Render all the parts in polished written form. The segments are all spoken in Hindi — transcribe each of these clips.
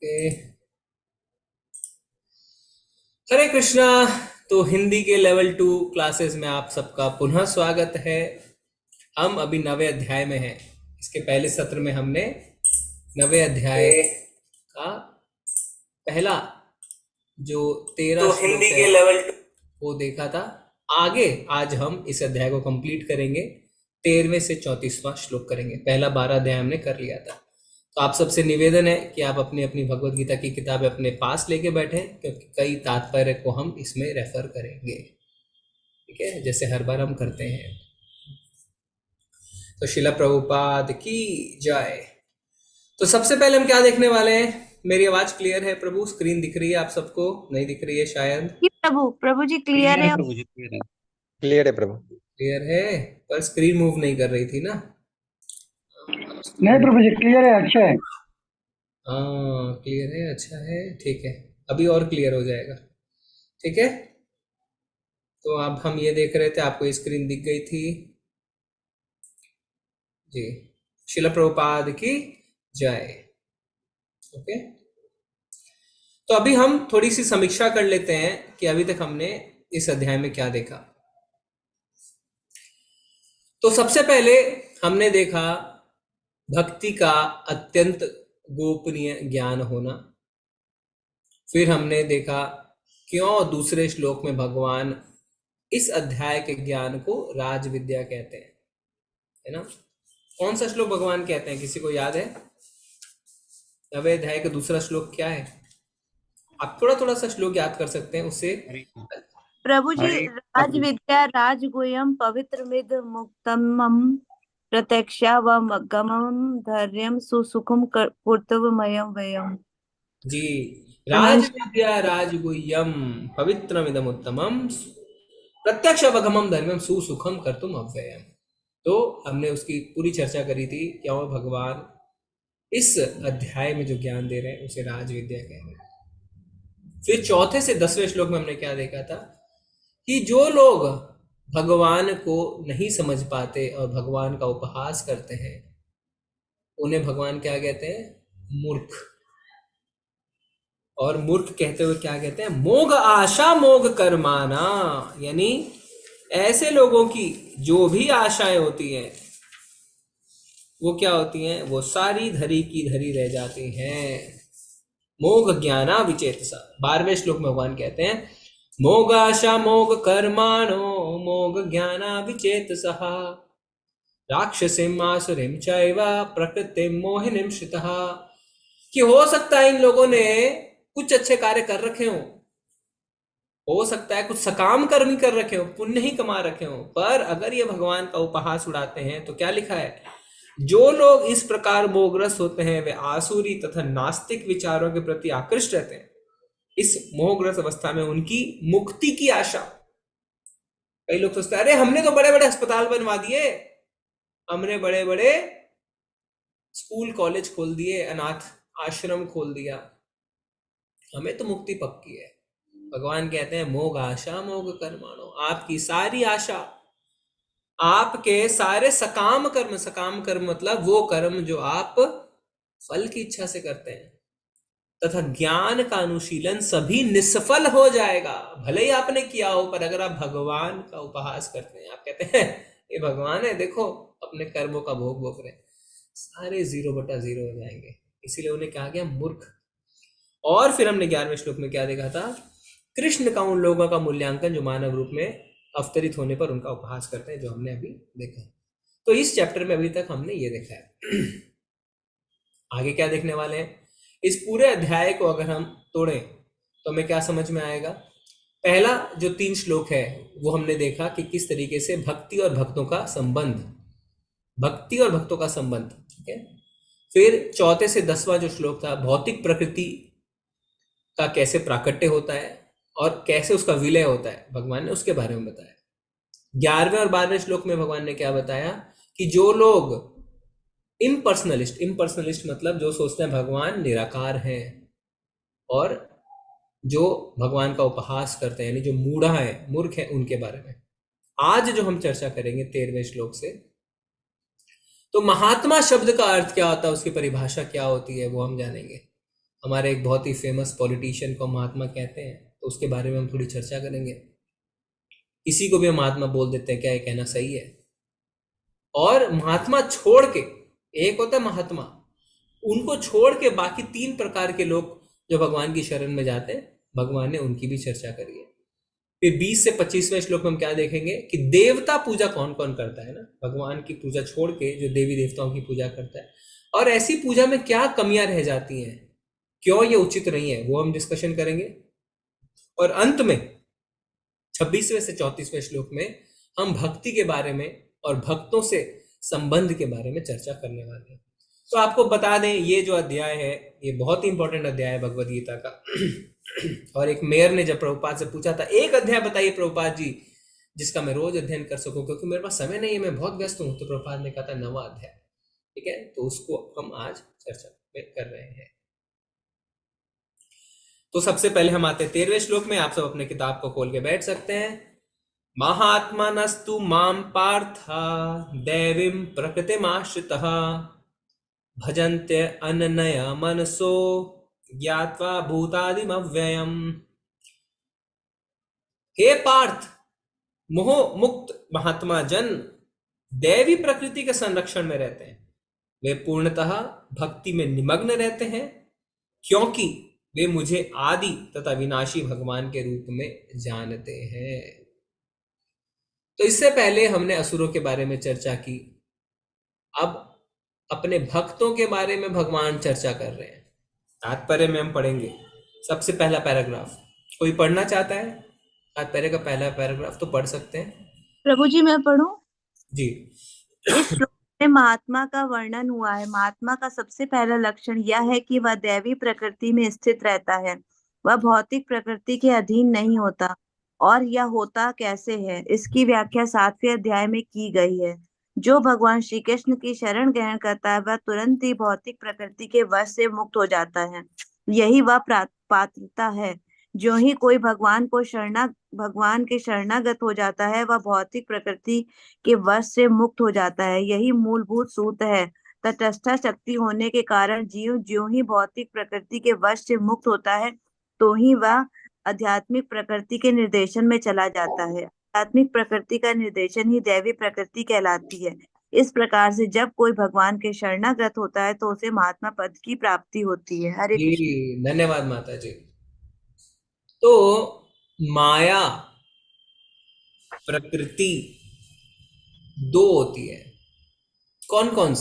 ओके। हरे कृष्णा। तो हिंदी के लेवल 2 क्लासेस में आप सबका पुनः स्वागत है। हम अभी 9वें अध्याय में हैं। इसके पहले सत्र में हमने 9वें अध्याय का पहला जो 13 तो श्लोक हिंदी है के लेवल 2 वो देखा था। आगे आज हम इस अध्याय को कंप्लीट करेंगे। 13वें से 34वां श्लोक करेंगे। पहला 12 अध्याय हमने कर लिया था। तो आप सबसे निवेदन है कि आप अपनी अपनी भगवत गीता की किताबें अपने पास लेके बैठे, क्योंकि कई तात्पर्य को हम इसमें रेफर करेंगे। ठीक है, जैसे हर बार हम करते हैं। तो शिला प्रभुपाद की जय। तो सबसे पहले हम क्या देखने वाले हैं? मेरी आवाज क्लियर है प्रभु? स्क्रीन दिख रही है आप सबको? नहीं दिख रही है शायद। जी प्रभु, प्रभु जी क्लियर क्लियर है। है प्रभु जी, क्लियर है। क्लियर है प्रभु। क्लियर है, पर स्क्रीन मूव नहीं कर रही थी ना। नहीं प्रभु जी, क्लियर है, अच्छा है। हाँ क्लियर है, अच्छा है, ठीक है। अभी और क्लियर हो जाएगा। ठीक है। तो अब हम ये देख रहे थे, आपको स्क्रीन दिख गई थी जी। शिला प्रभुपाद की जय। ओके। तो अभी हम थोड़ी सी समीक्षा कर लेते हैं कि अभी तक हमने इस अध्याय में क्या देखा। तो सबसे पहले हमने देखा भक्ति का अत्यंत गोपनीय ज्ञान होना। फिर हमने देखा क्यों दूसरे श्लोक में भगवान इस अध्याय के ज्ञान को राज विद्या कहते हैं, है ना। कौन सा श्लोक भगवान कहते हैं, किसी को याद है? 9वें अध्याय का दूसरा श्लोक क्या है? आप थोड़ा थोड़ा सा श्लोक याद कर सकते हैं उससे। प्रभु जी, हरे राज विद्या राज गुह्यम पवित्र मिद मुक्तमम प्रत्यक्षा व गमम धैर्यम सुसुखम पूर्तवमयम वयम। जी। राज रमेश। विद्या राजगुह्यम पवित्रमिदम उत्तमम प्रत्यक्ष अवगमम धर्मम सुसुखम कर्तुम अव्ययम। तो हमने उसकी पूरी चर्चा करी थी, क्या वो भगवान इस अध्याय में जो ज्ञान दे रहे हैं उसे राज विद्या कह रहे हैं। फिर चौथे से 10वें श्लोक में हमने क्या देखा था कि जो लोग भगवान को नहीं समझ पाते और भगवान का उपहास करते हैं उन्हें भगवान क्या कहते हैं? मूर्ख। और मूर्ख कहते हुए क्या कहते हैं? मोग आशा मोग कर्माना। यानी ऐसे लोगों की जो भी आशाएं होती हैं वो क्या होती हैं? वो सारी धरी की धरी रह जाती हैं। मोग ज्ञाना विचेतसा। 12वें श्लोक में भगवान कहते हैं मोग आशा मोग कर्माणो मोग ज्ञाना विचेतसः राक्षसीम आसुरीम चैव प्रकृतिम मोहिनीम श्रितः। कि हो सकता है इन लोगों ने कुछ अच्छे कार्य कर रखे हो सकता है कुछ सकाम कर्म ही कर रखे हो, पुण्य ही कमा रखे हो, पर अगर ये भगवान का उपहास उड़ाते हैं तो क्या लिखा है? जो लोग इस प्रकार मोहग्रस्त होते हैं वे आसुरी तथा नास्तिक विचारों के प्रति आकृष्ट रहते हैं। इस मोहग्रस्त अवस्था में उनकी मुक्ति की आशा। कई लोग सोचते हैं अरे हमने तो बड़े बड़े अस्पताल बनवा दिए, हमने बड़े बड़े स्कूल कॉलेज खोल दिए, अनाथ आश्रम खोल दिया, हमें तो मुक्ति पक्की है। भगवान कहते हैं मोग आशा मोग कर्माणो। आपकी सारी आशा, आपके सारे सकाम कर्म मतलब वो कर्म जो आप फल की इच्छा से करते हैं, तथा ज्ञान का अनुशीलन सभी निष्फल हो जाएगा। भले ही आपने किया हो, पर अगर आप भगवान का उपहास करते हैं, आप कहते हैं ये भगवान है, देखो अपने कर्मों का भोग भोग रहे, सारे 0/0 हो जाएंगे। इसीलिए उन्हें कहा गया मूर्ख। और फिर हमने 11वें श्लोक में क्या देखा था? कृष्ण का उन लोगों का मूल्यांकन जो मानव रूप में अवतरित होने पर उनका उपहास करते हैं, जो हमने अभी देखा। तो इस चैप्टर में अभी तक हमने ये देखा है। आगे क्या देखने वाले हैं? इस पूरे अध्याय को अगर हम तोड़ें तो हमें क्या समझ में आएगा? पहला जो 3 श्लोक है वो हमने देखा कि किस तरीके से भक्ति और भक्तों का संबंध, भक्ति और भक्तों का संबंध, ठीक है। फिर चौथे से 10वां जो श्लोक था भौतिक प्रकृति का कैसे प्राकट्य होता है और कैसे उसका विलय होता है, भगवान ने उसके बारे में बताया। 11वें और 12वें श्लोक में भगवान ने क्या बताया कि जो लोग इम्पर्सनलिस्ट मतलब जो सोचते हैं भगवान निराकार है और जो भगवान का उपहास करते हैं, यानी जो मूढ़ा है, मूर्ख है, उनके बारे में आज जो हम चर्चा करेंगे 13वें श्लोक से। तो महात्मा शब्द का अर्थ क्या होता है, उसकी परिभाषा क्या होती है, वो हम जानेंगे। हमारे एक बहुत ही फेमस पॉलिटिशियन को महात्मा कहते हैं, तो उसके बारे में हम थोड़ी चर्चा करेंगे। किसी को भी हम महात्मा बोल देते हैं, क्या ये कहना सही है? और महात्मा छोड़ के, एक होता है महात्मा, उनको छोड़ के बाकी 3 प्रकार के लोग जो भगवान की शरण में जाते हैं, भगवान ने उनकी भी चर्चा करी है। फिर 20 से 25वें श्लोक में हम क्या देखेंगे कि देवता पूजा कौन कौन करता है ना, भगवान की पूजा छोड़ के जो देवी देवताओं की पूजा करता है, और ऐसी पूजा में क्या कमियां रह जाती हैं, क्यों ये उचित नहीं है, वो हम डिस्कशन करेंगे। और अंत में 26वें से 34वें श्लोक में हम भक्ति के बारे में और भक्तों से संबंध के बारे में चर्चा करने वाले हैं। तो आपको बता दें, ये जो अध्याय है ये बहुत ही इंपॉर्टेंट अध्याय है भगवद गीता का। और एक मेयर ने जब प्रभुपाद से पूछा था, एक अध्याय बताइए प्रभुपाद जी जिसका मैं रोज अध्ययन कर सकूं, क्योंकि मेरे पास समय नहीं है, मैं बहुत व्यस्त हूं। तो प्रभुपाद ने कहा था 9वां अध्याय। ठीक है, तो उसको हम आज चर्चा में कर रहे हैं। तो सबसे पहले हम आते हैं 13वें श्लोक में। आप सब अपने किताब को खोल के बैठ सकते हैं। महात्मनस्तु माम पार्थ दैवीं प्रकृतिमाश्रितः भजन्ते अनन्य मनसो ज्ञात्वा भूतादिमव्ययम्। हे पार्थ, मोह मुक्त महात्मा जन दैवी प्रकृति के संरक्षण में रहते हैं। वे पूर्णतः भक्ति में निमग्न रहते हैं, क्योंकि वे मुझे आदि तथा विनाशी भगवान के रूप में जानते हैं। तो इससे पहले हमने असुरों के बारे में चर्चा की, अब अपने भक्तों के बारे में भगवान चर्चा कर रहे हैं। तात्पर्य में हम पढ़ेंगे सबसे पहला पैराग्राफ। कोई पढ़ना चाहता है तात्पर्य का पहला पैराग्राफ तो पढ़ सकते हैं। प्रभु जी मैं पढ़ूं? जी। इस श्लोक में महात्मा का वर्णन हुआ है। महात्मा का सबसे पहला लक्षण यह है कि वह दैवी प्रकृति में स्थित रहता है, वह भौतिक प्रकृति के अधीन नहीं होता। और यह होता कैसे है, इसकी व्याख्या 7वें अध्याय में की गई है। जो भगवान श्री कृष्ण की शरण ग्रहण करता है वह तुरंत ही भौतिक प्रकृति के वश से मुक्त हो जाता है। यही वह पात्रता है। जो ही कोई भगवान के शरणागत हो जाता है वह भौतिक प्रकृति के वश से मुक्त हो जाता है। यही मूलभूत सूत्र है। तटस्थ शक्ति होने के कारण जीव ज्यों ही भौतिक प्रकृति के वश से मुक्त होता है तो ही वह आध्यात्मिक प्रकृति के निर्देशन में चला जाता है। आध्यात्मिक प्रकृति का निर्देशन ही दैवी प्रकृति कहलाती है। इस प्रकार से जब कोई भगवान के शरणागत होता है तो उसे महात्मा पद की प्राप्ति होती है। हरे कृष्ण। जी, धन्यवाद माता जी। तो माया प्रकृति 2 होती है। कौन कौन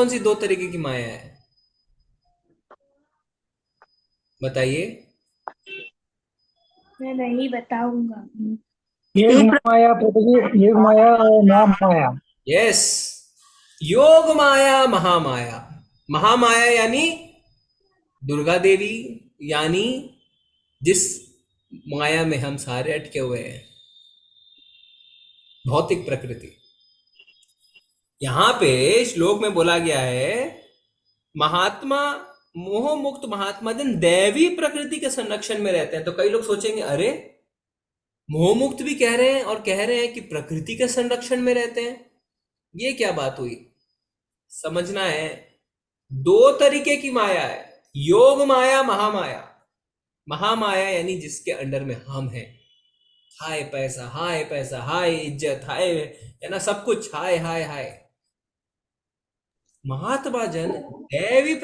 सी 2 तरीके की माया है, बताइए। मैं नहीं बताऊंगा। योग माया प्रभु जी, योग माया और महामाया। यस, योग माया, महामाया। महामाया यानी दुर्गा देवी, यानी जिस माया में हम सारे अटके हुए हैं, भौतिक प्रकृति। यहां पे श्लोक में बोला गया है महात्मा मोह मुक्त महात्मा जन दैवी प्रकृति के संरक्षण में रहते हैं। तो कई लोग सोचेंगे, अरे मोह मुक्त भी कह रहे हैं और कह रहे हैं कि प्रकृति के संरक्षण में रहते हैं, ये क्या बात हुई? समझना है, 2 तरीके की माया है, योग माया, महामाया। महामाया यानी जिसके अंडर में हम हैं, हाय पैसा, हाय पैसा, हाय इज्जत, हाय है ना, सब कुछ हाय हाय हाय। महात्मा जन दैवी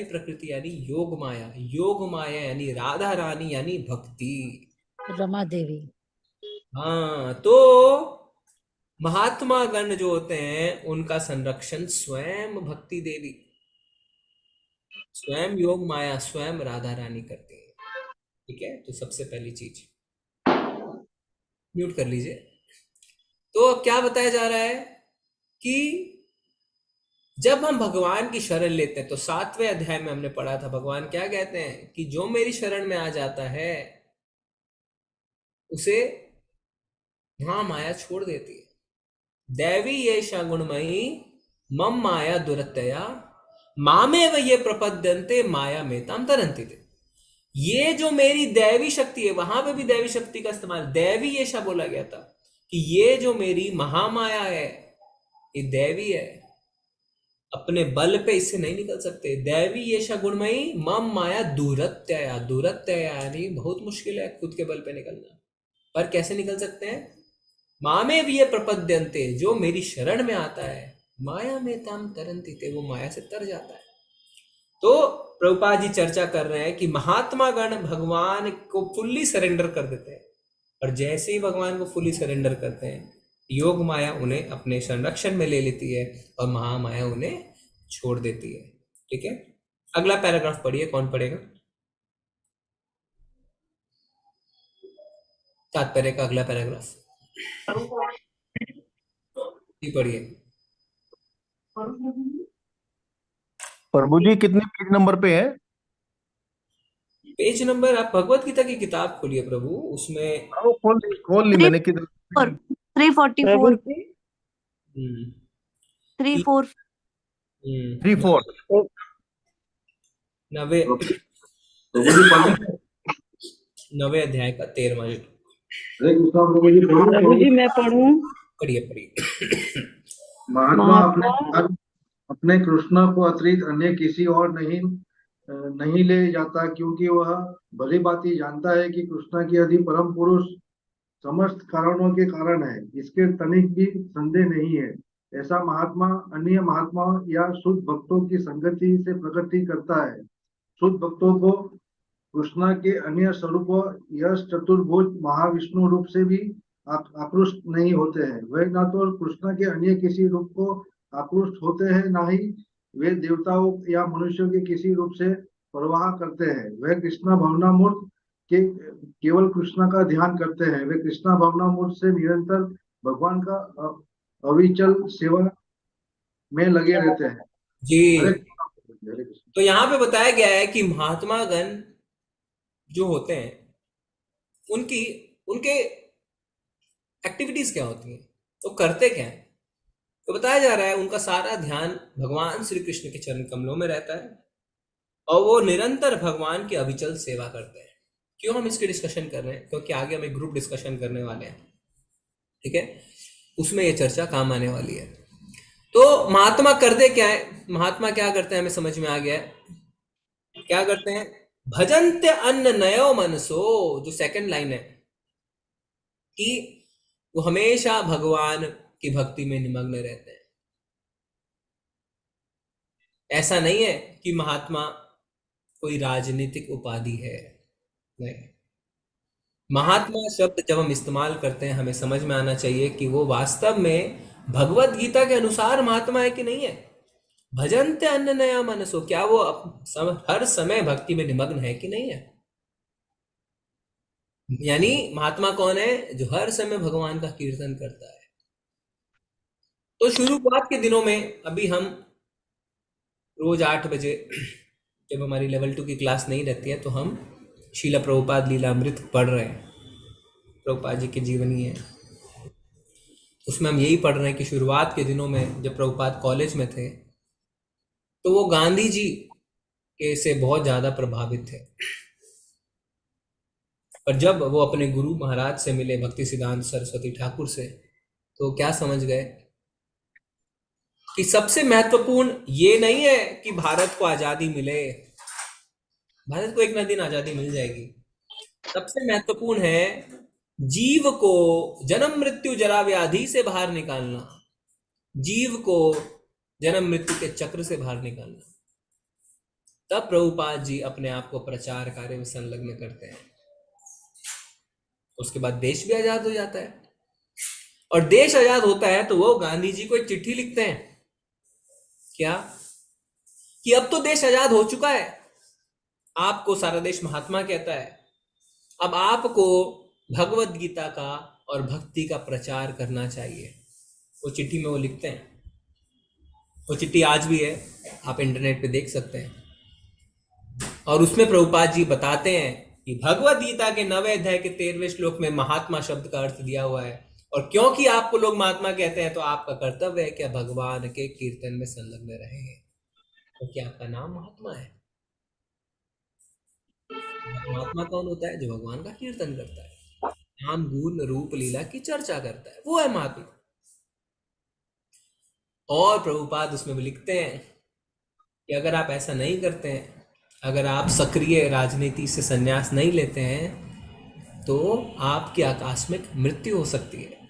प्रकृति यानी योग माया। योग माया यानी राधा रानी, यानी भक्ति, रमा देवी। हाँ, तो महात्मा गण जो होते हैं उनका संरक्षण स्वयं भक्ति देवी, स्वयं योग माया, स्वयं राधा रानी करती है। ठीक है, तो सबसे पहली चीज म्यूट कर लीजिए। तो अब क्या बताया जा रहा है कि जब हम भगवान की शरण लेते हैं, तो 7वें अध्याय में हमने पढ़ा था, भगवान क्या कहते हैं कि जो मेरी शरण में आ जाता है उसे महामाया छोड़ देती है। दैवी ये गुणमयी मम माया दुरतया मामेव ये प्रपद्यन्ते माया मेताम तरन्ति थे। ये जो मेरी दैवी शक्ति है, वहां पे भी दैवी शक्ति का इस्तेमाल दैवी ये बोला गया था कि ये जो मेरी महामाया है ये दैवी है। अपने बल पे इससे नहीं निकल सकते। दैवी येषा गुणमयी मम माया दूरत्यया, दूरत्यया यानी बहुत मुश्किल है खुद के बल पे निकलना। पर कैसे निकल सकते हैं? मामे भी ये प्रपद्यन्ते, जो मेरी शरण में आता है, माया में तम तरंति ते, वो माया से तर जाता है। तो प्रभुपाद जी चर्चा कर रहे हैं कि महात्मा गण भगवान को फुल्ली सरेंडर कर देते हैं, और जैसे ही भगवान को फुल्ली सरेंडर करते हैं, योग माया उन्हें अपने संरक्षण में ले लेती है और महामाया उन्हें छोड़ देती है। ठीक है, अगला पैराग्राफ पढ़िए, कौन पढ़ेगा? तात्पर्य का अगला पैराग्राफ जी पढ़िए। प्रभु जी कितने पेज नंबर पे है? पेज नंबर, आप भगवत गीता की किताब खोलिए प्रभु, उसमें वो खोल ली मैंने किधर। 344 हम्म, 34 3-4 नवे नवे अध्याय का 13वां प्रभु जी मैं पढ़ूं? पढ़िए पढ़िए। महात्मा अपने कृष्ण को अतिरिक्त अन्य किसी और नहीं ले जाता, क्योंकि वह भली भांति जानता है कि कृष्ण की यदि परम पुरुष समस्त कारणों के कारण है, इसके तनिक भी संदेह नहीं है। ऐसा महात्मा अन्य महात्मा या शुद्ध भक्तों की संगति से प्रगति करता है। शुद्ध भक्तों को कृष्ण के अन्य स्वरूप यश चतुर्भुज महाविष्णु रूप से भी आकृष्ट नहीं होते हैं। वे न तो कृष्ण के अन्य किसी रूप को आकृष्ट होते हैं, न ही वे देवताओं या मनुष्यों के किसी रूप से परवाह करते हैं। वे कृष्ण भवनामूर्त के केवल कृष्ण का ध्यान करते हैं। वे कृष्ण भवनामूर्त से निरंतर भगवान का अविचल सेवा में लगे रहते हैं। जी, तो यहाँ पे बताया गया है कि महात्मा गण जो होते हैं, उनके एक्टिविटीज क्या होती हैं, तो करते क्या है, तो बताया जा रहा है उनका सारा ध्यान भगवान श्री कृष्ण के चरण कमलों में रहता है और वो निरंतर भगवान की अविचल सेवा करते हैं। क्यों हम इसकी डिस्कशन कर रहे हैं? क्योंकि आगे हम एक ग्रुप डिस्कशन करने वाले हैं, ठीक है, उसमें ये चर्चा काम आने वाली है। तो महात्मा करते क्या है? महात्मा क्या करते हैं हमें समझ में आ गया है। क्या करते हैं? भजन्ते अन्न नयो मनसो, जो सेकंड लाइन है, कि वो हमेशा भगवान की भक्ति में निमग्न रहते हैं। ऐसा नहीं है कि महात्मा कोई राजनीतिक उपाधि है, नहीं। महात्मा शब्द जब हम इस्तेमाल करते हैं, हमें समझ में आना चाहिए कि वो वास्तव में भगवत गीता के अनुसार महात्मा है कि नहीं है। भजन्ते अन्न नया मनसो, क्या वो हर समय भक्ति में निमग्न है कि नहीं है? यानी महात्मा कौन है? जो हर समय भगवान का कीर्तन करता है। तो शुरुआत के दिनों में, अभी हम रोज 8 बजे जब हमारी लेवल 2 की क्लास नहीं रहती है, तो हम शीला प्रभुपाद लीलामृत पढ़ रहे हैं, प्रभुपाद जी की जीवनी है। उसमें हम यही पढ़ रहे हैं कि शुरुआत के दिनों में जब प्रभुपाद कॉलेज में थे, तो वो गांधी जी के से बहुत ज्यादा प्रभावित थे। और जब वो अपने गुरु महाराज से मिले, भक्ति सिद्धांत सरस्वती ठाकुर से, तो क्या समझ गए कि सबसे महत्वपूर्ण ये नहीं है कि भारत को आजादी मिले, भारत को एक ना दिन आजादी मिल जाएगी। सबसे महत्वपूर्ण है जीव को जन्म मृत्यु जरा व्याधि से बाहर निकालना, जीव को जन्म मृत्यु के चक्र से बाहर निकालना। तब प्रभुपाद जी अपने आप को प्रचार कार्य में संलग्न करते हैं। उसके बाद देश भी आजाद हो जाता है, और देश आजाद होता है तो वो गांधी जी को एक चिट्ठी लिखते हैं, क्या कि अब तो देश आजाद हो चुका है, आपको सारा देश महात्मा कहता है, अब आपको भगवत गीता का और भक्ति का प्रचार करना चाहिए। वो चिट्ठी में वो लिखते हैं। वो चिट्ठी आज भी है, आप इंटरनेट पे देख सकते हैं। और उसमें प्रभुपाद जी बताते हैं कि भगवत गीता के 9वें अध्याय के 13वें श्लोक में महात्मा शब्द का अर्थ दिया हुआ है, और क्योंकि आपको लोग महात्मा कहते हैं, तो आपका कर्तव्य है कि भगवान के कीर्तन में संलग्न रहे, क्योंकि आपका नाम महात्मा है। महात्मा कौन होता है? जो भगवान का कीर्तन करता है, नाम गुण रूप लीला की चर्चा करता है, वो है महात्मा। और प्रभुपाद उसमें भी लिखते हैं कि अगर आप ऐसा नहीं करते हैं, अगर आप सक्रिय राजनीति से संन्यास नहीं लेते हैं, तो आपकी आकस्मिक मृत्यु हो सकती है।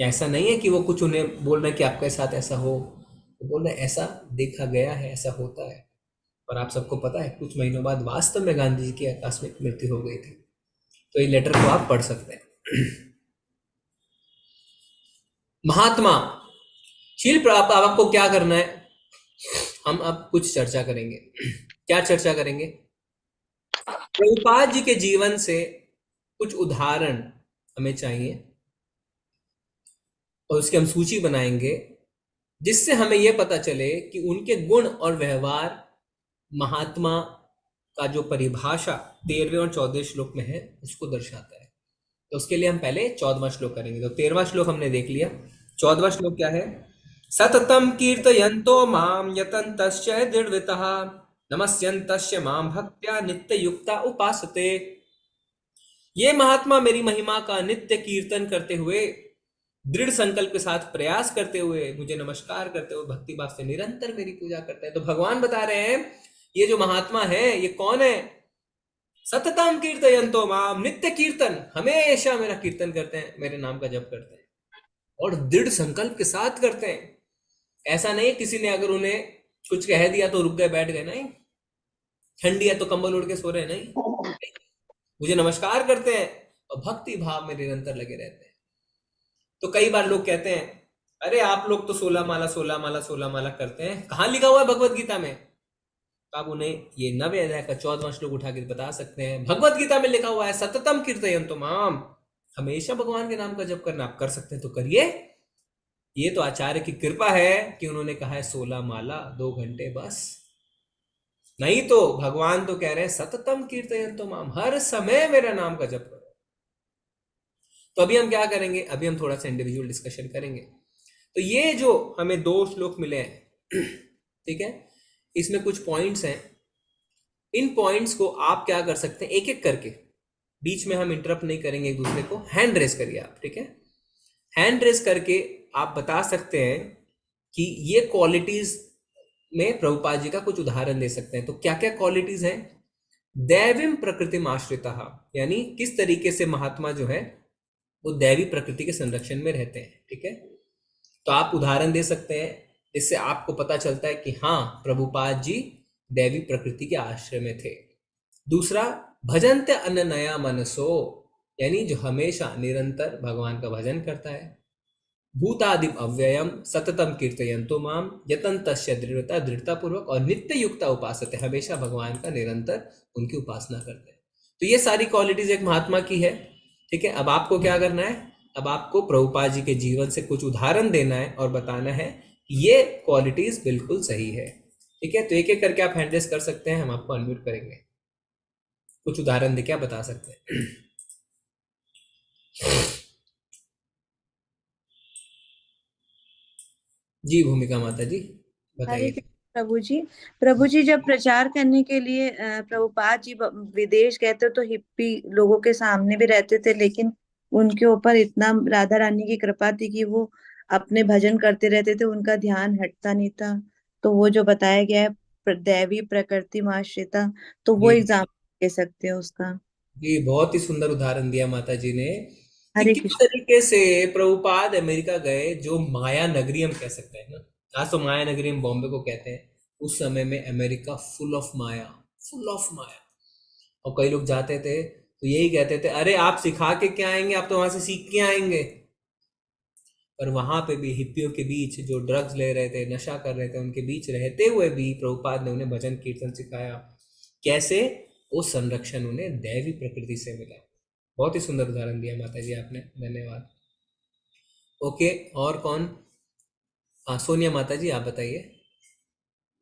ऐसा नहीं है कि वो कुछ उन्हें बोल रहे हैं कि आपके साथ ऐसा हो, वो बोल रहे हैं ऐसा देखा गया है, ऐसा होता है। और आप सबको पता है कुछ महीनों बाद वास्तव में गांधी जी की आकस्मिक मृत्यु हो गई थी। तो ये लेटर को आप पढ़ सकते हैं। महात्मा शील प्रभुपाद, आपको क्या करना है, हम अब कुछ चर्चा करेंगे। क्या चर्चा करेंगे? प्रभुपाद जी के जीवन से कुछ उदाहरण हमें चाहिए और उसकी हम सूची बनाएंगे, जिससे हमें यह पता चले कि उनके गुण और व्यवहार महात्मा का जो परिभाषा 13वें और 14वें श्लोक में है उसको दर्शाता है। तो उसके लिए हम पहले 14वां श्लोक करेंगे। तो 13वां श्लोक हमने देख लिया। 14वां श्लोक क्या है? सततम कीर्तयन्तो माम यतन्तश्च दृढवितः नमस्यन्तश्च माम भक्त्या नित्ययुक्ता उपासते। ये महात्मा मेरी महिमा का नित्य कीर्तन करते हुए, दृढ़ संकल्प के साथ प्रयास करते हुए, मुझे नमस्कार करते हुए भक्ति भाव से निरंतर मेरी पूजा करते हैं। तो भगवान बता रहे हैं ये जो महात्मा है ये कौन है? सततम कीर्तयन्तो माम, नित्य कीर्तन, हमेशा मेरा कीर्तन करते हैं, मेरे नाम का जप करते हैं और दृढ़ संकल्प के साथ करते हैं। ऐसा नहीं किसी ने अगर उन्हें कुछ कह दिया तो रुक गए बैठ गए, नहीं। ठंडी है तो कंबल उड़ के सो रहे, नहीं। मुझे नमस्कार करते हैं और भक्ति भाव में निरंतर लगे रहते हैं। तो कई बार लोग कहते हैं अरे आप लोग तो 16 माला 16 माला 16 माला करते हैं, कहाँ लिखा हुआ है भगवत गीता में? तो आप उन्हें ये 9वें अध्याय का 14वां श्लोक उठा के बता सकते हैं। भगवत गीता में लिखा हुआ है सततम कीर्तयन्तो माम, हमेशा भगवान के नाम का जप करना। आप कर सकते हैं तो करिए। ये तो आचार्य की कृपा है कि उन्होंने कहा है 16 माला 2 घंटे बस, नहीं तो भगवान तो कह रहे हैं सततम कीर्तयन्तो माम, हर समय मेरा नाम का जप करो। तो अभी हम क्या करेंगे? अभी हम थोड़ा सा इंडिविजुअल डिस्कशन करेंगे। तो ये जो हमें 2 श्लोक मिले हैं, ठीक है, इसमें कुछ पॉइंट्स हैं। इन पॉइंट्स को आप क्या कर सकते हैं, एक एक करके, बीच में हम इंटरप्ट नहीं करेंगे एक दूसरे को। हैंड रेस करिए आप, ठीक है? हैंड रेस करके आप बता सकते हैं कि ये क्वालिटीज में प्रभुपाद जी का कुछ उदाहरण दे सकते हैं। तो क्या क्या क्वालिटीज हैं? दैवीम प्रकृति आश्रिता, यानी किस तरीके से महात्मा जो है वो दैवी प्रकृति के संरक्षण में रहते हैं, ठीक है? तो आप उदाहरण दे सकते हैं जिससे आपको पता चलता है कि हाँ प्रभुपाद जी दैवी प्रकृति के आश्रय में थे। दूसरा, भजन्ते अनन्या मनसो, यानी जो हमेशा निरंतर भगवान का भजन करता है। भूतादिम अव्ययम सततम कीर्तयन्तो माम यतन्तस्य दृढ़ता, दृढ़ता पूर्वक और नित्य युक्ता उपासते, हमेशा भगवान का निरंतर उनकी उपासना करते हैं। तो ये सारी क्वालिटीज एक महात्मा की है, ठीक है? अब आपको क्या करना है? अब आपको प्रभुपाद जी के जीवन से कुछ उदाहरण देना है और बताना है ये क्वालिटीज बिल्कुल सही है, ठीक है? तो एक एक करके आप हैंड रेस कर सकते हैं, हम आपको अनम्यूट करेंगे। कुछ उदाहरण देके आप बता सकते हैं। जी भूमिका माता जी हरे बताइए। कृष्ण प्रभु जी जब प्रचार करने के लिए प्रभुपाद जी विदेश गए थे तो हिप्पी लोगों के सामने भी रहते थे, लेकिन उनके ऊपर इतना राधा रानी की कृपा थी कि वो अपने भजन करते रहते थे, उनका ध्यान हटता नहीं था। तो वो जो बताया गया है दैवी प्रकृति आश्रिता, तो वो जी एग्जाम्पल दे सकते हैं उसका। जी, बहुत ही सुंदर उदाहरण दिया माता जी ने कि हरे किस कृष्ण। तरीके से प्रभुपाद अमेरिका गए, जो माया नगरी हम कह सकते हैं ना, आज तो माया नगरी हम बॉम्बे को कहते हैं, उस समय में America full of maya, full of maya. और कई लोग जाते थे तो यही कहते थे अरे आप सिखा के क्या आएंगे, आप तो वहां से सीख के आएंगे। पर वहां पे भी हिप्पियों के बीच जो ड्रग्स ले रहे थे, नशा कर रहे थे, उनके बीच रहते हुए भी प्रभुपाद ने उन्हें भजन कीर्तन सिखाया। कैसे? वो संरक्षण उन्हें दैवी प्रकृति से मिला। बहुत ही सुंदर उदाहरण दिया माता जी आपने, धन्यवाद। ओके, और कौन? हाँ सोनिया माता जी आप बताइए।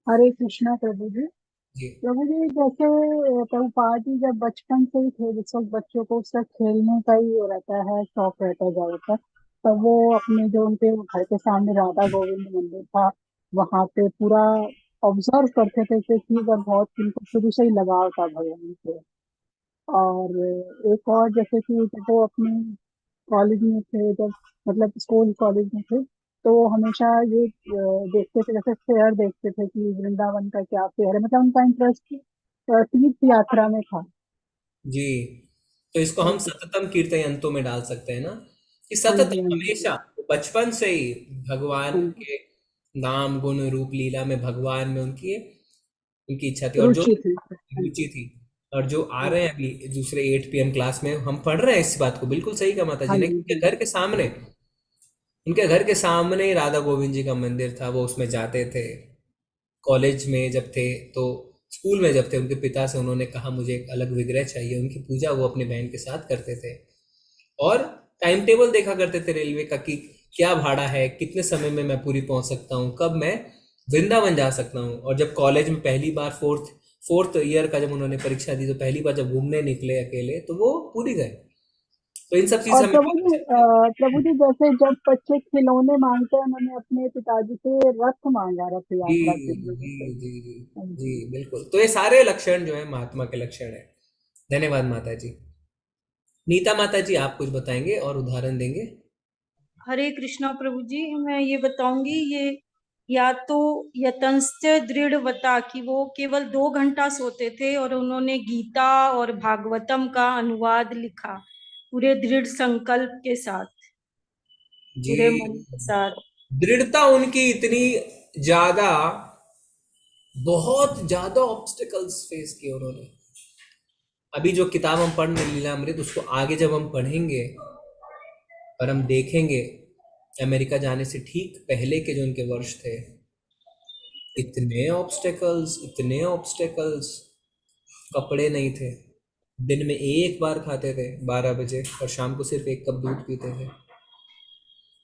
हरे कृष्णा प्रभु जी। जी प्रभु जी जैसे प्रभुपाद जी जब बचपन से ही थे, जिस वक्त बच्चों को उससे खेलने का ही वो रहता है, शौक रहता है ज्यादातर, तब वो अपने जो उनके घर के सामने राधा गोविंद मंदिर था वहां पे पूरा ऑब्जर्व करते थे कि जब बहुत उनको शुरू से ही लगाव था भगवान से। और एक और जैसे कि जब वो अपने कॉलेज में थे, जब मतलब स्कूल कॉलेज में थे, तो वो हमेशा ये देखते थे, जैसे फेयर देखते थे कि वृंदावन का क्या फेयर है, मतलब उनका इंटरेस्ट तीर्थ यात्रा में था। जी, तो इसको हम तो सततम कीर्तयंतो में डाल सकते हैं ना, कि हाँ सततम जी, हाँ जी, हमेशा बचपन से ही भगवान हाँ जी, के नाम गुण रूप लीला में, भगवान में उनकी उनकी इच्छा थी, और जो रुचि थी। हाँ रुचि थी। और जो आ हाँ रहे हैं अभी दूसरे 8 PM क्लास में, हम पढ़ रहे हैं इस बात को, बिल्कुल सही कहा माता जी हाँ ने, जी, कि हाँ जी, उनके घर के सामने ही राधा गोविंद जी का मंदिर था, वो उसमें जाते थे। कॉलेज में जब थे, तो स्कूल में जब थे, उनके पिता से उन्होंने कहा मुझे एक अलग विग्रह चाहिए, उनकी पूजा वो अपनी बहन के साथ करते थे। और टाइम टेबल देखा करते थे रेलवे का, कि क्या भाड़ा है, कितने समय में मैं पूरी पहुंच सकता हूँ, कब मैं वृंदावन जा सकता हूँ। और जब कॉलेज में पहली बार फोर्थ फोर्थ ईयर का जब उन्होंने परीक्षा दी, तो पहली बार जब घूमने निकले अकेले, तो वो पूरी गए। तो इन सब चीज और हमें पता चलता है। प्रभु जी जैसे जब बच्चे खिलौने मांगते हैं, उन्होंने अपने पिताजी से रथ मांगा, रथ जी यात्रा के लिए जी जैसे। जी जी हाँ जी, जी। बिल्कुल। तो ये सारे लक्षण जो है महात्मा के लक्षण है। धन्यवाद माता जी। नीता माता जी, आप कुछ बताएंगे और उदाहरण देंगे? हरे कृष्णा प्रभु जी। मैं ये बताऊंगी, ये या तो यतंश्च दृढ़वता कि वो केवल 2 घंटा सोते थे और उन्होंने गीता और भागवतम का अनुवाद लिखा पूरे दृढ़ संकल्प के साथ, जी, पूरे मन के साथ। दृढ़ता उनकी इतनी ज्यादा, बहुत ज्यादा ऑब्स्टिकल्स फेस किए उन्होंने। अभी जो किताब हम पढ़ रहे हैं लीलामृत, उसको आगे जब हम पढ़ेंगे और हम देखेंगे, अमेरिका जाने से ठीक पहले के जो उनके वर्ष थे, इतने ऑब्स्टेकल्स, इतने ऑब्स्टेकल्स। कपड़े नहीं थे, दिन में एक बार खाते थे 12 बजे, और शाम को सिर्फ एक कप दूध पीते थे।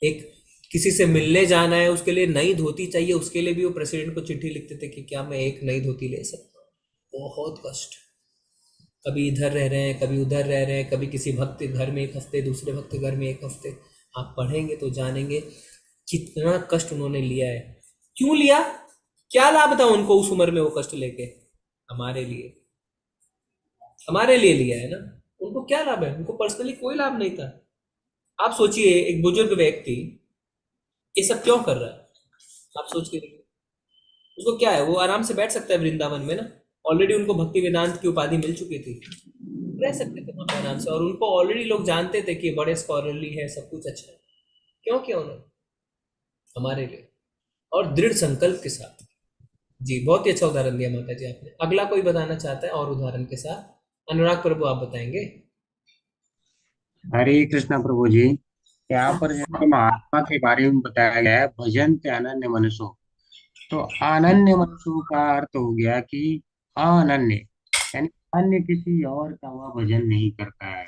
एक किसी से मिलने जाना है, उसके लिए नई धोती चाहिए, उसके लिए भी वो प्रेसिडेंट को चिट्ठी लिखते थे कि क्या मैं एक नई धोती ले सकता हूँ। बहुत कष्ट। कभी इधर रह रहे हैं, कभी उधर रह रहे हैं, कभी किसी भक्त के घर में एक हफ्ते, दूसरे भक्त के घर में एक हफ्ते। आप पढ़ेंगे तो जानेंगे कितना कष्ट उन्होंने लिया है। क्यों लिया, क्या लाभ था उनको उस उम्र में वो कष्ट लेके? हमारे लिए, हमारे लिए लिया है ना। उनको क्या लाभ है? उनको पर्सनली कोई लाभ नहीं था। आप सोचिए, एक बुजुर्ग व्यक्ति ये सब क्यों कर रहा है? आप सोच के देखिए, उसको क्या है, वो आराम से बैठ सकता है वृंदावन में ना। ऑलरेडी उनको भक्ति वेदांत की उपाधि मिल चुकी थी, रह सकते थे वहां पे आराम से, और उनको ऑलरेडी लोग जानते थे कि ये बड़े स्कॉलरली है, सब कुछ अच्छा है। क्यों किया उन्होंने? हमारे लिए, और दृढ़ संकल्प के साथ। जी, बहुत ही अच्छा उदाहरण दिया माता जी आपने। अगला कोई बताना चाहता है और उदाहरण के साथ? अनुराग प्रभु, आप बताएंगे? हरे कृष्णा प्रभु जी। यहाँ पर जैसे महात्मा के बारे में बताया गया है, भजन ते अनन्य मनुष्य। तो अनन्य मनुष्य का अर्थ हो गया कि अनन्य, यानी अन्य किसी और का वह भजन नहीं करता है।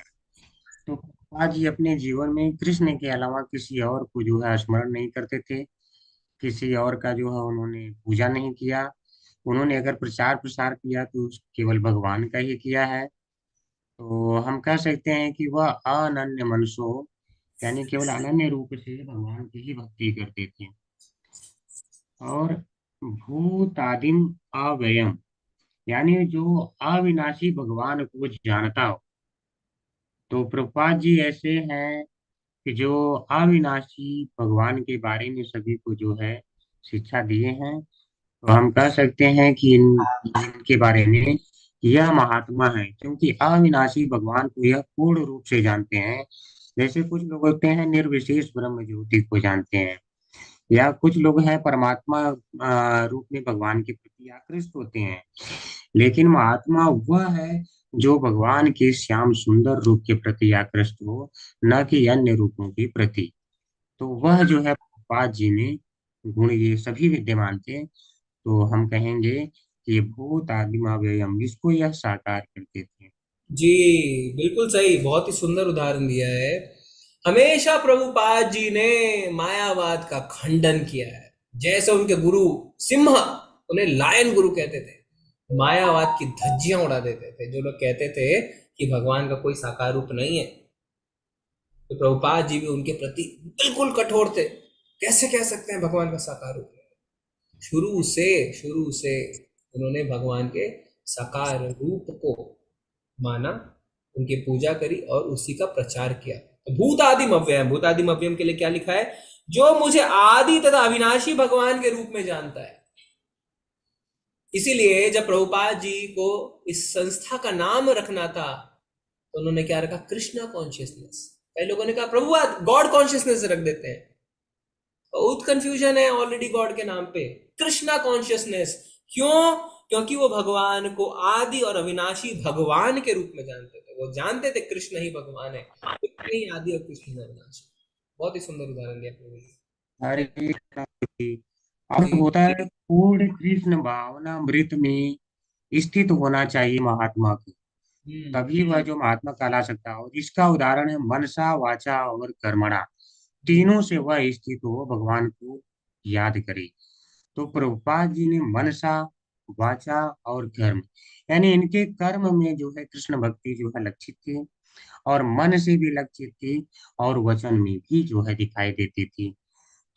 तो प्रभुपाद जी अपने जीवन में कृष्ण के अलावा किसी और को जो है स्मरण नहीं करते थे, किसी और का जो है उन्होंने पूजा नहीं किया। उन्होंने अगर प्रचार प्रसार किया तो केवल भगवान का ही किया है। तो हम कह सकते हैं कि वह अनन्य मनुष्य, यानी केवल अनन्य रूप से भगवान की ही भक्ति करते थे। और भूतादिम अव्ययम, यानी जो अविनाशी भगवान को जानता हो। तो प्रभुपाद जी ऐसे हैं कि जो अविनाशी भगवान के बारे में सभी को जो है शिक्षा दिए हैं। तो हम कह सकते हैं कि इनके बारे में यह महात्मा है, क्योंकि अविनाशी भगवान को यह पूर्ण रूप से जानते हैं। जैसे कुछ लोग होते हैं निर्विशेष ब्रह्म ज्योति को जानते हैं, या कुछ लोग हैं परमात्मा रूप में भगवान के प्रति आकृष्ट होते हैं। लेकिन महात्मा वह है जो भगवान के श्याम सुंदर रूप के प्रति आकृष्ट हो, न कि अन्य रूपों के प्रति। तो वह जो है प्रभुपाद जी में गुण ये सभी विद्यमान थे। तो हम कहेंगे कि भूत आदिम अव्ययम, इसको यह साकार करते थे। जी, बिल्कुल सही, बहुत ही सुंदर उदाहरण दिया है। हमेशा प्रभुपाद जी ने मायावाद का खंडन किया है। जैसे उनके गुरु सिंह, उन्हें लायन गुरु कहते थे, मायावाद की धज्जियां उड़ा देते थे। जो लोग कहते थे कि भगवान का कोई साकार रूप नहीं है, तो प्रभुपाद जी भी उनके प्रति बिल्कुल कठोर थे। कैसे कह सकते हैं भगवान का साकार रूप है? शुरू से उन्होंने भगवान के साकार रूप को माना, उनकी पूजा करी और उसी का प्रचार किया। तो भूतादिम अव्ययम, भूतादिम अव्ययम के लिए क्या लिखा है? जो मुझे आदि तथा अविनाशी भगवान के रूप में जानता है। इसीलिए जब प्रभुपाद जी को इस संस्था का नाम रखना था तो उन्होंने क्या रखा? कृष्णा कॉन्शियसनेस। कई लोगों ने कहा प्रभुपाद गॉड कॉन्शियसनेस रख देते हैं। बहुत कंफ्यूजन है ऑलरेडी गॉड के नाम पे। कृष्णा कॉन्शियसनेस क्यों? क्योंकि वो भगवान को आदि और अविनाशी भगवान के रूप में जानते थे। वो जानते थे कृष्ण ही भगवान है, कृष्ण ही आदि और कृष्ण ही अविनाशी। बहुत ही सुंदर उदाहरण दिया प्रभु जी। हरे कृष्णा जी। अब जी होता है पूर्ण कृष्ण भावना अमृत में स्थित होना चाहिए महात्मा को, तभी वह जो महात्मा कहला सकता है। और इसका उदाहरण है मनसा वाचा और कर्मणा, तीनों से वह स्थित हो, भगवान को याद करे। तो प्रभुपाद जी ने मनसा वाचा और कर्म, यानी इनके कर्म में जो है कृष्ण भक्ति जो है लक्षित थी, और मन से भी लक्षित थी, और वचन में भी जो है दिखाई देती थी।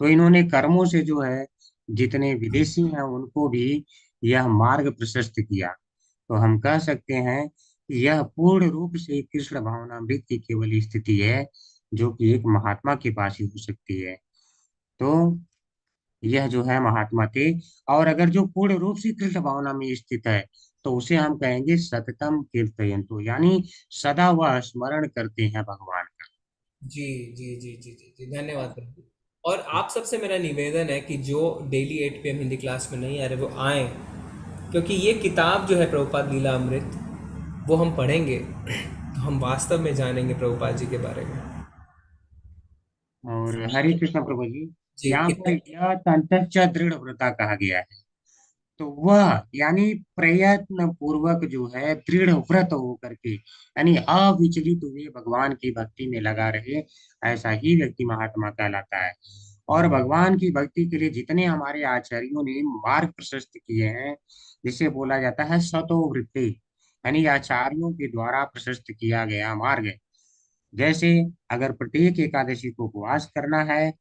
तो इन्होंने कर्मों से जो है जितने विदेशी हैं उनको भी यह मार्ग प्रशस्त किया। तो हम कह सकते हैं कि यह पूर्ण रूप से कृष्ण भावनामृत की केवल स्थिति है, जो कि एक महात्मा के पास ही हो सकती है। तो यह जो है महात्मा थे। और अगर जो पूर्ण रूप से कृष्ण भावना में स्थित है तो उसे हम कहेंगे सततम कीर्तयन्तु, यानी सदा वह स्मरण करते हैं भगवान का। जी जी जी जी जी जी, धन्यवाद प्रभु। और आप सबसे मेरा निवेदन है कि जो डेली 8 PM हिंदी क्लास में नहीं आ रहे वो आए, क्योंकि ये किताब जो है प्रभुपाद लीला अमृत वो हम पढ़ेंगे तो हम वास्तव में जानेंगे प्रभुपाद जी के बारे में। और हरे कृष्ण प्रभु जी, जी यहाँ पर कितना। यह तंतच दृढ़ व्रता कहा गया है। तो वह यानी प्रयत्न पूर्वक जो है दृढ़ व्रत होकर के, यानी अविचलित हुए भगवान की भक्ति में लगा रहे, ऐसा ही व्यक्ति महात्मा कहलाता है। और भगवान की भक्ति के लिए जितने हमारे आचार्यों ने मार्ग प्रशस्त किए हैं, जिसे बोला जाता है सतो वृत्ति, यानी आचार्यों के द्वारा प्रशस्त किया गया मार्ग है। जैसे अगर प्रत्येक एकादशी को उपवास करना है,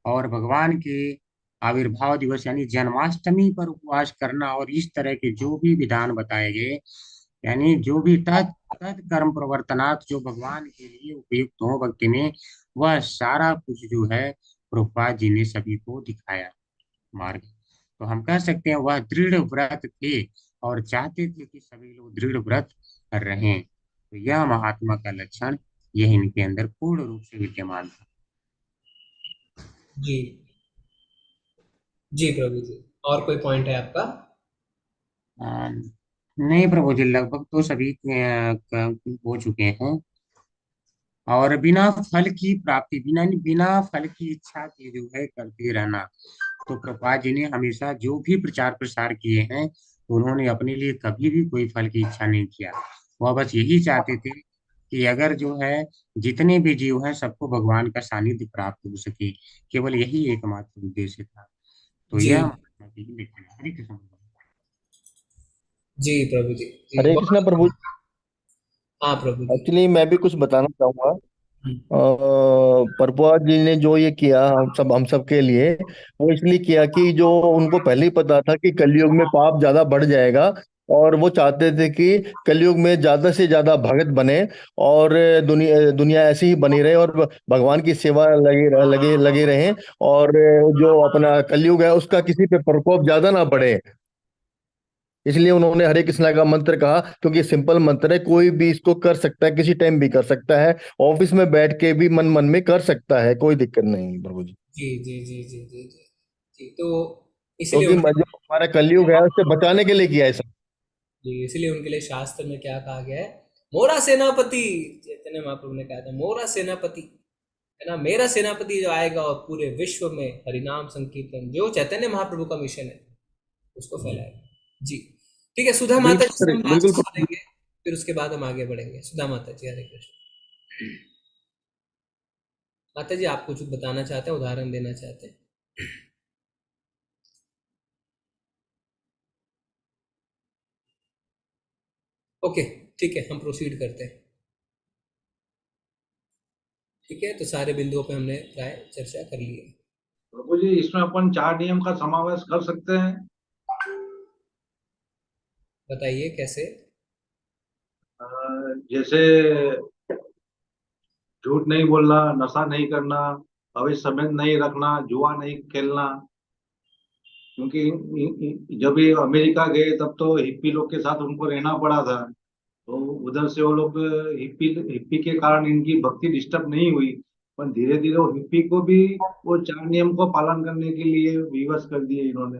और भगवान के आविर्भाव दिवस यानी जन्माष्टमी पर उपवास करना, और इस तरह के जो भी विधान बताए गए, यानी जो भी तत् तत् कर्म प्रवर्तनात् जो भगवान के लिए उपयुक्त हो भक्ति में, वह सारा कुछ जो है प्रभुपाद जी ने सभी को दिखाया मार्ग। तो हम कह सकते हैं वह दृढ़ व्रत थे, और चाहते थे कि सभी लोग दृढ़ व्रत रहें। तो यह महात्मा का लक्षण यह इनके अंदर पूर्ण रूप से विद्यमान था। जी जी प्रभु जी, और कोई पॉइंट है आपका? आ, नहीं प्रभु जी, लगभग तो सभी हो चुके हैं। और बिना फल की प्राप्ति, बिना बिना फल की इच्छा के जो है करते रहना। तो प्रभुपाद जी ने हमेशा जो भी प्रचार प्रसार किए हैं, उन्होंने अपने लिए कभी भी कोई फल की इच्छा नहीं किया। वह बस यही चाहते थे कि अगर जो है जितने भी जीव हैं सबको भगवान का सानिध्य प्राप्त हो सके, केवल यही एकमात्र उद्देश्य था। तो जी यह महात्मा की ही लिखना है। हरे कृष्ण। जी प्रभु जी जी हरे कृष्णा प्रभु। बहुत। हाँ प्रभु जी। एक्चुअली मैं भी कुछ बताना चाहूंगा। हम्म, प्रभुपाद जी ने जो ये किया हम सब के लिए, वो इसलिए किया कि जो उनको पहले ही पता था कि कलयुग में पाप ज्यादा बढ़ जाएगा, और वो चाहते थे कि कलयुग में ज्यादा से ज्यादा भगत बने, और दुनिया दुनिया ऐसी ही बनी रहे, और भगवान की सेवा लगे लगे लगे रहें, और जो अपना कलयुग है उसका किसी पे प्रकोप ज्यादा ना बढ़े। इसलिए उन्होंने हरे कृष्णा का मंत्र कहा, क्योंकि सिंपल मंत्र है, कोई भी इसको कर सकता है, किसी टाइम भी कर सकता है, ऑफिस में बैठ के भी मन मन में कर सकता है, कोई दिक्कत नहीं प्रभु जी। जी जी जी जी जी जी जी। तो इसलिए क्योंकि उनके जो हमारा कलयुग है उससे बचाने के लिए किया है सब। जी इसलिए उनके लिए शास्त्र में क्या कहा गया है? मोरा सेनापति। चैतन्य महाप्रभु ने कहा था मोरा सेनापति, है ना, मेरा सेनापति जो आएगा और पूरे विश्व में हरिनाम संकीर्तन जो चैतन्य महाप्रभु का मिशन है उसको फैलाएगा। जी ठीक है। सुधा माता जी से हम बिल्कुल लास्ट प्रभु सुनेंगे, फिर उसके बाद हम आगे बढ़ेंगे। सुधा माता जी, हरे कृष्ण। माता जी आप कुछ बताना चाहते हैं, उदाहरण देना चाहते हैं? ओके ठीक है, हम प्रोसीड करते हैं। ठीक है, तो सारे बिंदुओं पे हमने प्राय चर्चा कर ली है। प्रभु जी, इसमें अपन 4 नियम का समावेश कर सकते हैं। बताइए कैसे? जैसे झूठ नहीं बोलना, नशा नहीं करना, अवैध संबंध नहीं रखना, जुआ नहीं खेलना। क्योंकि जब ये अमेरिका गए तब तो हिप्पी लोग के साथ उनको रहना पड़ा था, तो उधर से वो लोग हिप्पी हिप्पी के कारण इनकी भक्ति डिस्टर्ब नहीं हुई, पर धीरे धीरे वो हिप्पी को भी वो 4 नियम को पालन करने के लिए विवश कर दिए इन्होंने।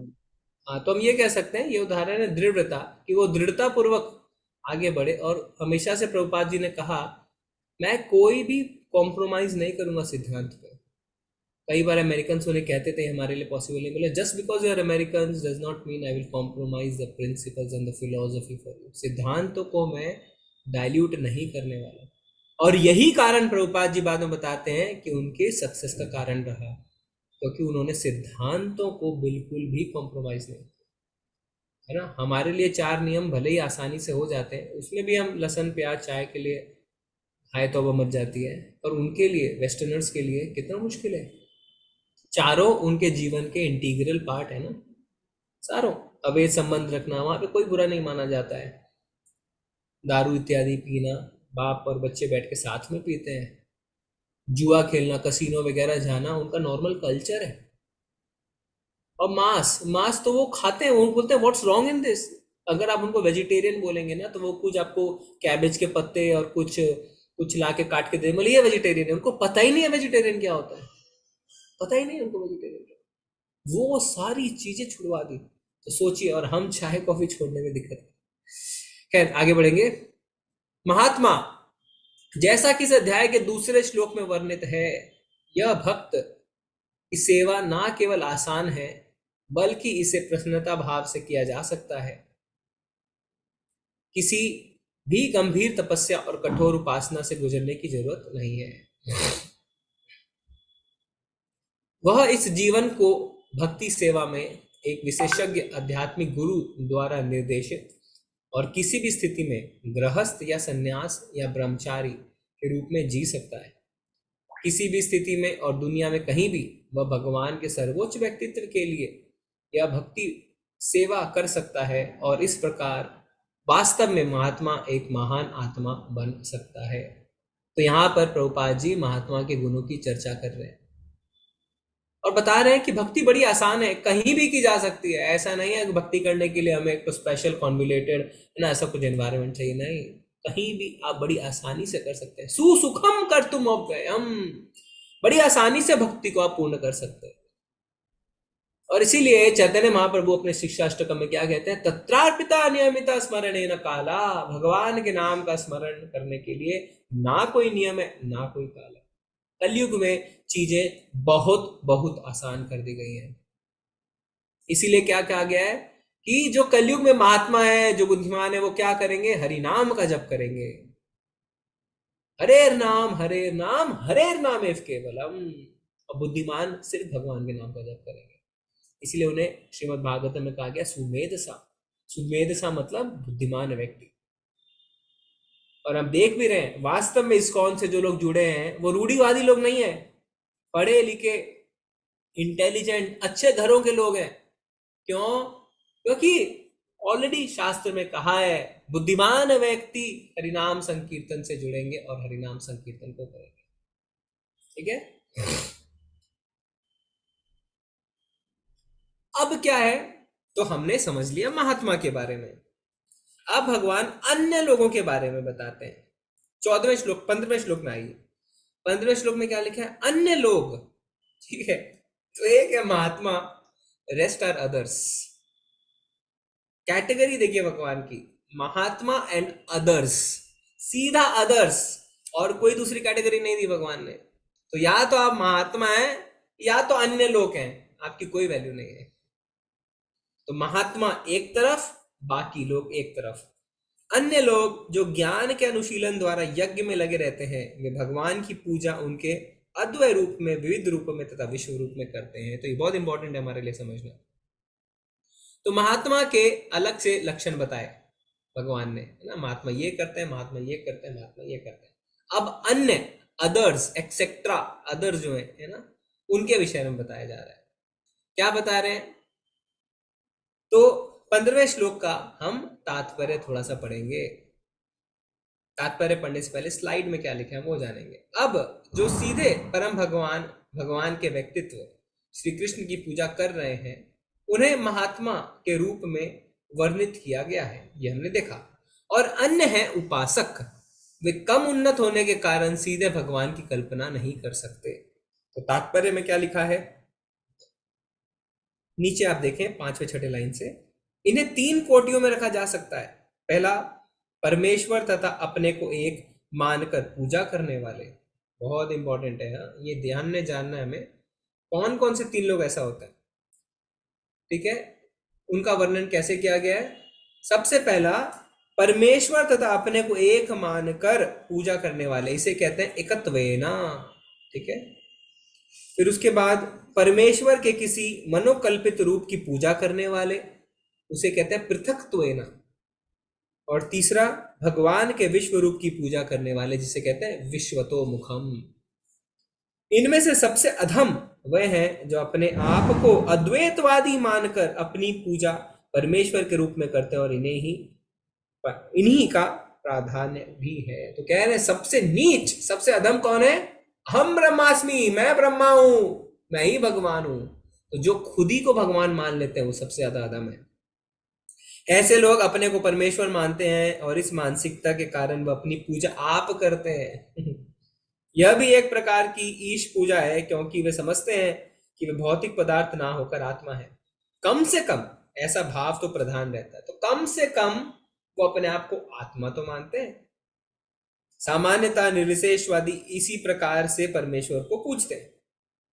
हाँ, तो हम ये कह सकते हैं, ये उदाहरण है दृढ़ता, कि वो दृढ़ता पूर्वक आगे बढ़े। और हमेशा से प्रभुपाद जी ने कहा, मैं कोई भी कॉम्प्रोमाइज नहीं करूंगा सिद्धांत पे। कई बार अमेरिकन उन्हें कहते थे हमारे लिए पॉसिबल नहीं, बोले just because you are American does not mean I will compromise the principles and the philosophy for you. सिद्धांतों को मैं डाइल्यूट नहीं करने वाला। और यही कारण प्रभुपाद जी बाद में बताते हैं कि उनके सक्सेस का कारण रहा, क्योंकि उन्होंने सिद्धांतों को बिल्कुल भी कॉम्प्रोमाइज नहीं, है ना। हमारे लिए 4 नियम भले ही आसानी से हो जाते हैं, उसमें भी हम लहसुन प्याज चाय के लिए हाय तौबा मच जाती है, पर उनके लिए, वेस्टर्नर्स के लिए कितना मुश्किल है। चारों उनके जीवन के इंटीग्रल पार्ट है ना, चारों। अवैध संबंध रखना वहां पे कोई बुरा नहीं माना जाता है। दारू इत्यादि पीना, बाप और बच्चे बैठ के साथ में पीते हैं। जुआ खेलना, कसीनो वगैरह जाना उनका नॉर्मल कल्चर है। और मांस तो वो खाते हैं, वो बोलते हैं व्हाट्स रॉन्ग इन दिस। अगर आप उनको वेजिटेरियन बोलेंगे ना, तो वो कुछ आपको कैबेज के पत्ते और कुछ ला के काट के दे, बोले ये वेजिटेरियन है। उनको पता ही नहीं है वेजिटेरियन क्या होता है, पता ही नहीं उनको वेजिटेरियन क्या, वो सारी चीजें छुड़वा दी। तो सोचिए, और हम चाय कॉफी छोड़ने में दिक्कत है। खैर आगे बढ़ेंगे। महात्मा, जैसा कि इस अध्याय के दूसरे श्लोक में वर्णित है, यह भक्त की सेवा ना केवल आसान है, बल्कि इसे प्रसन्नता भाव से किया जा सकता है। किसी भी गंभीर तपस्या और कठोर उपासना से गुजरने की जरूरत नहीं है। वह इस जीवन को भक्ति सेवा में एक विशेषज्ञ आध्यात्मिक गुरु द्वारा निर्देशित और किसी भी स्थिति में गृहस्थ या सन्यास या ब्रह्मचारी के रूप में जी सकता है। किसी भी स्थिति में और दुनिया में कहीं भी वह भगवान के सर्वोच्च व्यक्तित्व के लिए यह भक्ति सेवा कर सकता है, और इस प्रकार वास्तव में महात्मा एक महान आत्मा बन सकता है। तो यहाँ पर प्रभुपाद जी महात्मा के गुणों की चर्चा कर रहे हैं और बता रहे हैं कि भक्ति बड़ी आसान है, कहीं भी की जा सकती है। ऐसा नहीं है कि भक्ति करने के लिए हमें एक तो स्पेशल कॉन्विलेटेड ना ऐसा कुछ एनवायरनमेंट चाहिए, नहीं, कहीं भी आप बड़ी आसानी से कर सकते हैं। सुसुखम कर तुम अव्ययम, बड़ी आसानी से भक्ति को आप पूर्ण कर सकते हैं। और इसीलिए चैतन्य महाप्रभु अपने शिक्षाष्टकम में क्या कहते हैं, तत्रार्पिता नियमिता स्मरणेन काला, भगवान के नाम का स्मरण करने के लिए ना कोई नियम है ना कोई काल है। कलयुग में चीजें बहुत बहुत आसान कर दी गई हैं। इसीलिए क्या कहा गया है कि जो कलयुग में महात्मा है, जो बुद्धिमान है, वो क्या करेंगे, हरि नाम का जप करेंगे। हरेर नाम हरेर नाम एव केवलम। और बुद्धिमान सिर्फ भगवान के नाम का जप करेंगे। इसलिए उन्हें श्रीमद् भागवत में कहा गया सुमेधसा। सुमेधसा मतलब बुद्धिमान व्यक्ति। और हम देख भी रहे हैं वास्तव में इस्कॉन से जो लोग जुड़े हैं वो रूढ़िवादी लोग नहीं है, पढ़े लिखे इंटेलिजेंट अच्छे घरों के लोग हैं। क्यों? क्योंकि ऑलरेडी शास्त्र में कहा है बुद्धिमान व्यक्ति हरिनाम संकीर्तन से जुड़ेंगे और हरिनाम संकीर्तन को करेंगे। ठीक है, अब क्या है, तो हमने समझ लिया महात्मा के बारे में। अब भगवान अन्य लोगों के बारे में बताते हैं। 14वें श्लोक 15वें श्लोक में आइए। 15वें श्लोक में क्या लिखा है, अन्य लोग। ठीक है, तो एक है महात्मा, रेस्ट आर अदर्स। कैटेगरी देखिए भगवान की, महात्मा एंड अदर्स, सीधा अदर्स, और कोई दूसरी कैटेगरी नहीं दी भगवान ने। तो या तो आप महात्मा हैं या तो अन्य लोग हैं, आपकी कोई वैल्यू नहीं है। तो महात्मा एक तरफ, बाकी लोग एक तरफ। अन्य लोग जो ज्ञान के अनुशीलन द्वारा यज्ञ में लगे रहते हैं, वे भगवान की पूजा उनके अद्वय रूप में, विविध रूप में तथा विश्व रूप में करते हैं। तो ये बहुत इंपॉर्टेंट है हमारे लिए समझना। तो महात्मा के अलग से लक्षण बताए भगवान ने, है ना। महात्मा ये करते हैं, महात्मा ये करते हैं, महात्मा ये करते हैं। अब अन्य, अदर्स एक्सेट्रा, अदर्स जो है ना, उनके विषय में बताया जा रहा है। क्या बता रहे हैं, तो 15वें श्लोक का हम तात्पर्य थोड़ा सा पढ़ेंगे। तात्पर्य पढ़ने से पहले स्लाइड में क्या लिखा है वो जानेंगे। अब जो सीधे परम भगवान भगवान के व्यक्तित्व श्री कृष्ण की पूजा कर रहे हैं, उन्हें महात्मा के रूप में वर्णित किया गया है, ये हमने देखा। और अन्य है उपासक, वे कम उन्नत होने के कारण सीधे भगवान की कल्पना नहीं कर सकते। तो तात्पर्य में क्या लिखा है, नीचे आप देखें 5वें 6ठे लाइन से, इन्हें 3 कोटियों में रखा जा सकता है। पहला, परमेश्वर तथा अपने को एक मानकर पूजा करने वाले, बहुत इंपॉर्टेंट है, ये ध्यान में जानना है हमें, कौन कौन से 3 लोग ऐसा होता है, ठीक है, उनका वर्णन कैसे किया गया है। सबसे पहला, परमेश्वर तथा अपने को एक मानकर पूजा करने वाले, इसे कहते हैं एकत्वेना, ठीक है। फिर उसके बाद परमेश्वर के किसी मनोकल्पित रूप की पूजा करने वाले, उसे कहते हैं पृथक्त्वेना। और तीसरा, भगवान के विश्व रूप की पूजा करने वाले, जिसे कहते हैं विश्वतो मुखम। इनमें से सबसे अधम वह हैं जो अपने आप को अद्वैतवादी मानकर अपनी पूजा परमेश्वर के रूप में करते हैं, और इन्हीं का प्राधान्य भी है। तो कह रहे हैं सबसे नीच, सबसे अधम कौन है, हम ब्रह्मास्मि, मैं ब्रह्मा हूं, मैं ही भगवान हूं। तो जो खुद ही को भगवान मान लेते हैं वो सबसे ज्यादा अधम है। ऐसे लोग अपने को परमेश्वर मानते हैं और इस मानसिकता के कारण वो अपनी पूजा आप करते हैं। यह भी एक प्रकार की ईश पूजा है, क्योंकि वे समझते हैं कि वे भौतिक पदार्थ ना होकर आत्मा है। कम से कम ऐसा भाव तो प्रधान रहता है, तो कम से कम वो अपने आप को आत्मा तो मानते हैं। सामान्यतः निर्विशेषवादी इसी प्रकार से परमेश्वर को पूजते हैं।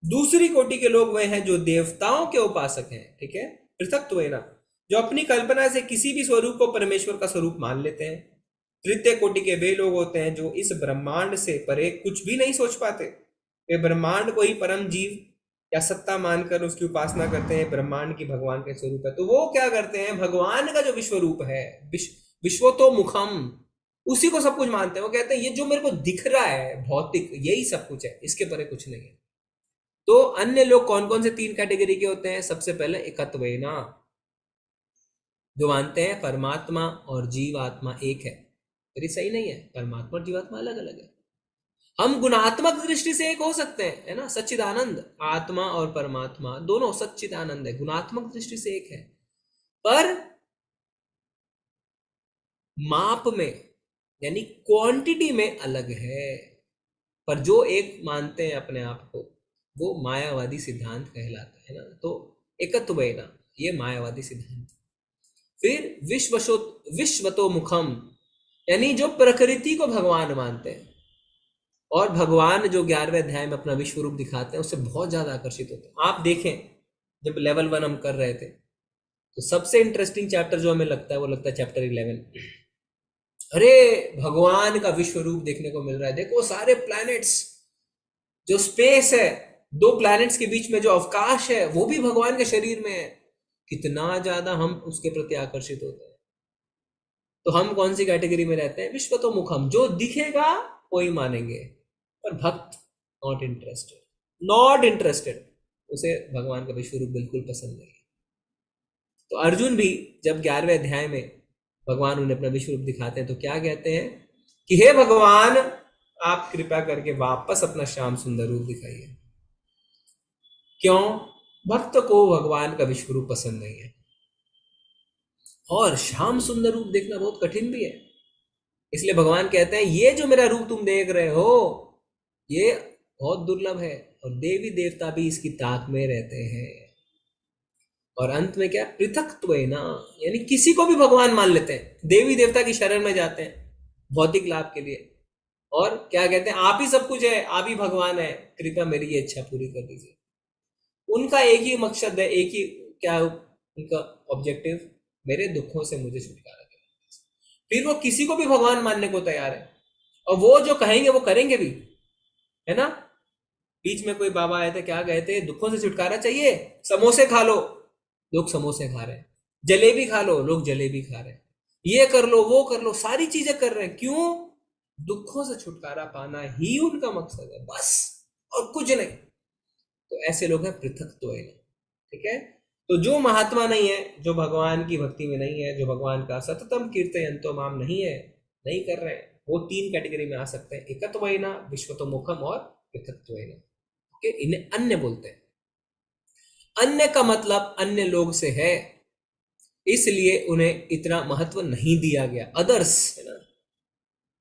दूसरी कोटि के लोग वे हैं जो देवताओं के उपासक हैं, ठीक है, पृथक्त्वेना, जो अपनी कल्पना से किसी भी स्वरूप को परमेश्वर का स्वरूप मान लेते हैं। तृतीय कोटि के वे लोग होते हैं जो इस ब्रह्मांड से परे कुछ भी नहीं सोच पाते। वे ब्रह्मांड को ही परम जीव या सत्ता मानकर उसकी उपासना करते हैं, ब्रह्मांड की भगवान के स्वरूप है। तो वो क्या करते हैं, भगवान का जो विश्व रूप है, विश्वतो मुखम, उसी को सब कुछ मानते हैं। वो कहते हैं ये जो मेरे को दिख रहा है भौतिक, यही सब कुछ है, इसके परे कुछ नहीं है। तो अन्य लोग कौन कौन से 3 कैटेगरी के होते हैं। सबसे पहले एकत्वेना, जो मानते हैं परमात्मा और जीवात्मा एक है। फिर सही नहीं है, परमात्मा और जीवात्मा अलग अलग है। हम गुणात्मक दृष्टि से एक हो सकते हैं, है ना, सच्चिदानंद, आत्मा और परमात्मा दोनों सच्चिदानंद है, गुणात्मक दृष्टि से एक है, पर माप में यानी क्वांटिटी में अलग है। पर जो एक मानते हैं अपने आप को, वो मायावादी सिद्धांत कहलाता है ना। तो एकत्वेना, ये मायावादी सिद्धांत। फिर विश्वतो मुखम, यानी जो प्रकृति को भगवान मानते हैं और भगवान जो 11वें अध्याय में अपना विश्व रूप दिखाते हैं उससे बहुत ज्यादा आकर्षित होते हैं। आप देखें, जब लेवल 1 हम कर रहे थे तो सबसे इंटरेस्टिंग चैप्टर जो हमें लगता है वो लगता है चैप्टर 11। अरे भगवान का विश्व रूप देखने को मिल रहा है, देखो सारे प्लैनेट्स, जो स्पेस है, 2 प्लैनेट्स के बीच में जो अवकाश है वो भी भगवान के शरीर में है। कितना ज्यादा हम उसके प्रति आकर्षित होते हैं। तो हम कौन सी कैटेगरी में रहते हैं, विश्वतो मुखम, जो दिखेगा वही मानेंगे, पर भक्त नॉट इंटरेस्टेड, उसे भगवान का विश्व रूप बिल्कुल पसंद नहीं है। तो अर्जुन भी जब 11वें अध्याय में भगवान उन्हें अपना विश्व रूप दिखाते हैं तो क्या कहते हैं कि हे भगवान, आप कृपया करके वापस अपना श्याम सुंदर रूप दिखाइए। क्यों, भक्त को भगवान का विश्व रूप पसंद नहीं है, और श्याम सुंदर रूप देखना बहुत कठिन भी है। इसलिए भगवान कहते हैं ये जो मेरा रूप तुम देख रहे हो ये बहुत दुर्लभ है, और देवी देवता भी इसकी ताक में रहते हैं। और अंत में क्या, पृथक्त्वेना, यानी किसी को भी भगवान मान लेते हैं, देवी देवता की शरण में जाते हैं भौतिक लाभ के लिए, और क्या कहते हैं, आप ही सब कुछ है, आप ही भगवान है, कृपया मेरी ये इच्छा पूरी कर दीजिए। उनका एक ही मकसद है, एक ही क्या उनका ऑब्जेक्टिव, मेरे दुखों से मुझे छुटकारा दिलाना। फिर वो किसी को भी भगवान मानने को तैयार है, और वो जो कहेंगे वो करेंगे भी, है ना। बीच में कोई बाबा आए थे, क्या कहते, दुखों से छुटकारा चाहिए, समोसे खा लो, लोग समोसे खा रहे हैं, जलेबी खा लो, लोग जलेबी खा रहे हैं, ये कर लो वो कर लो, सारी चीजें कर रहे हैं। क्यों, दुखों से छुटकारा पाना ही उनका मकसद है, बस, और कुछ नहीं। तो ऐसे लोग हैं पृथक्त्वेना, ठीक है। तो जो महात्मा नहीं है, जो भगवान की भक्ति में नहीं है, जो भगवान का सततम कीर्तयन्तो माम नहीं है, नहीं कर रहे हैं, वो 3 कैटेगरी में आ सकते हैं, एकत्वेना, विश्वतो मुखम और पृथक्त्वेना। कि इन्हें अन्य बोलते हैं। अन्य का मतलब अन्य लोग से है, इसलिए उन्हें इतना महत्व नहीं दिया गया। अदर्स है ना,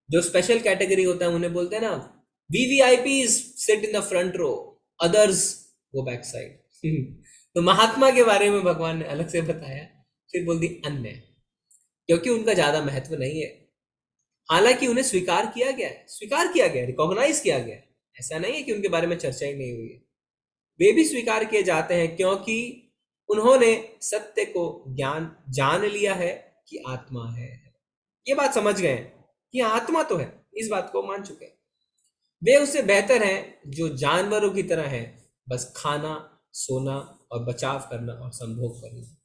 जो स्पेशल कैटेगरी होता है उन्हें बोलते हैं ना VVIPs sit in the front row, others go back side. तो महात्मा के बारे में भगवान ने अलग से बताया, फिर बोल दी अन्य, क्योंकि उनका ज्यादा महत्व नहीं है। हालांकि उन्हें स्वीकार किया गया है, स्वीकार किया गया है, रिकॉग्नाइज किया गया है। ऐसा नहीं है कि उनके बारे में चर्चा ही नहीं हुई है, वे भी स्वीकार किए जाते हैं, क्योंकि उन्होंने सत्य को ज्ञान जान लिया है कि आत्मा है। ये बात समझ गए कि आत्मा तो है, इस बात को मान चुके हैं। वे उससे बेहतर हैं जो जानवरों की तरह हैं, बस खाना, सोना और बचाव करना और संभोग करना।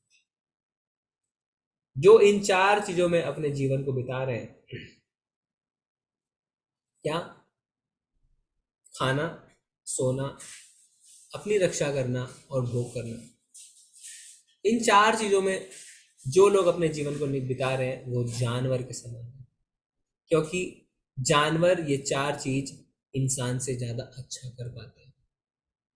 जो इन 4 चीजों में अपने जीवन को बिता रहे हैं, क्या? खाना, सोना, अपनी रक्षा करना और भोग करना। इन 4 चीजों में जो लोग अपने जीवन को बिता रहे हैं वो जानवर के समान है, क्योंकि जानवर ये 4 चीज इंसान से ज्यादा अच्छा कर पाते हैं,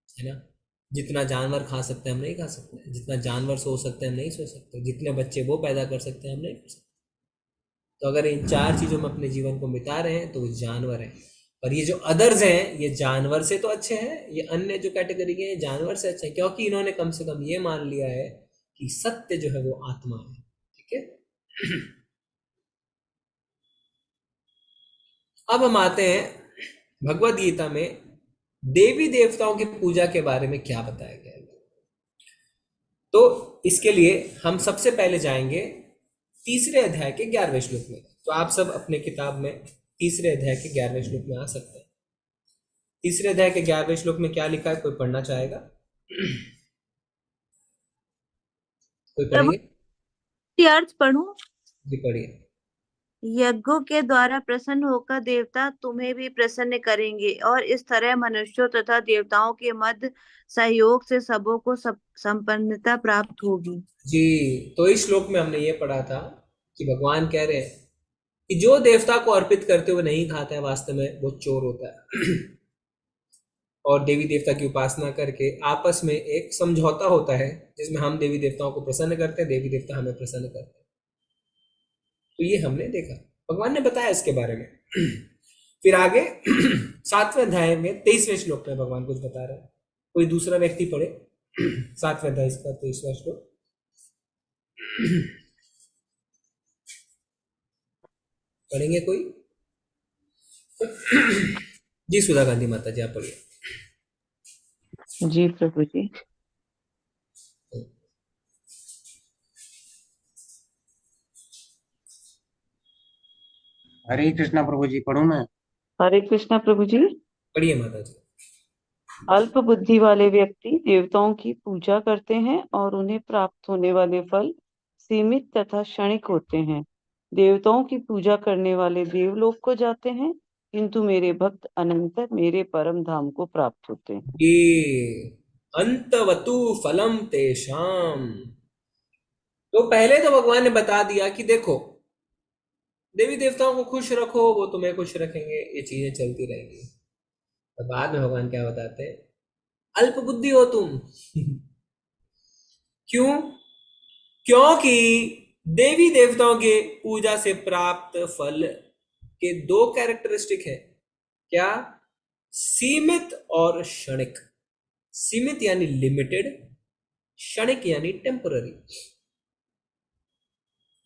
है ना। जितना जानवर खा सकते हैं हम नहीं खा सकते, जितना जानवर सो सकते हैं हम नहीं सो सकते, जितने बच्चे वो पैदा कर सकते हैं हम नहीं कर सकते। तो अगर इन 4 चीजों में अपने जीवन को बिता रहे हैं तो वो जानवर हैं। पर ये जो अदर्स हैं ये जानवर से तो अच्छे हैं, ये अन्य जो कैटेगरी के हैं जानवर से अच्छे हैं, क्योंकि इन्होंने कम से कम ये मान लिया है कि सत्य जो है वो आत्मा है। ठीक है। अब हम आते हैं भगवद गीता में देवी देवताओं की पूजा के बारे में क्या बताया गया है। तो इसके लिए हम सबसे पहले जाएंगे 3रे अध्याय के 11वें श्लोक में। तो आप सब अपने किताब में 3रे अध्याय के 11वें श्लोक में आ सकते हैं। 3रे अध्याय के 11वें श्लोक में क्या लिखा है, कोई पढ़ना चाहेगा? कोई पढ़ेंगे? अर्थ पढ़ूं? जी पढ़िए। यज्ञों के द्वारा प्रसन्न होकर देवता तुम्हें भी प्रसन्न करेंगे, और इस तरह मनुष्यों तथा देवताओं के मध्य सहयोग से सबों को संपन्नता प्राप्त होगी। जी, तो इस श्लोक में हमने ये पढ़ा था कि भगवान कह रहे हैं कि जो देवता को अर्पित करते हुए नहीं खाता है वास्तव में वो चोर होता है। और देवी देवता की उपासना करके आपस में एक समझौता होता है जिसमें हम देवी देवताओं को प्रसन्न करते हैं, देवी देवता हमें प्रसन्न करते हैं। तो ये हमने देखा, भगवान ने बताया इसके बारे में। फिर आगे 7वें अध्याय में 23वें श्लोक में भगवान कुछ बता रहे हैं। कोई दूसरा व्यक्ति पढ़े 7वें अध्याय का 23वां श्लोक। पढ़ेंगे कोई? जी सुधा गांधी माता जी आप पढ़िए। जी प्रभु जी। हरे कृष्णा प्रभु जी, पढ़ूं मैं? हरे कृष्णा प्रभु जी। पढ़िए माता जी। अल्प बुद्धि वाले व्यक्ति देवताओं की पूजा करते हैं और उन्हें प्राप्त होने वाले फल सीमित तथा क्षणिक होते हैं। देवताओं की पूजा करने वाले देवलोक को जाते हैं, किंतु मेरे भक्त अनंतर मेरे परम धाम को प्राप्त होते हैं। ये अंतवतु फलम तेषाम। तो पहले तो भगवान ने बता दिया कि देखो देवी देवताओं को खुश रखो, वो तुम्हें खुश रखेंगे, ये चीजें चलती रहेंगी। और बाद में भगवान क्या बताते हैं, अल्प बुद्धि हो तुम। क्यों? क्योंकि देवी देवताओं के पूजा से प्राप्त फल के 2 कैरेक्टरिस्टिक है। क्या? सीमित और क्षणिक। सीमित यानी लिमिटेड, क्षणिक यानी टेम्पररी।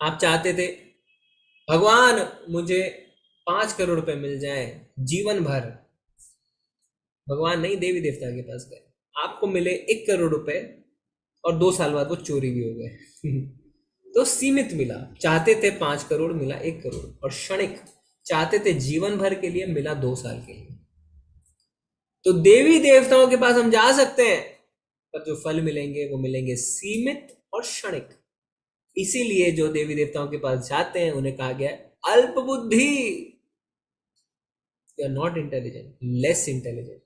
आप चाहते थे भगवान मुझे 5 करोड़ रुपए मिल जाए जीवन भर, भगवान नहीं देवी देवता के पास गए, आपको मिले 1 करोड़ रुपए और 2 साल बाद वो चोरी भी हो गए। तो सीमित मिला, चाहते थे 5 करोड़ मिला 1 करोड़, और क्षणिक चाहते थे जीवन भर के लिए मिला 2 साल के लिए। तो देवी देवताओं के पास हम जा सकते हैं पर जो फल मिलेंगे वो मिलेंगे सीमित और क्षणिक। इसीलिए जो देवी देवताओं के पास जाते हैं उन्हें कहा गया अल्प बुद्धि, you are not intelligent, less intelligent,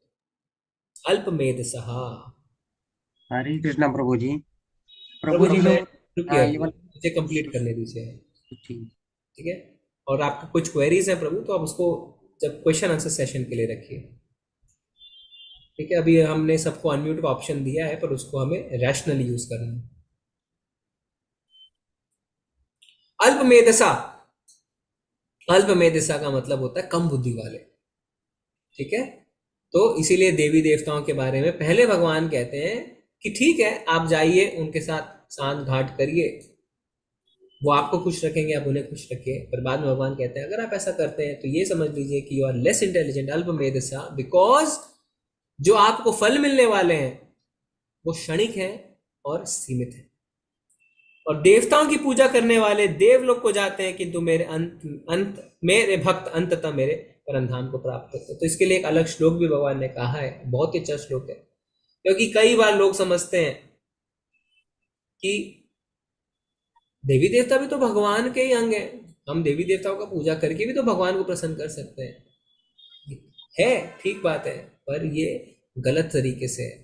अल्प मेध सहा। हरे कृष्णा प्रभु जी। प्रभु जी हम मैं लोग ये मुझे कंप्लीट करने दीजिए। ठीक ठीक है, और आपको कुछ क्वेरीज है प्रभु तो आप उसको जब क्वेश्चन आंसर सेशन के लिए रखिए। ठीक है, अभी हमने सबको अनम्यूट का ऑप्शन दिया है, पर उसको हमें रैशनली यूज करना है। अल्पमेधसा, अल्पमेधसा का मतलब होता है कम बुद्धि वाले। ठीक है, तो इसीलिए देवी देवताओं के बारे में पहले भगवान कहते हैं कि ठीक है, आप जाइए उनके साथ सांत घाट करिए, वो आपको खुश रखेंगे, आप उन्हें खुश रखिए। पर बाद में भगवान कहते हैं अगर आप ऐसा करते हैं तो ये समझ लीजिए कि यू आर लेस इंटेलिजेंट, अल्पमेधसा, बिकॉज जो आपको फल मिलने वाले हैं वो क्षणिक है और सीमित है। और देवताओं की पूजा करने वाले देवलोक को जाते हैं, किंतु मेरे भक्त अंततः मेरे परम धाम को प्राप्त करते हैं। तो इसके लिए एक अलग श्लोक भी भगवान ने कहा है, बहुत ही अच्छा श्लोक है, क्योंकि कई बार लोग समझते हैं कि देवी देवता भी तो भगवान के ही अंग है, हम देवी देवताओं का पूजा करके भी तो भगवान को प्रसन्न कर सकते हैं। है, ठीक बात है, पर ये गलत तरीके से है,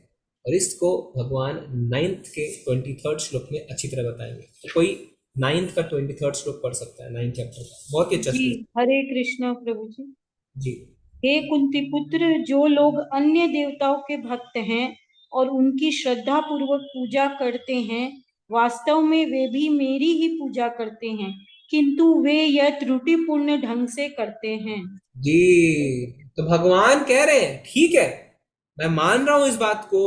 और इसको भगवान 9th के 23rd श्लोक में अच्छी तरह बताएंगे। तो कोई 9th का 23rd श्लोक पढ़ सकता है, 9th चैप्टर का, बहुत ही अच्छा जी श्लोक। हरे कृष्णा प्रभु जी। जी। हे कुंती पुत्र, जो लोग अन्य देवताओं के भक्त हैं और उनकी श्रद्धा पूर्वक पूजा करते हैं, वास्तव में वे भी मेरी ही पूजा करते हैं, किंतु वे यह त्रुटिपूर्ण ढंग से करते हैं। जी, तो भगवान कह रहे हैं ठीक है, मैं मान रहा हूं इस बात को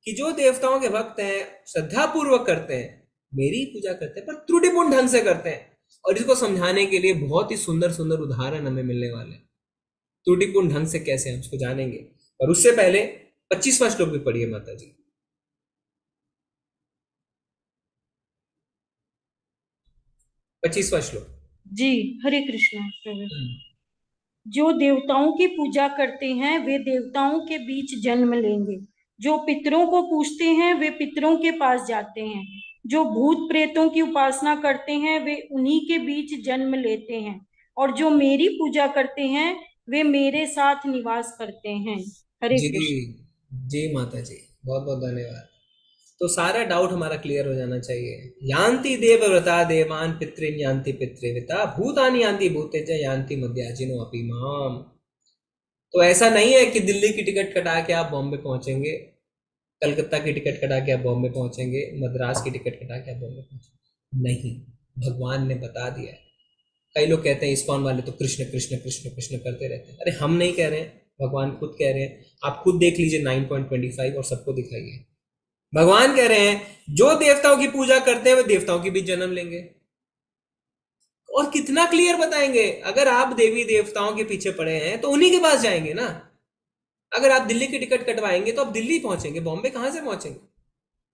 कि जो देवताओं के भक्त हैं श्रद्धा पूर्वक करते हैं, मेरी पूजा करते हैं, पर त्रुटिपूर्ण ढंग से करते हैं। और इसको समझाने के लिए बहुत ही सुंदर सुंदर उदाहरण हमें मिलने वाले हैं। त्रुटिपूर्ण ढंग से कैसे, हम उसको जानेंगे। और उससे पहले 25वां श्लोक भी पढ़िए माता जी। 25वां श्लोक। जी हरे कृष्णा प्रभु। जो देवताओं की पूजा करते हैं वे देवताओं के बीच जन्म लेंगे, जो पितरों को पूजते हैं वे पितरों के पास जाते हैं, जो भूत प्रेतों की उपासना करते हैं वे उन्हीं के बीच जन्म लेते हैं, और जो मेरी पूजा करते हैं वे मेरे साथ निवास करते हैं। हरे जी कृष्ण। जी माता जी, बहुत बहुत धन्यवाद। तो सारा डाउट हमारा क्लियर हो जाना चाहिए। यान्ति देवव्रता देवान पितृन यान्ति पितृव्रता भूतानि यान्ति भूतेज यान्ति मध्याजिनो अपि माम। तो ऐसा नहीं है कि दिल्ली की टिकट कटा के आप बॉम्बे पहुंचेंगे, कलकत्ता की टिकट कटा के आप बॉम्बे पहुंचेंगे, मद्रास की टिकट कटा के आप बॉम्बे पहुंचेंगे, नहीं, भगवान ने बता दिया है। कई लोग कहते हैं इस्कॉन वाले तो कृष्ण कृष्ण कृष्ण कृष्ण करते रहते हैं। अरे हम नहीं कह रहे हैं, भगवान खुद कह रहे हैं। आप खुद देख लीजिए 9.25 और सबको दिखाइए। भगवान कह रहे हैं जो देवताओं की पूजा करते हैं वे देवताओं की भी जन्म लेंगे। और कितना क्लियर बताएंगे, अगर आप देवी देवताओं के पीछे पड़े हैं तो उन्हीं के पास जाएंगे ना। अगर आप दिल्ली की टिकट कटवाएंगे तो आप दिल्ली पहुंचेंगे, बॉम्बे कहां से पहुंचेंगे।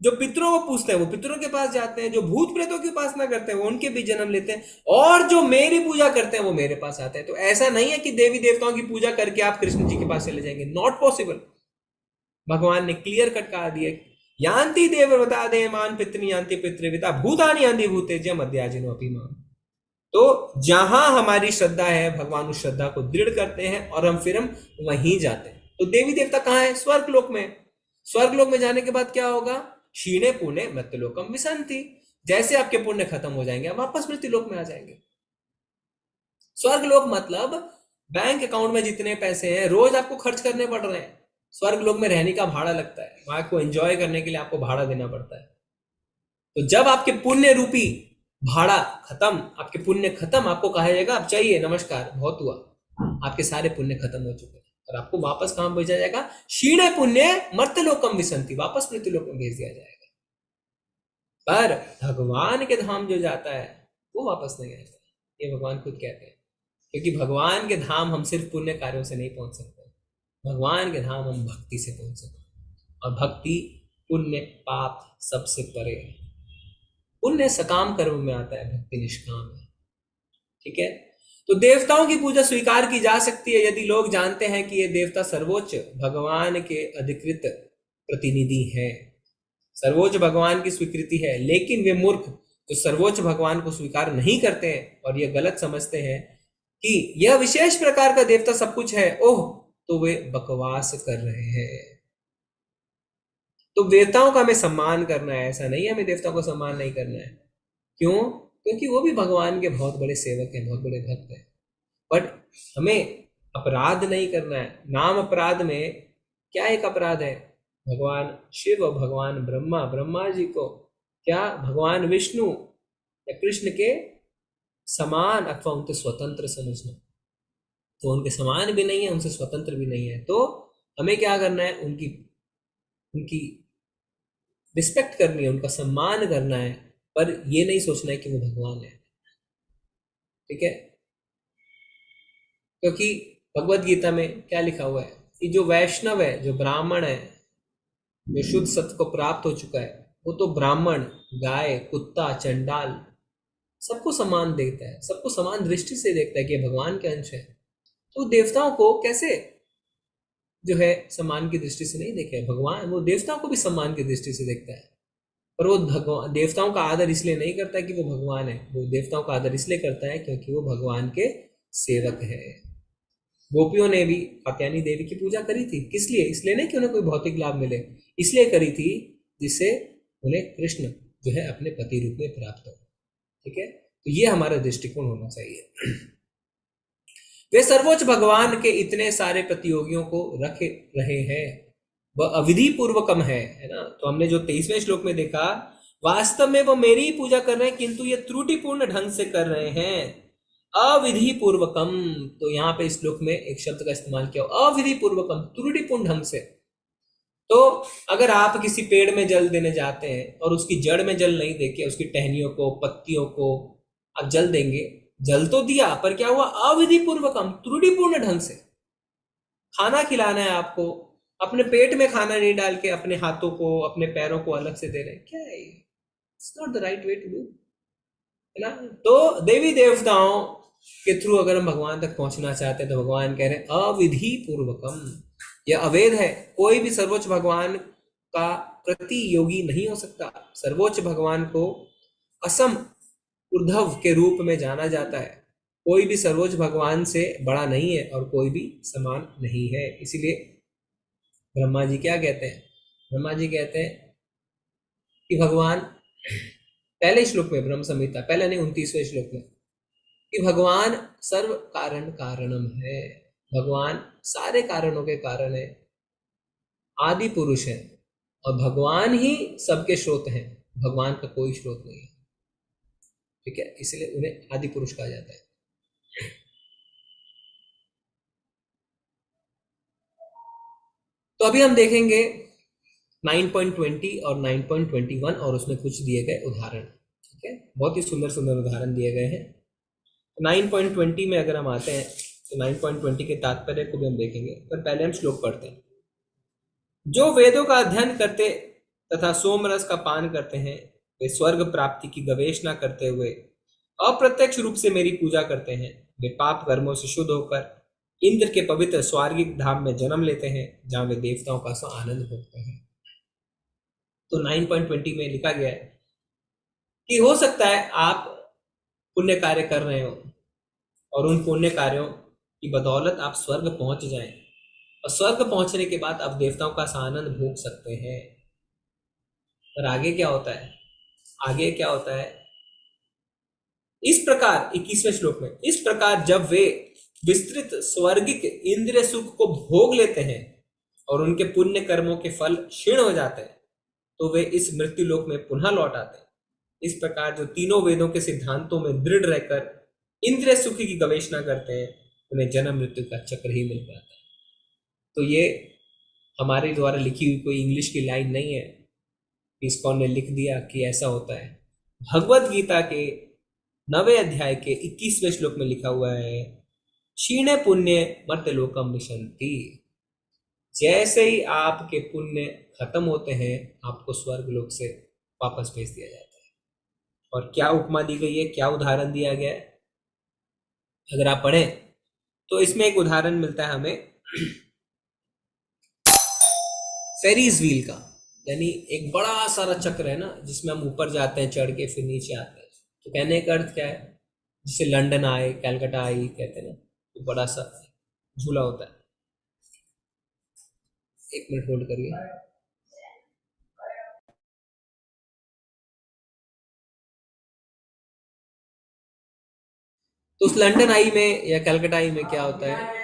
जो पितरों को पूछते हैं वो पितरों के पास जाते हैं, जो भूत प्रेतों की उपासना करते हैं वो उनके भी जन्म लेते हैं, और जो मेरी पूजा करते हैं वो मेरे पास आते हैं। तो ऐसा नहीं है कि देवी देवताओं की पूजा करके आप कृष्ण जी के पास चले जाएंगे, नॉट पॉसिबल। भगवान ने क्लियर कट कहा दिया, यान्ति देवव्रता देवान पितृ यान्ति पितृव्रता भूतानि यान्ति भूतेज मध्याजिनो अपि माम। तो जहां हमारी श्रद्धा है भगवान उस श्रद्धा को दृढ़ करते हैं और फिर हम वहीं जाते हैं। तो देवी देवता कहाँ है? स्वर्ग लोक में। स्वर्ग लोक में जाने के बाद क्या होगा? क्षीणे पुण्य मृत्युलोकम विसंति। जैसे आपके पुण्य खत्म हो जाएंगे आप वापस मृत्युलोक में आ जाएंगे। स्वर्ग लोक मतलब बैंक अकाउंट में जितने पैसे हैं रोज आपको खर्च करने पड़ रहे हैं। स्वर्ग लोक में रहने का भाड़ा लगता है, वहां को एंजॉय करने के लिए आपको भाड़ा देना पड़ता है। तो जब आपके पुण्य रूपी भाड़ा खत्म, आपके पुण्य खत्म, आपको कहा जाएगा आप चाहिए, नमस्कार, बहुत हुआ, आपके सारे पुण्य खत्म हो चुके हैं, और आपको वापस कहां भेजा जाएगा? क्षीणे पुण्य मर्त्यलोकम विसंति, वापस मृत्युलोक में भेज दिया जाएगा। पर भगवान के धाम जो जाता है वो वापस नहीं आता, ये भगवान खुद कहते हैं। क्योंकि भगवान के धाम हम सिर्फ पुण्य कार्यों से नहीं पहुंच सकते, भगवान के धाम हम भक्ति से पहुंच सकते हैं। और भक्ति पुण्य पाप सबसे परे है। पुण्य सकाम कर्म में आता है, भक्ति निष्काम है। ठीक है, तो देवताओं की पूजा स्वीकार की जा सकती है यदि लोग जानते हैं कि ये देवता सर्वोच्च भगवान के अधिकृत प्रतिनिधि हैं, सर्वोच्च भगवान की स्वीकृति है। लेकिन वे मूर्ख जो सर्वोच्च भगवान को स्वीकार नहीं करते हैं और ये गलत समझते हैं कि यह विशेष प्रकार का देवता सब कुछ है, ओह, तो वे बकवास कर रहे हैं। तो देवताओं का हमें सम्मान करना है, ऐसा नहीं है हमें देवताओं को सम्मान नहीं करना है। क्यों? क्योंकि वो भी भगवान के बहुत बड़े सेवक हैं, बहुत बड़े भक्त हैं। बट हमें अपराध नहीं करना है। नाम अपराध में क्या एक अपराध है? भगवान शिव और भगवान ब्रह्मा जी को क्या भगवान विष्णु या कृष्ण के समान अथवा उनके स्वतंत्र समझना। तो उनके समान भी नहीं है, उनसे स्वतंत्र भी नहीं है, तो हमें क्या करना है? उनकी उनकी रिस्पेक्ट करनी है, उनका सम्मान करना है, पर ये नहीं सोचना है कि वो भगवान है। ठीक है? क्योंकि भगवत गीता में क्या लिखा हुआ है कि जो वैष्णव है, जो ब्राह्मण है, जो शुद्ध सत्व को प्राप्त हो चुका है, वो तो ब्राह्मण, गाय, कुत्ता, चंडाल सबको समान देखता है, सबको समान दृष्टि से देखता है कि ये भगवान के अंश है। तो देवताओं को कैसे जो है सम्मान की दृष्टि से नहीं देखे? भगवान वो देवताओं को भी सम्मान की दृष्टि से देखता है, पर वो भगवान देवताओं का आदर इसलिए नहीं करता कि वो भगवान है, वो देवताओं का आदर इसलिए करता है क्योंकि वो भगवान के सेवक है। गोपियों ने भी कात्यायनी देवी की पूजा करी थी, किस लिए? इसलिए नहीं कि उन्हें कोई भौतिक लाभ मिले, इसलिए करी थी जिससे उन्हें कृष्ण जो है अपने पति रूप में प्राप्त हो। ठीक है? तो ये हमारा दृष्टिकोण होना चाहिए। वे सर्वोच्च भगवान के इतने सारे प्रतियोगियों को रख रहे हैं, वह अविधि पूर्वकम है ना? तो हमने जो 23वें श्लोक में देखा, वास्तव में वो मेरी ही पूजा कर रहे हैं, किंतु ये त्रुटिपूर्ण ढंग से कर रहे हैं, अविधि पूर्वकम। तो यहाँ पे इस श्लोक में एक शब्द का इस्तेमाल किया, अविधि पूर्वकम, त्रुटिपूर्ण ढंग से। तो अगर आप किसी पेड़ में जल देने जाते हैं और उसकी जड़ में जल नहीं देके उसकी टहनियों को, पत्तियों को आप जल देंगे, जल तो दिया, पर क्या हुआ? अविधि पूर्वकम, त्रुटिपूर्ण ढंग से। खाना खिलाना है आपको, अपने पेट में खाना नहीं डाल के अपने हाथों को, अपने पैरों को अलग से दे रहे हैं, क्या है? It's not the right way to do, है ना? तो देवी देवताओं के थ्रू अगर हम भगवान तक पहुंचना चाहते हैं तो भगवान कह रहे हैं अविधि पूर्वकम, यह अवैध है। कोई भी सर्वोच्च भगवान का प्रतियोगी नहीं हो सकता। सर्वोच्च भगवान को असम ऊर्ध्व के रूप में जाना जाता है। कोई भी सर्वोच्च भगवान से बड़ा नहीं है और कोई भी समान नहीं है। इसीलिए ब्रह्मा जी क्या कहते हैं? ब्रह्मा जी कहते हैं कि भगवान, पहले श्लोक में ब्रह्म संहिता, पहले नहीं 29वें श्लोक में, कि भगवान सर्व कारण कारणम है, भगवान सारे कारणों के कारण है, आदि पुरुष है, और भगवान ही सबके स्रोत हैं, भगवान का कोई स्रोत नहीं है। ठीक है? इसलिए उन्हें आदि पुरुष कहा जाता है। तो अभी हम देखेंगे 9.20 और 9.21 और उसमें कुछ दिए गए उदाहरण। ठीक है? बहुत ही सुंदर सुंदर उदाहरण दिए गए हैं। 9.20 में अगर हम आते हैं तो 9.20 के तात्पर्य को भी हम देखेंगे, पर पहले हम श्लोक पढ़ते हैं। जो वेदों का अध्ययन करते तथा सोमरस का पान करते हैं, वे स्वर्ग प्राप्ति की गवेषणा करते हुए अप्रत्यक्ष रूप से मेरी पूजा करते हैं। वे पाप कर्मों से शुद्ध होकर इंद्र के पवित्र स्वर्गिक धाम में जन्म लेते हैं, जहां वे देवताओं का आनंद भोगते हैं। तो 9.20 में लिखा गया है कि हो सकता है आप पुण्य कार्य कर रहे हो और उन पुण्य कार्यों की बदौलत आप स्वर्ग पहुंच जाएं, और स्वर्ग पहुंचने के बाद आप देवताओं का आनंद भोग सकते हैं। पर आगे क्या होता है? आगे क्या होता है? इस प्रकार 21वें श्लोक में, इस प्रकार जब वे विस्तृत स्वर्गिक इंद्रिय सुख को भोग लेते हैं और उनके पुण्य कर्मों के फल क्षीण हो जाते हैं, तो वे इस मृत्यु लोक में पुनः लौट आते हैं। इस प्रकार जो तीनों वेदों के सिद्धांतों में दृढ़ रहकर इंद्रिय सुख की गवेषणा करते हैं, उन्हें जन्म मृत्यु का चक्र ही मिल पाता है। तो ये हमारे द्वारा लिखी हुई कोई इंग्लिश की लाइन नहीं है, इस्कॉन ने लिख दिया कि ऐसा होता है। भगवत गीता के 9वें अध्याय के 21वें श्लोक में लिखा हुआ है, क्षीणे पुण्य मर्त्यलोकम विशन्ति। जैसे ही आपके पुण्य खत्म होते हैं, आपको स्वर्ग लोक से वापस भेज दिया जाता है। और क्या उपमा दी गई है, क्या उदाहरण दिया गया है, अगर आप पढ़ें तो इसमें एक उदाहरण मिलता है हमें फेरीज व्हील का। यानी एक बड़ा सारा चक्र है ना, जिसमें हम ऊपर जाते हैं चढ़ के, फिर नीचे आते हैं। तो कहने का अर्थ क्या है? जिसे लंदन आए, कलकत्ता आई कहते हैं ना, तो बड़ा सा झूला होता है। एक मिनट होल्ड करिए। तो उस लंदन आई में या कलकत्ता आई में क्या होता है?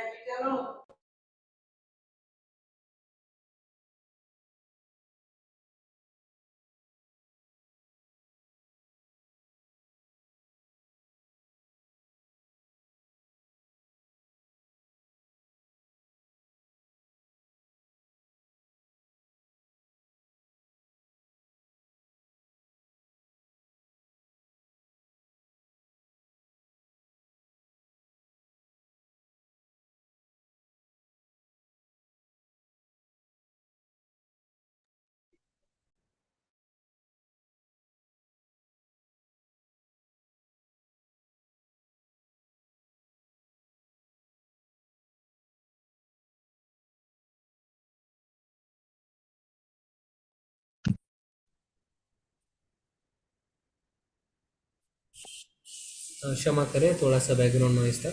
क्षमा करें, थोड़ा सा बैकग्राउंड नॉइज था।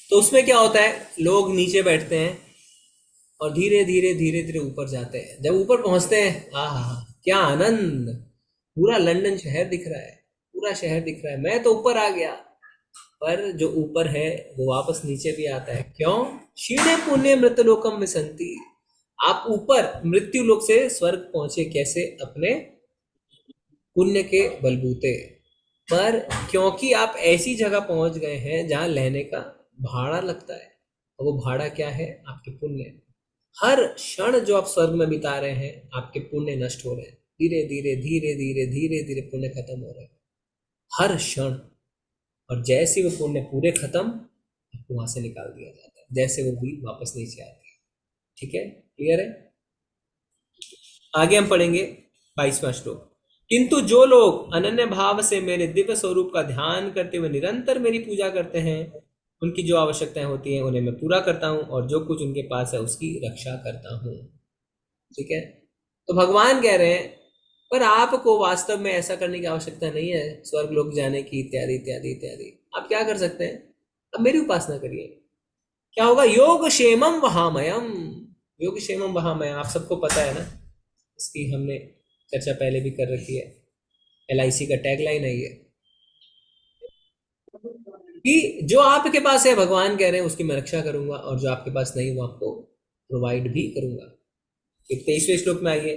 तो उसमें क्या होता है, लोग नीचे बैठते हैं और धीरे धीरे धीरे धीरे ऊपर जाते हैं। जब ऊपर पहुंचते हैं, आहा क्या आनंद, पूरा लंदन शहर दिख रहा है, पूरा शहर दिख रहा है, मैं तो ऊपर आ गया। पर जो ऊपर है वो वापस नीचे भी आता है। क्यों? क्षीणे पुण्य मृतलोकम विसंति। आप ऊपर मृत्यु लोक से स्वर्ग पहुंचे कैसे? अपने पुण्य के बलबूते पर, क्योंकि आप ऐसी जगह पहुंच गए हैं जहां लेने का भाड़ा लगता है। और वो भाड़ा क्या है? आपके पुण्य। हर क्षण जो आप स्वर्ग में बिता रहे हैं, आपके पुण्य नष्ट हो रहे हैं, धीरे धीरे धीरे धीरे धीरे धीरे पुण्य खत्म हो रहे हैं हर क्षण। और जैसे वो पुण्य पूरे खत्म, आपको वहां से निकाल दिया जाता है, जैसे वो भी वापस नीचे आते हैं। ठीक है, क्लियर है? आगे हम पढ़ेंगे 22वां श्लोक। किंतु जो लोग अनन्य भाव से मेरे दिव्य स्वरूप का ध्यान करते हुए निरंतर मेरी पूजा करते हैं, उनकी जो आवश्यकताएं होती हैं उन्हें मैं पूरा करता हूं, और जो कुछ उनके पास है उसकी रक्षा करता हूं। ठीक है, तो भगवान कह रहे हैं पर आपको वास्तव में ऐसा करने की आवश्यकता नहीं है, स्वर्ग लोक जाने की, इत्यादि इत्यादि इत्यादि। आप क्या कर सकते हैं? अब मेरी उपासना करिए। क्या होगा? योग क्षेमम वहामयम। योग क्षेमम वहामयम आप सबको पता है ना, इसकी हमने चर्चा पहले भी कर रखी है। LIC का टैगलाइन है ये कि जो आपके पास है, भगवान कह रहे हैं, उसकी मैं रक्षा करूंगा, और जो आपके पास नहीं वो आपको प्रोवाइड भी करूंगा। 23वें श्लोक में आइए।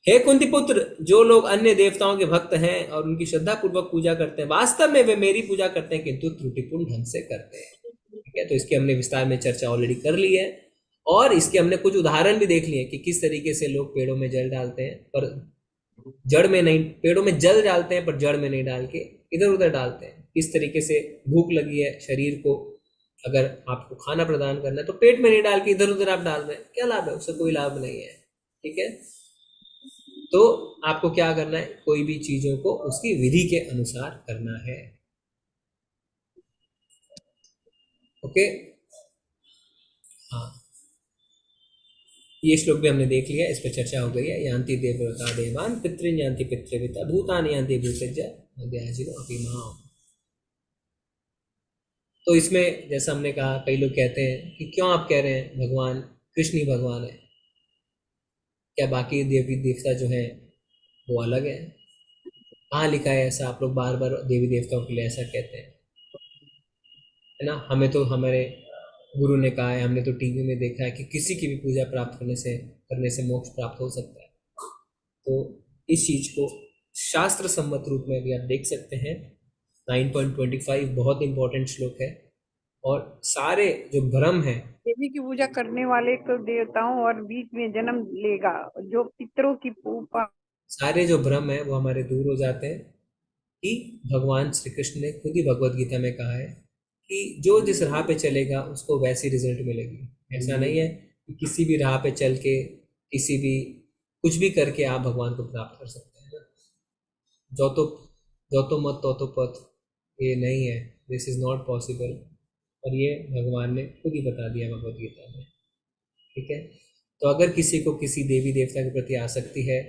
हे कुंती पुत्र, जो लोग अन्य देवताओं के भक्त हैं और उनकी श्रद्धा पूर्वक पूजा करते हैं, वास्तव में वे मेरी पूजा करते हैं, किंतु त्रुटिपूर्ण ढंग से करते हैं। ठीक है, तो इसकी हमने विस्तार में चर्चा ऑलरेडी कर ली है, और इसके हमने कुछ उदाहरण भी देख लिए कि किस तरीके से लोग पेड़ों में जल डालते हैं पर जड़ में नहीं, पेड़ों में जल डालते हैं पर जड़ में नहीं डाल के इधर उधर डालते हैं। किस तरीके से भूख लगी है शरीर को, अगर आपको खाना प्रदान करना है तो पेट में नहीं डाल के इधर उधर आप डाल रहे हैं, क्या लाभ है? उससे कोई लाभ नहीं है। ठीक है, तो आपको क्या करना है? कोई भी चीजों को उसकी विधि के अनुसार करना है। ओके, हाँ, ये श्लोक भी हमने देख लिया, इस पर चर्चा हो गई है। यान्ति देवव्रता देवान पितृन यान्ति पितृविता भूतानि यान्ति भूतज्ज मध्याजिनो अपि माम्। तो इसमें जैसा हमने कहा, कई लोग कहते हैं कि क्यों आप कह रहे हैं भगवान कृष्ण ही भगवान है, क्या बाकी देवी देवता जो है वो अलग है? कहाँ लिखा है ऐसा? आप लोग बार बार देवी देवताओं के लिए ऐसा कहते हैं, है ना। हमें तो हमारे गुरु ने कहा है, हमने तो टीवी में देखा है कि किसी की भी पूजा प्राप्त करने से मोक्ष प्राप्त हो सकता है। तो इस चीज को शास्त्र सम्मत रूप में भी आप देख सकते हैं। 9.25 बहुत इंपॉर्टेंट श्लोक है, और सारे जो भ्रम है, देवी की पूजा करने वाले तो देवताओं और बीच में जन्म लेगा, जो पितरों की पूजा, सारे जो भ्रम है वो हमारे दूर हो जाते हैं। कि भगवान श्री कृष्ण ने खुद ही भगवत गीता में कहा है कि जो जिस राह पे चलेगा उसको वैसी रिजल्ट मिलेगी। ऐसा नहीं है कि किसी भी राह पे चल के, किसी भी कुछ भी करके आप भगवान को प्राप्त कर सकते हैं ना। जो तो मत तो पथ, ये नहीं है, दिस इज नॉट पॉसिबल। और ये भगवान ने खुद ही बता दिया भगवत गीता में। ठीक है, तो अगर किसी को किसी देवी देवता के प्रति आसक्ति है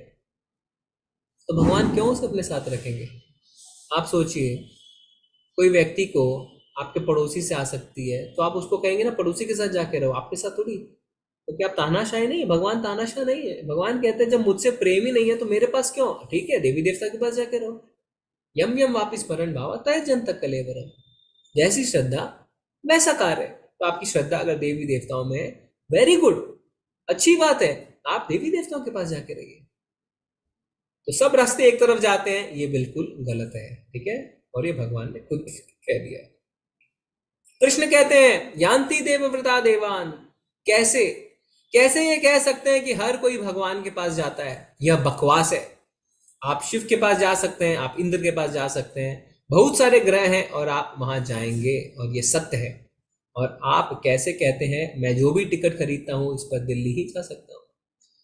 तो भगवान क्यों उसे अपने साथ रखेंगे? आप सोचिए, कोई व्यक्ति को आपके पड़ोसी से आसक्ति है तो आप उसको कहेंगे ना पड़ोसी के साथ जाके रहो, आपके साथ थोड़ी। तो क्या आप तानाशाह नहीं है? भगवान तानाशाह नहीं है। भगवान कहते हैं जब मुझसे प्रेम ही नहीं है तो मेरे पास क्यों? ठीक है, देवी देवता के पास जाके रहो। यम यम वापिस स्मरण भाव तय जन तक कलेवरम। जैसी श्रद्धा वैसा कार्य। तो आपकी श्रद्धा अगर देवी देवताओं में है, वेरी गुड, अच्छी बात है, आप देवी देवताओं के पास जाके रहिए। तो सब रास्ते एक तरफ जाते हैं, ये बिल्कुल गलत है। ठीक है, और ये भगवान ने खुद कह दिया। कृष्ण कहते हैं यान्ति देवव्रता देवान। कैसे ये कह सकते हैं कि हर कोई भगवान के पास जाता है? यह बकवास है। आप शिव के पास जा सकते हैं, आप इंद्र के पास जा सकते हैं, बहुत सारे ग्रह हैं और आप वहां जाएंगे, और ये सत्य है। और आप कैसे कहते हैं मैं जो भी टिकट खरीदता हूं इस पर दिल्ली ही जा सकता हूं?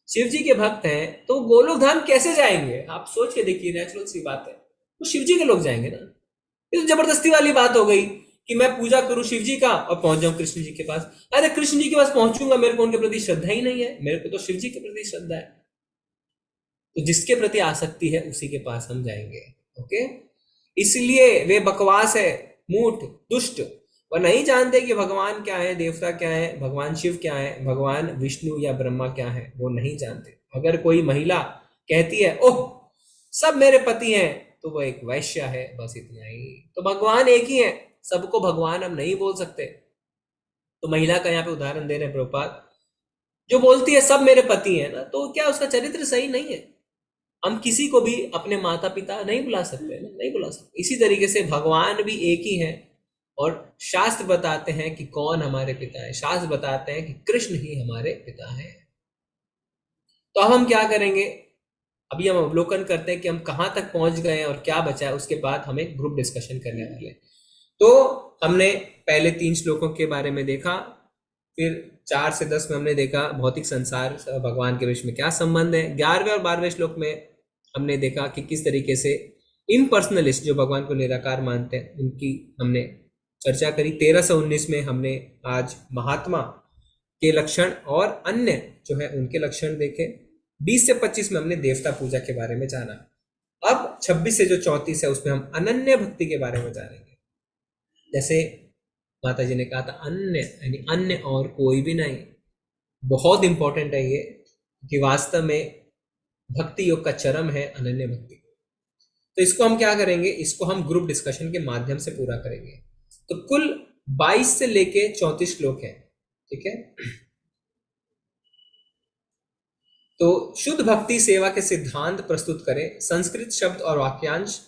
शिव जी के भक्त हैं तो गोलोक धाम कैसे जाएंगे? आप सोच के देखिए, नेचुरल सी बात है, तो शिव जी के लोग जाएंगे ना। ये तो जबरदस्ती वाली बात हो गई कि मैं पूजा करूं शिव जी का और पहुंच जाऊं कृष्ण जी के पास। अरे कृष्ण जी के पास पहुंचूंगा, मेरे को उनके प्रति श्रद्धा ही नहीं है, मेरे को तो शिव जी के प्रति श्रद्धा है। तो जिसके प्रति आसक्ति है उसी के पास हम जाएंगे। ओके, इसलिए वे बकवास है, मूठ, दुष्ट। वह नहीं जानते कि भगवान क्या है, देवता क्या है, भगवान शिव क्या है, भगवान विष्णु या ब्रह्मा क्या है, वो नहीं जानते। अगर कोई महिला कहती है ओह सब मेरे पति हैं, तो वो एक वैश्य है, बस इतना ही। तो भगवान एक ही है, सबको भगवान हम नहीं बोल सकते। तो महिला का यहाँ पे उदाहरण दे रहे हैं प्रभुपाद, जो बोलती है सब मेरे पति हैं ना, तो क्या उसका चरित्र सही नहीं है? हम किसी को भी अपने माता पिता नहीं बुला सकते ना, नहीं बुला सकते। इसी तरीके से भगवान भी एक ही है, और शास्त्र बताते हैं कि कौन हमारे पिता है। शास्त्र बताते हैं कि कृष्ण ही हमारे पिता है। तो अब हम क्या करेंगे? अभी हम अवलोकन करते हैं कि हम कहाँ तक पहुंच गए हैं और क्या बचा है। उसके बाद हमें ग्रुप डिस्कशन करने वाले हैं। तो हमने पहले 3 श्लोकों के बारे में देखा, फिर 4 से 10 में हमने देखा भौतिक संसार भगवान के बीच में क्या संबंध है। 11वें और 12वें श्लोक में हमने देखा कि किस तरीके से इम्पर्सनलिस्ट जो भगवान को निराकार मानते हैं उनकी हमने चर्चा करी। 13 से 19 में हमने आज महात्मा के लक्षण और अन्य जो है उनके लक्षण देखे। 20 से 25 में हमने देवता पूजा के बारे में जाना। अब 26 से जो 34 है उसमें हम अनन्य भक्ति के बारे में जानेंगे। जैसे माता जी ने कहा था अन्य, यानी अन्य और कोई भी नहीं। बहुत इंपॉर्टेंट है ये, कि वास्तव में भक्ति योग का चरम है अनन्य भक्ति। तो इसको हम क्या करेंगे? इसको हम ग्रुप डिस्कशन के माध्यम से पूरा करेंगे। तो कुल 22 से लेके 34 श्लोक है, ठीक है। तो शुद्ध भक्ति सेवा के सिद्धांत प्रस्तुत करें, संस्कृत शब्द और वाक्यांश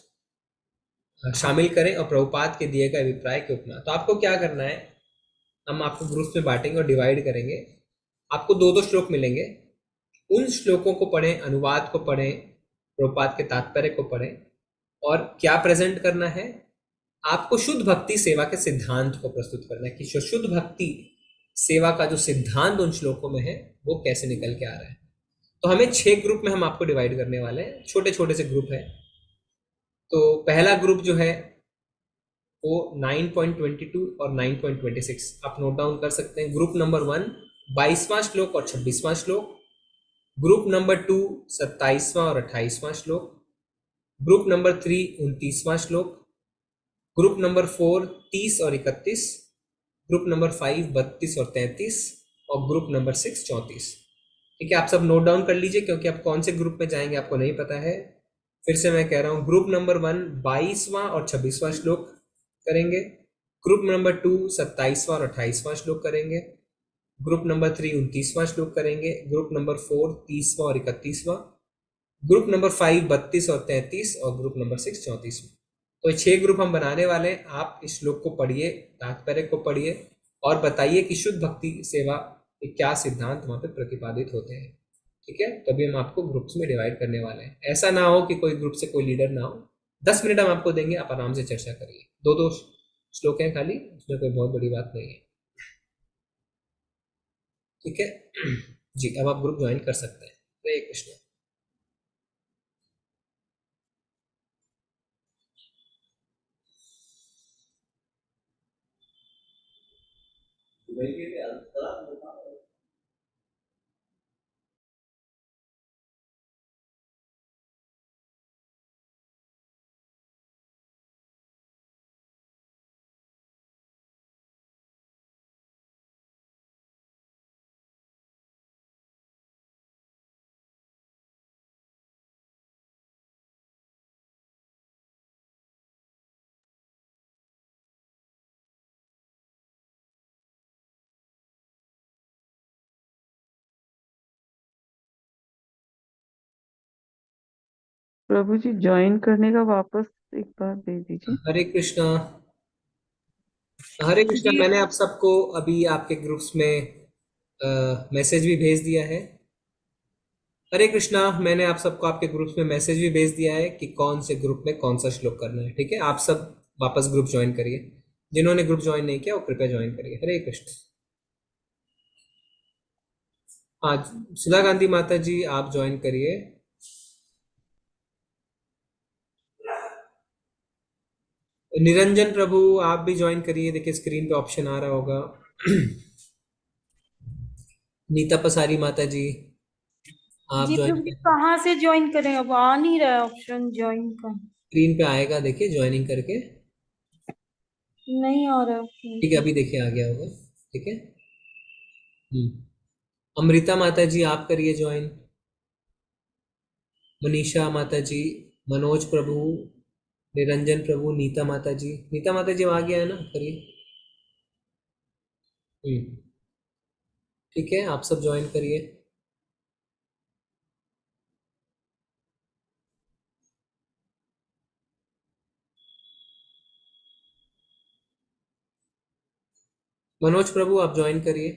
शामिल करें और प्रभुपाद के दिए गए अभिप्राय के उपना। तो आपको क्या करना है, हम आपको ग्रुप्स में बांटेंगे और डिवाइड करेंगे। आपको 2-2 श्लोक मिलेंगे। उन श्लोकों को पढ़ें, अनुवाद को पढ़ें, प्रभुपाद के तात्पर्य को पढ़ें। और क्या प्रेजेंट करना है? आपको शुद्ध भक्ति सेवा के सिद्धांत को प्रस्तुत करना है कि शुद्ध भक्ति सेवा का जो सिद्धांत उन श्लोकों में है वो कैसे निकल के आ रहा है। तो हमें 6 ग्रुप में हम आपको डिवाइड करने वाले हैं, छोटे छोटे से ग्रुप है। तो पहला ग्रुप जो है वो 9.22 और 9.26 आप नोट डाउन कर सकते हैं। ग्रुप नंबर 1 22वां श्लोक और 26वां श्लोक। ग्रुप नंबर 2 27वां और 28वां श्लोक। ग्रुप नंबर 3 29वां श्लोक। ग्रुप नंबर 4 30 और 31। ग्रुप नंबर 5 32 और 33 और ग्रुप नंबर 6 34। ठीक है, आप सब नोट डाउन कर लीजिए, क्योंकि आप कौन से ग्रुप में जाएंगे आपको नहीं पता है। फिर से मैं कह रहा हूं, ग्रुप नंबर 1 22वां और 26वां श्लोक करेंगे। ग्रुप नंबर 2 27वां और 28वां श्लोक करेंगे। ग्रुप नंबर 3 29वां श्लोक करेंगे। ग्रुप नंबर 4 30वां और 31वां। ग्रुप नंबर 5 32 और 33 और ग्रुप नंबर 6 34वां। तो 6 ग्रुप हम बनाने वाले हैं। आप इस श्लोक को पढ़िए, तात्पर्य को पढ़िए और बताइए कि शुद्ध भक्ति सेवा के क्या सिद्धांत वहां पे प्रतिपादित होते हैं। ठीक है, तभी हम आपको ग्रुप्स में डिवाइड करने वाले हैं। ऐसा ना हो कि कोई ग्रुप से कोई लीडर ना हो। 10 मिनट हम आपको देंगे, आप आराम से चर्चा करिए। 2-2 श्लोक हैं खाली, उसमें कोई बहुत बड़ी बात नहीं है। ठीक है जी, अब आप ग्रुप ज्वाइन कर सकते हैं। हरे कृष्ण। प्रभु जी ज्वाइन करने का वापस एक बार दे दीजिए। हरे कृष्णा। हरे कृष्णा। जी मैंने आप सबको अभी आपके ग्रुप्स में मैसेज भी भेज दिया है। हरे कृष्णा। मैंने आप सबको आपके ग्रुप्स में मैसेज भी भेज दिया है कि कौन से ग्रुप में कौन सा श्लोक करना है। ठीक है, आप सब वापस ग्रुप ज्वाइन करिए। जिन्होंने ग्रुप ज्वाइन नहीं किया वो कृपया ज्वाइन करिए। हरे कृष्ण। हाँ, सुधा गांधी माता जी आप ज्वाइन करिए। निरंजन प्रभु आप भी ज्वाइन करिए, देखिए स्क्रीन पे ऑप्शन आ रहा होगा। नीता पसारी माता जी आप जी ज्वाइन प्रभु जी करिए। कहाँ से ज्वाइन करें? अब आ नहीं रहा है ऑप्शन ज्वाइन का। स्क्रीन पे आएगा, देखिए ज्वाइनिंग करके। नहीं, और ठीक है, अभी देखिए आ गया होगा। ठीक है। अमृता माता जी आप करिए ज्वाइन। मनीषा माता जी, मनोज प्रभु, निरंजन प्रभु, नीता माता जी। नीता माता जी आ गया है ना, करिए। ठीक है, आप सब ज्वाइन करिए। मनोज प्रभु आप ज्वाइन करिए।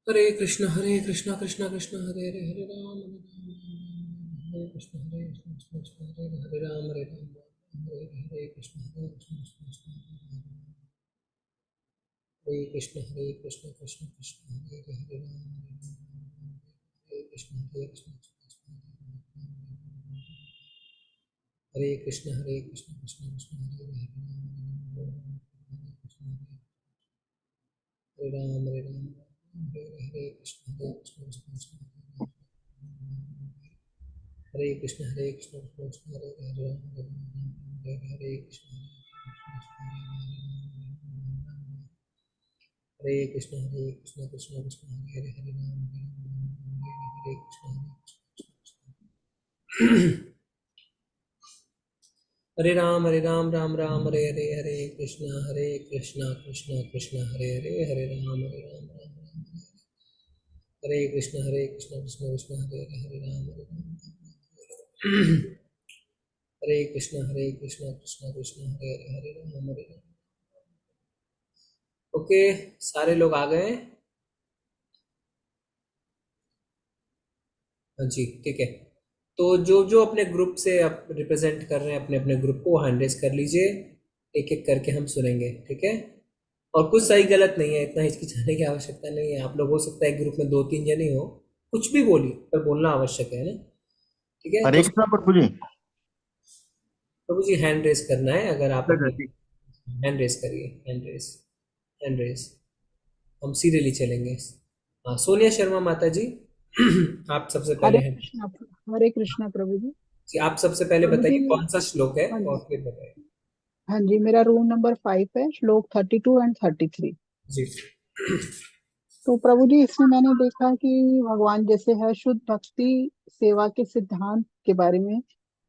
हरे कृष्ण कृष्ण कृष्ण हरे हरे, हरे राम हरे कृष्ण कृष्ण कृष्ण हरे राम हरे कृष्ण कृष्ण हरे कृष्ण कृष्ण कृष्ण हरे हरे राम हरे कृष्ण कृष्ण हरे कृष्ण कृष्ण कृष्ण हरे हरे राम हरे राम हरे हरे कृष्ण कृष्ण कृष्ण हरे कृष्ण कृष्ण हरे हरे राम हरे कृष्ण कृष्ण कृष्ण हरे हरे राम हरे कृष्ण हरे राम राम राम हरे हरे, हरे कृष्ण कृष्ण कृष्ण हरे हरे, हरे राम राम राम हरे कृष्ण कृष्ण कृष्ण हरे हरे, हरे राम हरे कृष्ण कृष्ण कृष्ण हरे हरे, हरे राम हरे राम। ओके, सारे लोग आ गए? हाँ जी, ठीक है। तो जो जो अपने ग्रुप से आप रिप्रेजेंट कर रहे हैं अपने अपने ग्रुप को हैंड रेज कर लीजिए, एक एक करके हम सुनेंगे, ठीक है। और कुछ सही गलत नहीं है, इतना हिचकिचाने की आवश्यकता नहीं है। आप लोग हो सकता है एक ग्रुप में 2-3 जने हो, कुछ भी बोलिए पर बोलना आवश्यक है ना, ठीक है। तो हरे कृष्णा प्रभु जी। प्रभु जी हैंड रेज करना है, अगर आप ठीक है, अपनी ठीक। हैंड रेज करिए, हैंड रेज, हम सीरियली चलेंगे। हाँ, सोनिया शर्मा माता जी आप सबसे पहले हैं हरे कृष्णा प्रभु जी। जी। आप सबसे पहले प्रभु जी, बताइए कौन सा श्लोक है हाँ और जी, फिर बताइए हाँ जी, मेरा रूम नंबर 5 है, श्लोक 32 एंड 33। जी। तो प्रभु जी, इसमें मैंने देखा कि भगवान जैसे है शुद्ध भक्ति सेवा के सिद्धांत के बारे में,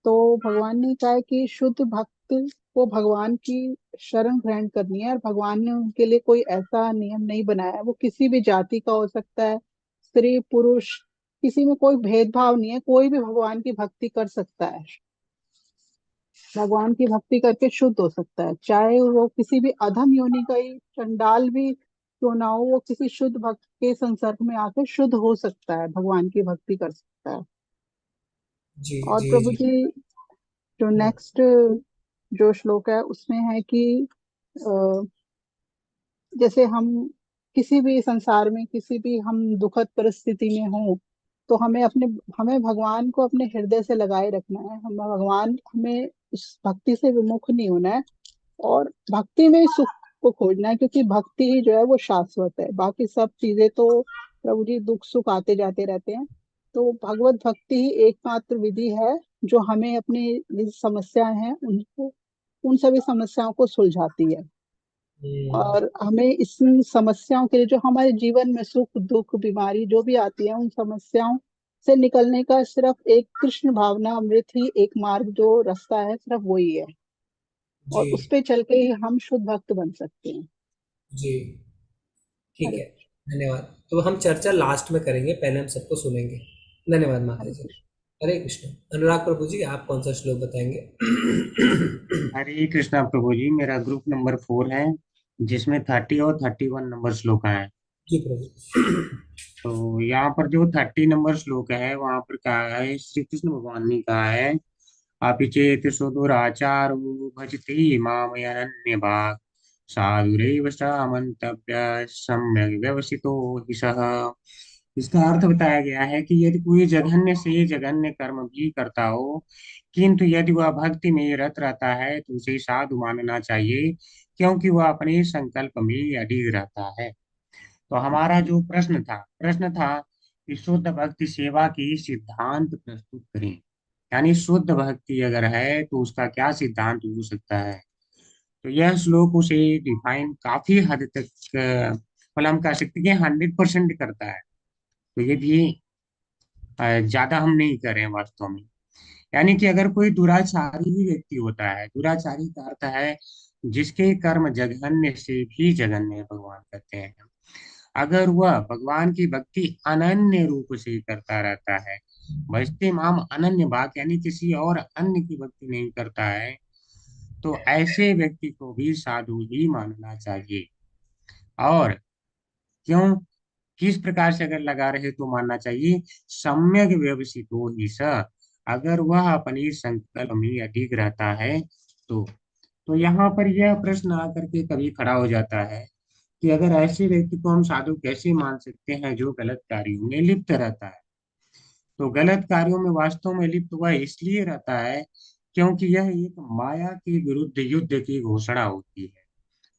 तो भगवान ने कहा है कि शुद्ध भक्त को भगवान की शरण ग्रहण करनी है, और भगवान ने उनके लिए कोई ऐसा नियम नहीं बनाया है। वो किसी भी जाति का हो सकता है, स्त्री पुरुष, किसी में कोई भेदभाव नहीं है, कोई भी भगवान की भक्ति कर सकता है, भगवान की भक्ति करके शुद्ध हो सकता है, चाहे वो किसी भी अधम योनि का ही चंडाल भी क्यों ना हो, वो किसी शुद्ध भक्त के संसर्ग में आकर शुद्ध हो सकता है, भगवान की भक्ति कर सकता है। जी और जी प्रभु जी। जी, जो हम्म, नेक्स्ट जो श्लोक है उसमें है कि अ, जैसे हम किसी भी संसार में किसी भी हम दुखद परिस्थिति में हो, तो हमें भगवान को अपने हृदय से लगाए रखना है, हमें उस भक्ति से विमुख नहीं होना है, और भक्ति में ही सुख को खोजना है, क्योंकि भक्ति ही जो है वो शाश्वत है, बाकी सब चीजें तो प्रभु जी दुख सुख आते जाते रहते हैं। तो भगवत भक्ति ही एकमात्र विधि है जो हमें अपनी जो समस्याएं हैं उनको उन सभी समस्याओं को सुलझाती है, हम्म, और हमें इस समस्याओं के लिए, जो हमारे जीवन में सुख दुख बीमारी जो भी आती है, उन समस्याओं से निकलने का सिर्फ एक कृष्ण भावना अमृत ही एक मार्ग, जो रास्ता है सिर्फ वही है, और जी उस पे चल के ही हम शुद्ध भक्त बन सकते हैं। जी, ठीक हरे है। धन्यवाद। तो हम चर्चा लास्ट में करेंगे, पहले हम सबको सुनेंगे। धन्यवाद माता हरे जी। कृष्ण। हरे कृष्ण। अनुराग प्रभु जी, आप कौन सा श्लोक बताएंगे? हरे कृष्णा प्रभु जी, मेरा ग्रुप नंबर 4 है, जिसमें 30 और 31 नंबर श्लोक है। जी प्रभु। तो यहाँ पर जो 30 नंबर श्लोक है, वहां पर कहा है, श्री कृष्ण भगवान ने कहा है, अपि चेत सुदुराचारो भजते माम अनन्य भाग साधुरैव सा मंतव्य सम्यक व्यवसितो हि सः। इसका अर्थ बताया गया है कि यदि कोई जघन्य से जघन्य कर्म भी करता हो, किंतु यदि वह भक्ति में रत रहता है तो उसे साधु मानना चाहिए, क्योंकि वह अपने संकल्प में अडिग रहता है। तो हमारा जो प्रश्न था कि शुद्ध भक्ति सेवा की सिद्धांत प्रस्तुत करें, यानी शुद्ध भक्ति अगर है तो उसका क्या सिद्धांत हो सकता है। तो यह श्लोक उसे डिफाइन काफी हद तक मतलब हम कह सकते हैं 100% करता है। तो ये भी ज्यादा हम नहीं कर रहे हैं वास्तव में। यानी कि अगर कोई दुराचारी ही व्यक्ति होता है, दुराचारी का अर्थ है जिसके कर्म जघन्य से भी जघन्य भगवान कहते हैं, अगर वह भगवान की भक्ति अनन्य रूप से करता रहता है, भजते माम अनन्य भाग, यानी किसी और अन्य की भक्ति नहीं करता है, तो ऐसे व्यक्ति को भी साधु ही मानना चाहिए। और क्यों? किस प्रकार से अगर लगा रहे तो मानना चाहिए सम्यक व्यवसितो ही स, अगर वह अपनी संकल्प में अडिग रहता है तो। तो यहाँ पर यह प्रश्न आकर के कभी खड़ा हो जाता है कि अगर ऐसे व्यक्ति को हम साधु कैसे मान सकते हैं जो गलत कार्यों में लिप्त रहता है। तो गलत कार्यों में वास्तव में लिप्त वह इसलिए रहता है क्योंकि यह एक माया के विरुद्ध युद्ध की घोषणा होती है।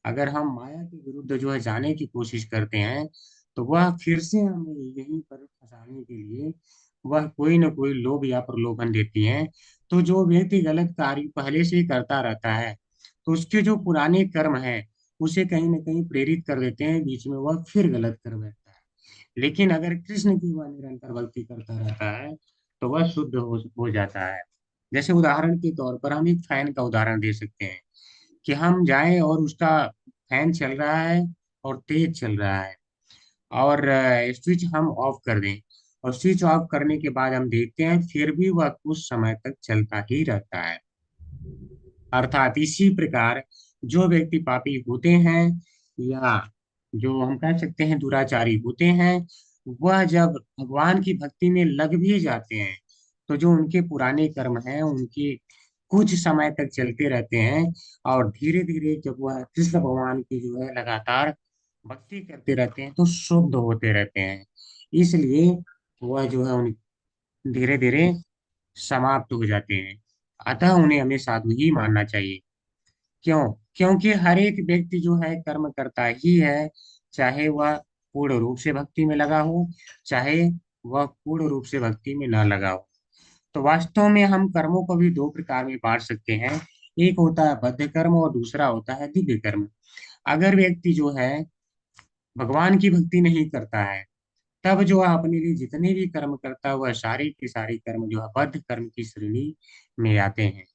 अगर हम माया के विरुद्ध जो है जाने की कोशिश करते हैं तो वह फिर से हमें यहीं पर फंसाने के लिए वह कोई न कोई लोभ या प्रलोभन देती हैं। तो जो व्यक्ति गलत कार्य पहले से ही करता रहता है तो उसके जो पुराने कर्म है उसे कहीं न कहीं प्रेरित कर देते हैं, बीच में वह फिर गलत कर बैठता है। लेकिन अगर कृष्ण की वह निरंतर भक्ति करता रहता है तो वह शुद्ध हो जाता है। जैसे उदाहरण के तौर पर हम एक फैन का उदाहरण दे सकते हैं कि हम जाएं और उसका फैन चल रहा है और तेज चल रहा है और स्विच हम ऑफ कर दें और स्विच ऑफ करने के बाद हम देखते हैं फिर भी वह कुछ समय तक चलता ही रहता है। अर्थात इसी प्रकार जो व्यक्ति पापी होते हैं या जो हम कह सकते हैं दुराचारी होते हैं, वह जब भगवान की भक्ति में लग भी जाते हैं तो जो उनके पुराने कर्म हैं उनके कुछ समय तक चलते रहते हैं और धीरे धीरे जब वह कृष्ण भगवान की जो है लगातार भक्ति करते रहते हैं तो शुद्ध होते रहते हैं। इसलिए वह जो है उन धीरे धीरे समाप्त हो जाते हैं। अतः उन्हें हमें साधु ही मानना चाहिए। क्यों? क्योंकि हर एक व्यक्ति जो है कर्म करता ही है, चाहे वह पूर्ण रूप से भक्ति में लगा हो, चाहे वह पूर्ण रूप से भक्ति में न लगा हो। तो वास्तव में हम कर्मों को भी दो प्रकार में बांट सकते हैं, एक होता है बद्ध कर्म और दूसरा होता है दिव्य कर्म। अगर व्यक्ति जो है भगवान की भक्ति नहीं करता है तब जो है अपने लिए जितने भी कर्म करता है वह सारे के सारे कर्म जो है बद्ध कर्म की श्रेणी में आते हैं।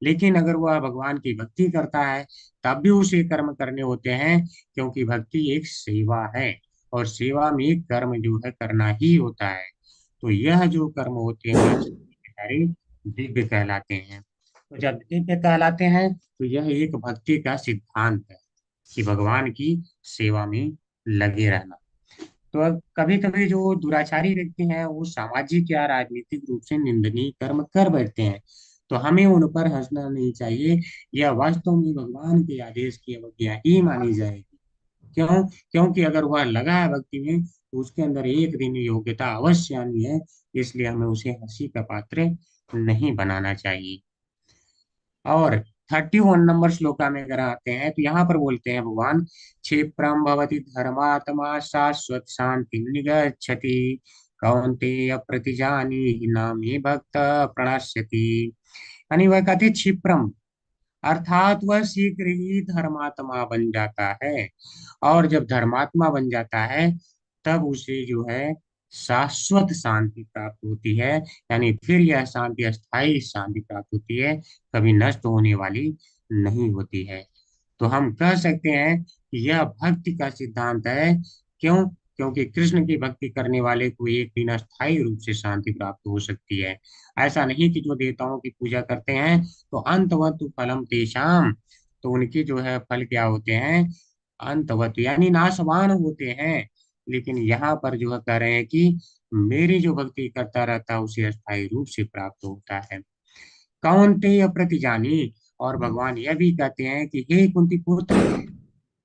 लेकिन अगर वह भगवान की भक्ति करता है तब भी उसे कर्म करने होते हैं, क्योंकि भक्ति एक सेवा है और सेवा में कर्म जो है करना ही होता है। तो यह जो कर्म होते हैं यह सारे दिव्य कहलाते हैं। तो जब दिव्य कहलाते हैं तो यह एक भक्ति का सिद्धांत है कि भगवान की सेवा में लगे रहना। तो अब कभी कभी जो दुराचारी व्यक्ति हैं वो सामाजिक या राजनीतिक रूप से निंदनीय कर्म कर बैठते हैं, तो हमें उन पर हंसना नहीं चाहिए। यह वास्तव में भगवान के आदेश की अवज्ञा ही मानी जाएगी। क्यों? क्योंकि अगर वह लगा है भक्ति में तो उसके अंदर एक दिन योग्यता अवश्य आनी है, इसलिए हमें उसे हंसी का पात्र नहीं बनाना चाहिए। और 31 नंबर श्लोका में अगर आते हैं तो यहाँ पर बोलते हैं भगवान, क्षिप्रम भवति धर्मात्मा शाश्वत शांति निगच्छति कौन्तेय प्रतिजानीहि न मे भक्त प्रणश्यति। यानी वह कहते क्षिप्रम अर्थात वह शीघ्र ही धर्मात्मा बन जाता है और जब धर्मात्मा बन जाता है तब उसे जो है शाश्वत शांति प्राप्त होती है। यानी फिर यह शांति अस्थायी शांति प्राप्त होती है, कभी नष्ट होने वाली नहीं होती है। तो हम कह सकते हैं कि यह भक्ति का सिद्धांत है। क्यों? क्योंकि कृष्ण की भक्ति करने वाले को एक दिन अस्थायी रूप से शांति प्राप्त हो सकती है। ऐसा नहीं कि जो देवताओं की पूजा करते हैं तो अंतवत फलम तेषाम, तो उनके जो है फल क्या होते हैं? अंतवत यानी नाशवान होते हैं। लेकिन यहाँ पर जो है कह रहे हैं कि मेरी जो भक्ति करता रहता है उसे अस्थायी रूप से प्राप्त होता है। कौन्तेय प्रतिजानी, और भगवान यह भी कहते हैं कि हे कुंती पुत्र,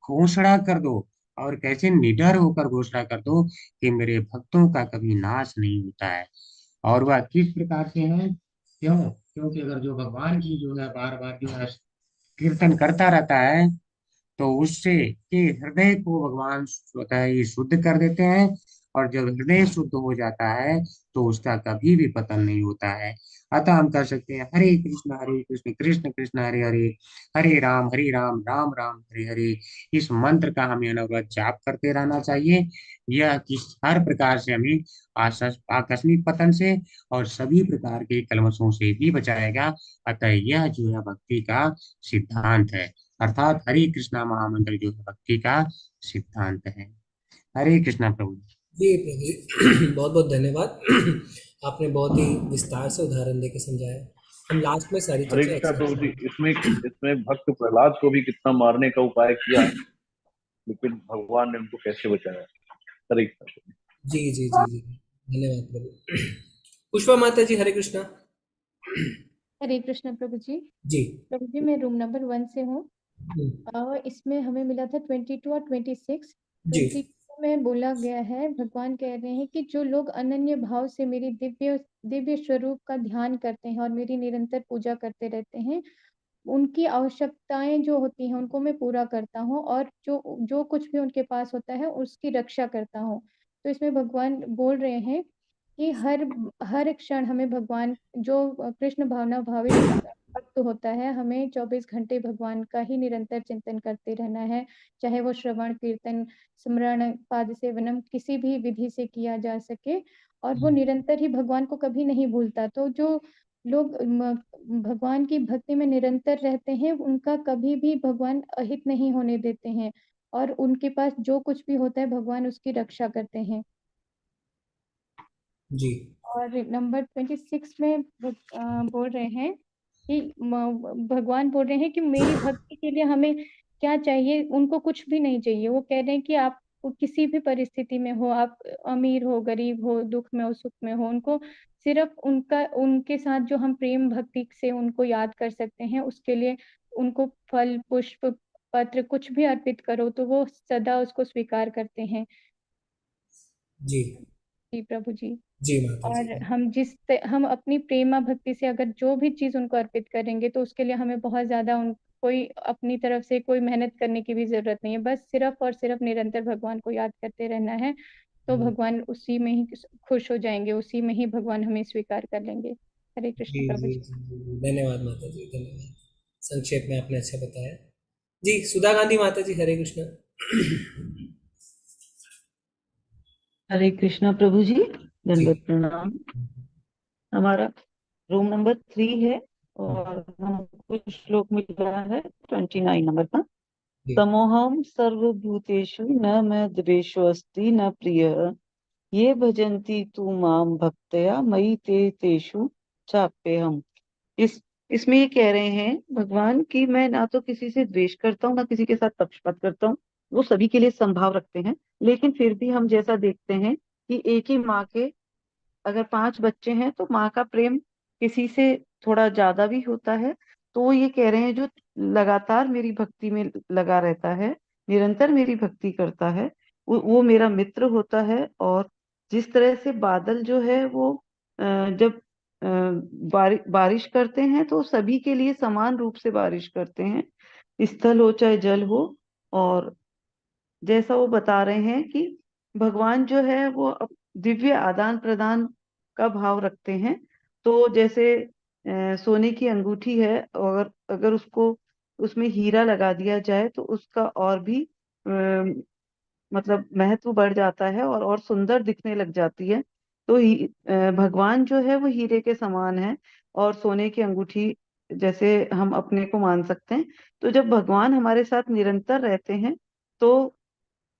घोषणा कर दो, और कैसे निडर होकर घोषणा कर दो कि मेरे भक्तों का कभी नाश नहीं होता है। और वह किस प्रकार से है? क्यों? क्योंकि अगर जो भगवान की जो है बार बार जो है कीर्तन करता रहता है तो उससे के हृदय को भगवान स्वतः ही शुद्ध कर देते हैं, और जब हृदय शुद्ध हो जाता है तो उसका कभी भी पतन नहीं होता है। अतः हम कर सकते हैं हरे कृष्ण कृष्ण कृष्ण हरे हरे, हरे राम राम राम हरे हरे। इस मंत्र का हमें अनवरत जाप करते रहना चाहिए। यह किस हर प्रकार से हमें आकस्मिक पतन से और सभी प्रकार के कलमशों से भी बचाएगा। अतः यह जो है भक्ति का सिद्धांत है, अर्थात हरे कृष्णा महामंत्र जो है भक्ति का सिद्धांत है। हरे कृष्णा प्रभु। जी प्रभु जी, बहुत बहुत धन्यवाद। आपने बहुत ही विस्तार से उदाहरण देके समझाया। हम लास्ट में सारी हरे चीजें कृष्णा प्रभु जी, एक्सेप्ट इसमें भक्त प्रहलाद को भी कितना मारने का उपाय किया, लेकिन भगवान ने उनको कैसे बचाया। हरे कृष्ण। जी जी जी जी, धन्यवाद प्रभु। पुष्पा माता जी, हरे कृष्णा। हरे कृष्ण प्रभु जी। जी। प्रभु जी मैं रूम नंबर 1 से हूँ। इसमें हमें मिला था 22 और 26। जी 22 में बोला गया है, भगवान कह रहे हैं कि जो लोग अनन्य भाव से मेरी दिव्य दिव्य स्वरूप का ध्यान करते हैं और मेरी निरंतर पूजा करते रहते हैं, उनकी आवश्यकताएं जो होती हैं उनको मैं पूरा करता हूँ और जो जो कुछ भी उनके पास होता है उसकी रक्षा करता हूँ। तो इसमें भगवान बोल रहे हैं कि हर हर क्षण हमें भगवान जो कृष्ण भावना भावित भक्त होता है, हमें 24 घंटे भगवान का ही निरंतर चिंतन करते रहना है। चाहे वो श्रवण कीर्तन स्मरण पाद सेवनम किसी भी विधि से किया जा सके, और वो निरंतर ही भगवान को कभी नहीं भूलता। तो जो लोग भगवान की भक्ति में निरंतर रहते हैं, उनका कभी भी भगवान अहित नहीं होने देते हैं और उनके पास जो कुछ भी होता है भगवान उसकी रक्षा करते हैं। जी और नंबर 26 में बोल रहे हैं कि भगवान बोल रहे हैं कि मेरी भक्ति के लिए हमें क्या चाहिए, उनको कुछ भी नहीं चाहिए। वो कह रहे हैं कि आप किसी भी परिस्थिति में हो, आप अमीर हो गरीब हो दुख में हो सुख में हो, उनको सिर्फ उनका उनके साथ जो हम प्रेम भक्ति से उनको याद कर सकते हैं, उसके लिए उनको फल पुष्प पत्र कुछ भी अर्पित करो तो वो सदा उसको स्वीकार करते हैं। जी जी प्रभु जी। जी माता जी। और हम अपनी प्रेमा भक्ति से अगर जो भी चीज उनको अर्पित करेंगे तो उसके लिए हमें बहुत ज्यादा उन कोई अपनी तरफ से कोई मेहनत करने की भी जरूरत नहीं है, बस सिर्फ और सिर्फ निरंतर भगवान को याद करते रहना है। तो भगवान उसी में ही खुश हो जाएंगे, उसी में ही भगवान हमें स्वीकार कर लेंगे। हरे जी कृष्ण प्रभु जी जी। जी जी, धन्यवाद माता जी, धन्यवाद। संक्षेप में आपने अच्छा बताया। जी सुधा गांधी माता जी, हरे कृष्णा। हरे कृष्णा प्रभु जी, जी दंडवत प्रणाम। हमारा रूम नंबर 3 है और हमको श्लोक मिला है 29 नंबर का। जी समोहम सर्वभूतेषु न मैं द्वेषोऽस्ति न प्रियः ये भजन्ति तू माम भक्तया मयि ते तेषु चाप्यहम्। इसमें ये कह रहे हैं भगवान कि मैं ना तो किसी से द्वेष करता हूँ ना किसी के साथ पक्षपात करता हूँ। वो सभी के लिए संभाव रखते हैं, लेकिन फिर भी हम जैसा देखते हैं कि एक ही माँ के अगर 5 बच्चे हैं तो माँ का प्रेम किसी से थोड़ा ज्यादा भी होता है। तो वो ये कह रहे हैं जो लगातार मेरी भक्ति में लगा रहता है, निरंतर मेरी भक्ति करता है, वो मेरा मित्र होता है। और जिस तरह से बादल जो है वो जब बारिश करते हैं तो सभी के लिए समान रूप से बारिश करते हैं, स्थल हो चाहे जल हो। और जैसा वो बता रहे हैं कि भगवान जो है वो दिव्य आदान प्रदान का भाव रखते हैं। तो जैसे सोने की अंगूठी है और अगर उसको उसमें हीरा लगा दिया जाए तो उसका और भी मतलब महत्व बढ़ जाता है और सुंदर दिखने लग जाती है। तो भगवान जो है वो हीरे के समान है और सोने की अंगूठी जैसे हम अपने को मान सकते हैं। तो जब भगवान हमारे साथ निरंतर रहते हैं तो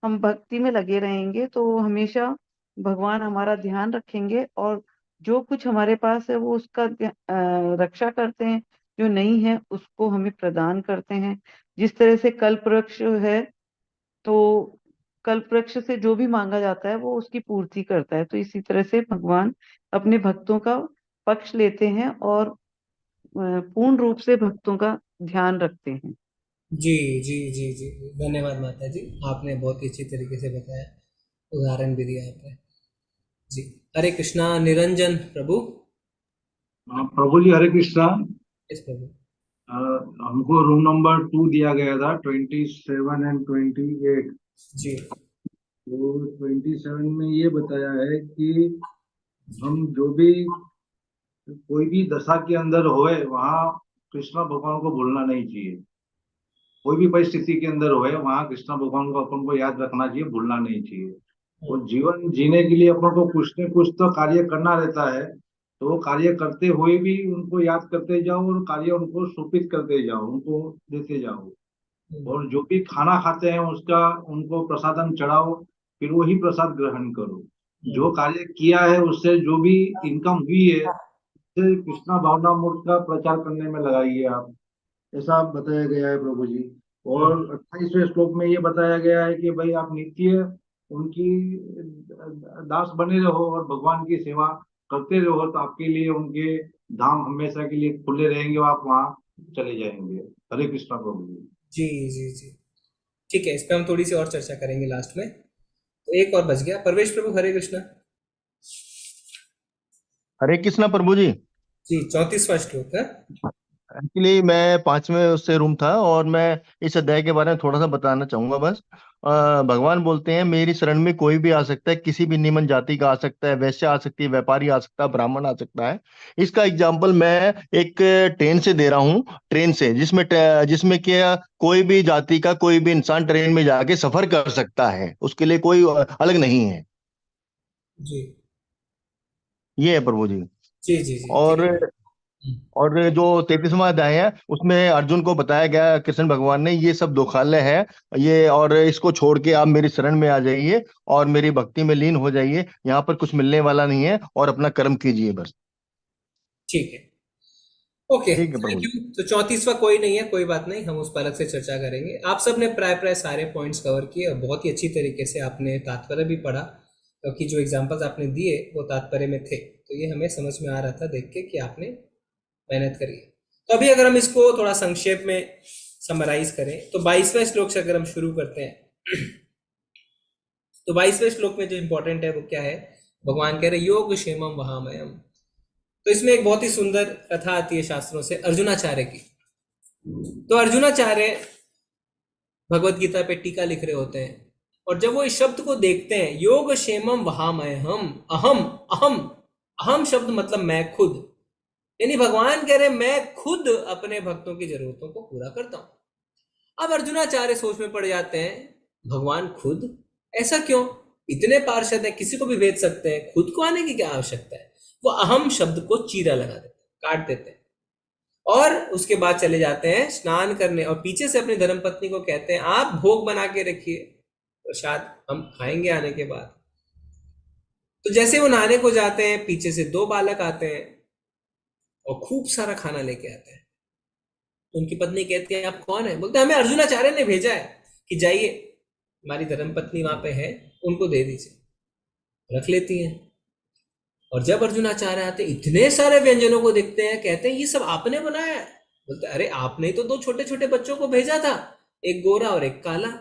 हम भक्ति में लगे रहेंगे तो हमेशा भगवान हमारा ध्यान रखेंगे और जो कुछ हमारे पास है वो उसका रक्षा करते हैं, जो नहीं है उसको हमें प्रदान करते हैं। जिस तरह से कल्प वृक्ष है तो कल्प वृक्ष से जो भी मांगा जाता है वो उसकी पूर्ति करता है। तो इसी तरह से भगवान अपने भक्तों का पक्ष लेते हैं और पूर्ण रूप से भक्तों का ध्यान रखते हैं। जी जी जी जी, धन्यवाद माता जी, आपने बहुत ही अच्छी तरीके से बताया, उदाहरण भी दिया आपने। जी हरे कृष्णा। निरंजन प्रभु। प्रभु जी हरे कृष्णा। इस प्रभु। हमको रूम नंबर 2 दिया गया था 27 एंड 28। जी तो 27 में ये बताया है कि हम जो भी कोई भी दशा के अंदर होए वहाँ कृष्ण भगवान को भूलना नहीं चाहिए। कोई भी परिस्थिति के अंदर होए वहाँ कृष्ण भगवान को अपन को याद रखना चाहिए, भूलना नहीं चाहिए। और जीवन जीने के लिए अपन को कुछ न कुछ तो कार्य करना रहता है, तो वो कार्य करते हुए भी उनको याद करते जाओ और कार्य उनको सौंपित करते जाओ, उनको देते जाओ। और जो भी खाना खाते हैं उसका उनको प्रसादम चढ़ाओ, फिर वही प्रसाद ग्रहण करो। जो कार्य किया है उससे जो भी इनकम हुई है उससे कृष्णा भावना मूर्त का प्रचार करने में लगाइए आप, ऐसा बताया गया है प्रभु जी। और 28वें श्लोक में ये बताया गया है कि भाई आप नित्य उनकी दास बने रहो और भगवान की सेवा करते रहो, तो आपके लिए उनके धाम हमेशा के लिए खुले रहेंगे और आप वहाँ चले जाएंगे। हरे कृष्णा प्रभु जी। जी जी जी, ठीक है, इस पे हम थोड़ी सी और चर्चा करेंगे लास्ट में। तो एक और बच गया, परवेश प्रभु हरे कृष्णा। हरे कृष्णा प्रभु जी। जी, 34वां श्लोक है। एक्चुअली मैं 5वें उससे रूम था और मैं इस अध्याय के बारे में थोड़ा सा बताना चाहूंगा बस। भगवान बोलते हैं मेरी शरण में कोई भी आ सकता है, किसी भी निम्न जाति का आ सकता है, वैश्य आ सकती है, व्यापारी आ सकता है, ब्राह्मण आ सकता है। इसका एग्जाम्पल मैं एक ट्रेन से दे रहा हूँ। ट्रेन से जिसमें क्या कोई भी जाति का कोई भी इंसान ट्रेन में जाके सफर कर सकता है, उसके लिए कोई अलग नहीं है। जी ये है प्रभु जी। जी जी जी, और ठीक है। और जो 33वां अध्याय है उसमें अर्जुन को बताया गया, कृष्ण भगवान ने, ये सब धोखालय है ये, और इसको छोड़ के आप मेरी शरण में आ जाइए और मेरी भक्ति में लीन हो जाइए। यहाँ पर कुछ मिलने वाला नहीं है और अपना कर्म कीजिए बस। ठीक है, ओके, ठीक है प्रभु थैंक जी। यू। तो 34वां कोई नहीं है, कोई बात नहीं, हम उस पर अलग से चर्चा करेंगे। आप सब ने प्राय प्राय सारे पॉइंट्स कवर किए और बहुत ही अच्छी तरीके से आपने तात्पर्य भी पढ़ा, क्योंकि जो एग्जांपल्स आपने दिए वो तात्पर्य में थे, तो ये हमें समझ में आ रहा था देख के कि आपने मेहनत करी है। तो अभी अगर हम इसको थोड़ा संक्षेप में समराइज करें तो 22वें श्लोक से अगर हम शुरू करते हैं तो 22वें श्लोक में जो इंपॉर्टेंट है वो क्या है, भगवान कह रहे योग क्षेमम वहामयम। तो इसमें एक बहुत ही सुंदर कथा आती है शास्त्रों से अर्जुनाचार्य की। तो अर्जुनाचार्य भगवत गीता पे टीका लिख रहे होते हैं, और जब वो इस शब्द को देखते हैं योग क्षेमम वहामयहम, अहम अहम अहम शब्द मतलब मैं खुद, यानी भगवान कह रहे मैं खुद अपने भक्तों की जरूरतों को पूरा करता हूं। अब अर्जुनाचार्य सोच में पड़ जाते हैं, भगवान खुद, ऐसा क्यों? इतने पार्षद हैं, किसी को भी भेज सकते हैं, खुद को आने की क्या आवश्यकता है? वो अहम शब्द को चीरा लगा देते हैं, काट देते हैं, और उसके बाद चले जाते हैं स्नान करने, और पीछे से अपनी धर्मपत्नी को कहते हैं आप भोग बना के रखिए, प्रसाद हम खाएंगे आने के बाद। तो जैसे वो नहाने को जाते हैं, पीछे से 2 बालक आते हैं और खूब सारा खाना लेके आते हैं। उनकी पत्नी कहती है आप कौन है? बोलते हमें अर्जुनाचार्य ने भेजा है कि जाइए, हमारी धर्मपत्नी वहां पे है, उनको दे दीजिए। रख लेती हैं, और जब अर्जुनाचार्य आते इतने सारे व्यंजनों को देखते हैं, कहते हैं ये सब आपने बनाया है? बोलते अरे आपने तो 2 छोटे छोटे बच्चों को भेजा था, एक गोरा और एक काला।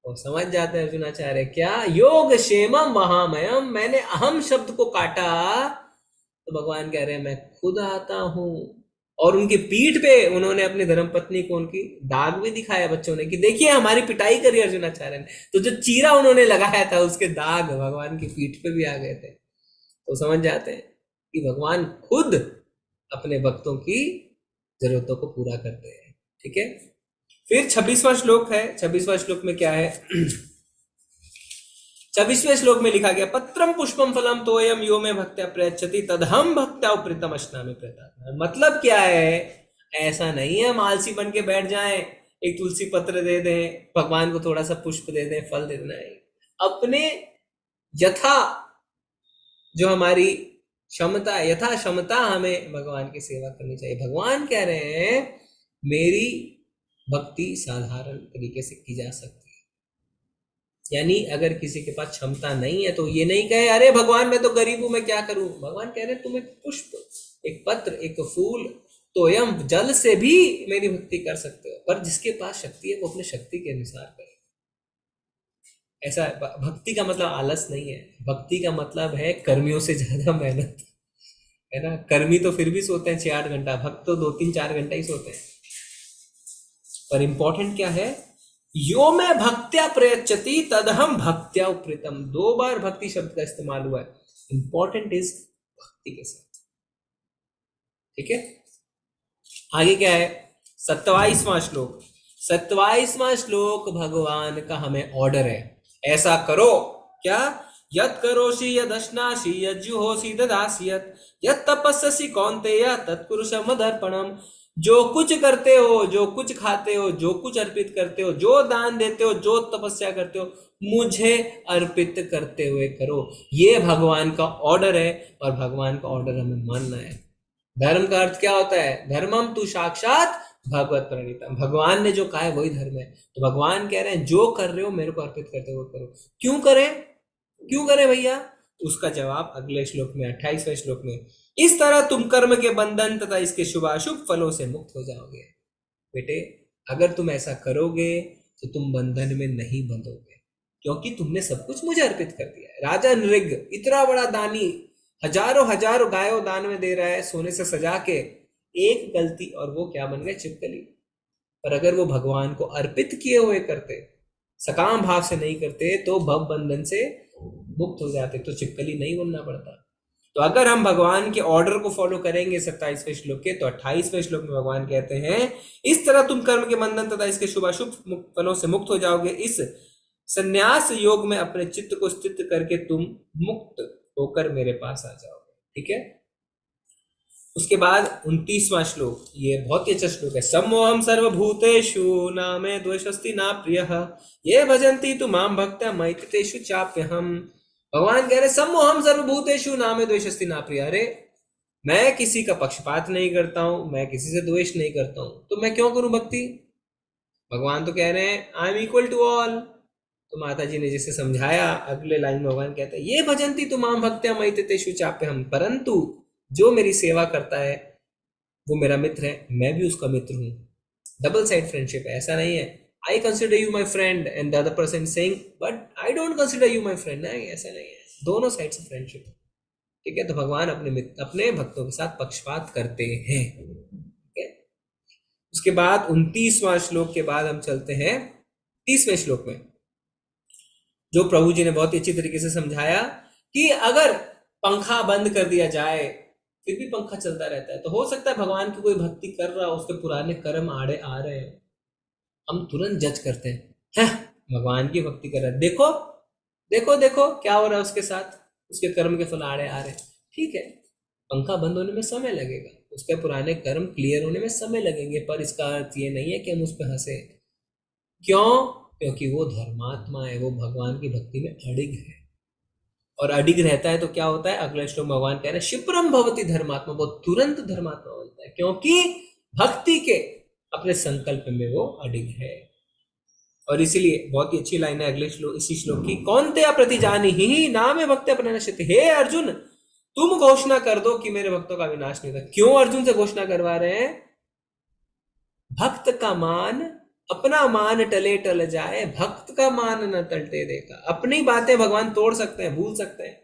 और समझ जाते हैं अर्जुनाचार्य क्या, योग क्षेमम महामयम, मैंने अहम शब्द को काटा, तो भगवान कह रहे हैं मैं खुद आता हूं। और उनकी पीठ पे उन्होंने अपनी धर्मपत्नी को उनकी दाग भी दिखाया बच्चों ने कि देखिए हमारी पिटाई करी अर्जुनाचार्य ने, तो जो चीरा उन्होंने लगाया था उसके दाग भगवान की पीठ पे भी आ गए थे। तो समझ जाते हैं कि भगवान खुद अपने भक्तों की जरूरतों को पूरा करते हैं। ठीक है, फिर 26वां श्लोक है। 26वां श्लोक में क्या है? 26वें श्लोक में लिखा गया पत्रम पुष्पम फलम तोयम यो में भक्त्या प्रयच्छति तदहम भक्त्या उपृतम अश्नामि प्रयतात्मा। मतलब क्या है? ऐसा नहीं है हम आलसी बन के बैठ जाएं, एक तुलसी पत्र दे दें, भगवान को थोड़ा सा पुष्प दे दें, फल दे देना है। अपने यथा जो हमारी क्षमता, यथा क्षमता हमें भगवान की सेवा करनी चाहिए। भगवान कह रहे हैं मेरी भक्ति साधारण तरीके से की जा सकती है, यानी अगर किसी के पास क्षमता नहीं है तो ये नहीं कहे अरे भगवान मैं तो गरीब हूं, मैं क्या करूं। भगवान कह रहे हैं तुम एक पुष्प, एक पत्र, एक फूल, तोयम जल से भी मेरी भक्ति कर सकते हो, पर जिसके पास शक्ति है वो अपने शक्ति के अनुसार करे। ऐसा भक्ति का मतलब आलस नहीं है, भक्ति का मतलब है कर्मियों से ज्यादा मेहनत, है ना। कर्मी तो फिर भी सोते हैं 6-8 घंटा, भक्त तो 2-3-4 घंटा ही सोते हैं। पर इंपॉर्टेंट क्या है? यो में भक्त्या प्रयच्छति तदहम भक्त्या उपृतम। 2 बार भक्ति शब्द का इस्तेमाल हुआ है। इंपॉर्टेंट इज भक्ति के साथ। ठीक है, आगे क्या है? 27वां श्लोक। 27वां श्लोक भगवान का हमें ऑर्डर है, ऐसा करो। क्या? यत् करोषि यदश्नासि यज्जुहोषि ददासि यत् तपस्यसि कौन्तेय तत्कुरुषं मदर्पणम्। जो कुछ करते हो, जो कुछ खाते हो, जो कुछ अर्पित करते हो, जो दान देते हो, जो तपस्या करते हो, मुझे अर्पित करते हुए करो। ये भगवान का ऑर्डर है और भगवान का ऑर्डर हमें मानना है। धर्म का अर्थ क्या होता है? धर्मम तु साक्षात भगवत प्रणीतम, भगवान ने जो कहा है वही धर्म है। तो भगवान कह रहे हैं जो कर रहे हो मेरे को अर्पित करते हो करो। क्यों करें भैया? उसका जवाब अगले श्लोक में, 28वें श्लोक में, इस तरह तुम कर्म के बंधन तथा इसके शुभाशुभ फलों से मुक्त हो जाओगे। बेटे अगर तुम ऐसा करोगे तो तुम बंधन में नहीं बंधोगे, क्योंकि तुमने सब कुछ मुझे अर्पित कर दिया है। राजा नृग इतना बड़ा दानी, हजारों हजारों गायों दान में दे रहा है सोने से सजा के, एक गलती और वो क्या बन गए? छिपकली। पर अगर वो भगवान को अर्पित किए हुए करते, सकाम भाव से नहीं करते, तो भव बंधन से मुक्त हो जाते, तो छिपकली नहीं बनना पड़ता। तो अगर हम भगवान के ऑर्डर को फॉलो करेंगे 27वें श्लोक के, तो 28वें श्लोक में भगवान कहते हैं इस तरह तुम कर्म के बंधन तथा इसके शुभाशुभ फलों से मुक्त हो जाओगे। इस संन्यास योग में अपने चित्त को स्थित करके तुम मुक्त होकर मेरे पास आ जाओगे। ठीक है। उसके बाद 29वां श्लोक, ये बहुत ही अच्छा श्लोक है। सम्मोहम सर्वभूतेषु न मे द्वेषस्ति न प्रियः ये भजन्ति तु मां भक्त्या मयि तेषु चाप्यहम्। भगवान कह रहे सम्मोहम सर्वभूतेषु न मे द्वेषस्ति न प्रियः। अरे मैं किसी का पक्षपात नहीं करता हूं, मैं किसी से द्वेष नहीं करता हूं, तो मैं क्यों करूं भक्ति? भगवान तो कह रहे हैं I am equal to all. तो माता जी ने जिसे समझाया, अगले लाइन में भगवान कहते हैं ये भजन्ति तु मां भक्त्या मयि तेषु चाप्यहम्, परंतु जो मेरी सेवा करता है वो मेरा मित्र है, मैं भी उसका मित्र हूं। डबल साइड फ्रेंडशिप है, ऐसा नहीं है I consider you my friend and the other person saying but I don't consider you my friend. नहीं, ऐसा नहीं है, दोनों साइड से फ्रेंडशिप। ठीक है। तो भगवान अपने भक्तों के साथ पक्षपात करते हैं। ठीक है। उसके बाद 29वां श्लोक के बाद हम चलते हैं 30वें श्लोक में, जो प्रभु जी ने बहुत ही अच्छी तरीके से समझाया कि अगर पंखा बंद कर दिया जाए फिर भी पंखा चलता रहता है, तो हो सकता है भगवान की कोई भक्ति कर रहा हो, उसके पुराने कर्म आड़े आ रहे हैं, हम तुरंत जज करते हैं भगवान की भक्ति कर रहा है, देखो देखो देखो क्या हो रहा है उसके साथ, उसके कर्म के फल आड़े आ रहे हैं। ठीक है, पंखा बंद होने में समय लगेगा, उसके पुराने कर्म क्लियर होने में समय लगेंगे, पर इसका अर्थ ये नहीं है कि हम उस पर हंसे। क्यों? क्योंकि वो धर्मात्मा है, वो भगवान की भक्ति में अडिग है, और अडिग रहता है तो क्या होता है? अगले श्लोक में भगवान कह रहे हैं शिप्रम भवति धर्मात्मा, वो तुरंत धर्मात्मा बनता है, क्योंकि भक्ति के अपने संकल्प में वो अडिग है। और इसीलिए बहुत ही अच्छी लाइन है अगले श्लोक, इसी श्लोक की, कौन्तेय प्रतिजानीहि नामे भक्त्या प्रणश्यति। हे अर्जुन, तुम घोषणा कर दो कि मेरे भक्तों का विनाश नहीं होता। क्यों अर्जुन से घोषणा करवा रहे हैं? भक्त का मान, अपना मान टले टल जाए, भक्त का मान न टलते देखा। अपनी बातें भगवान तोड़ सकते हैं, भूल सकते हैं,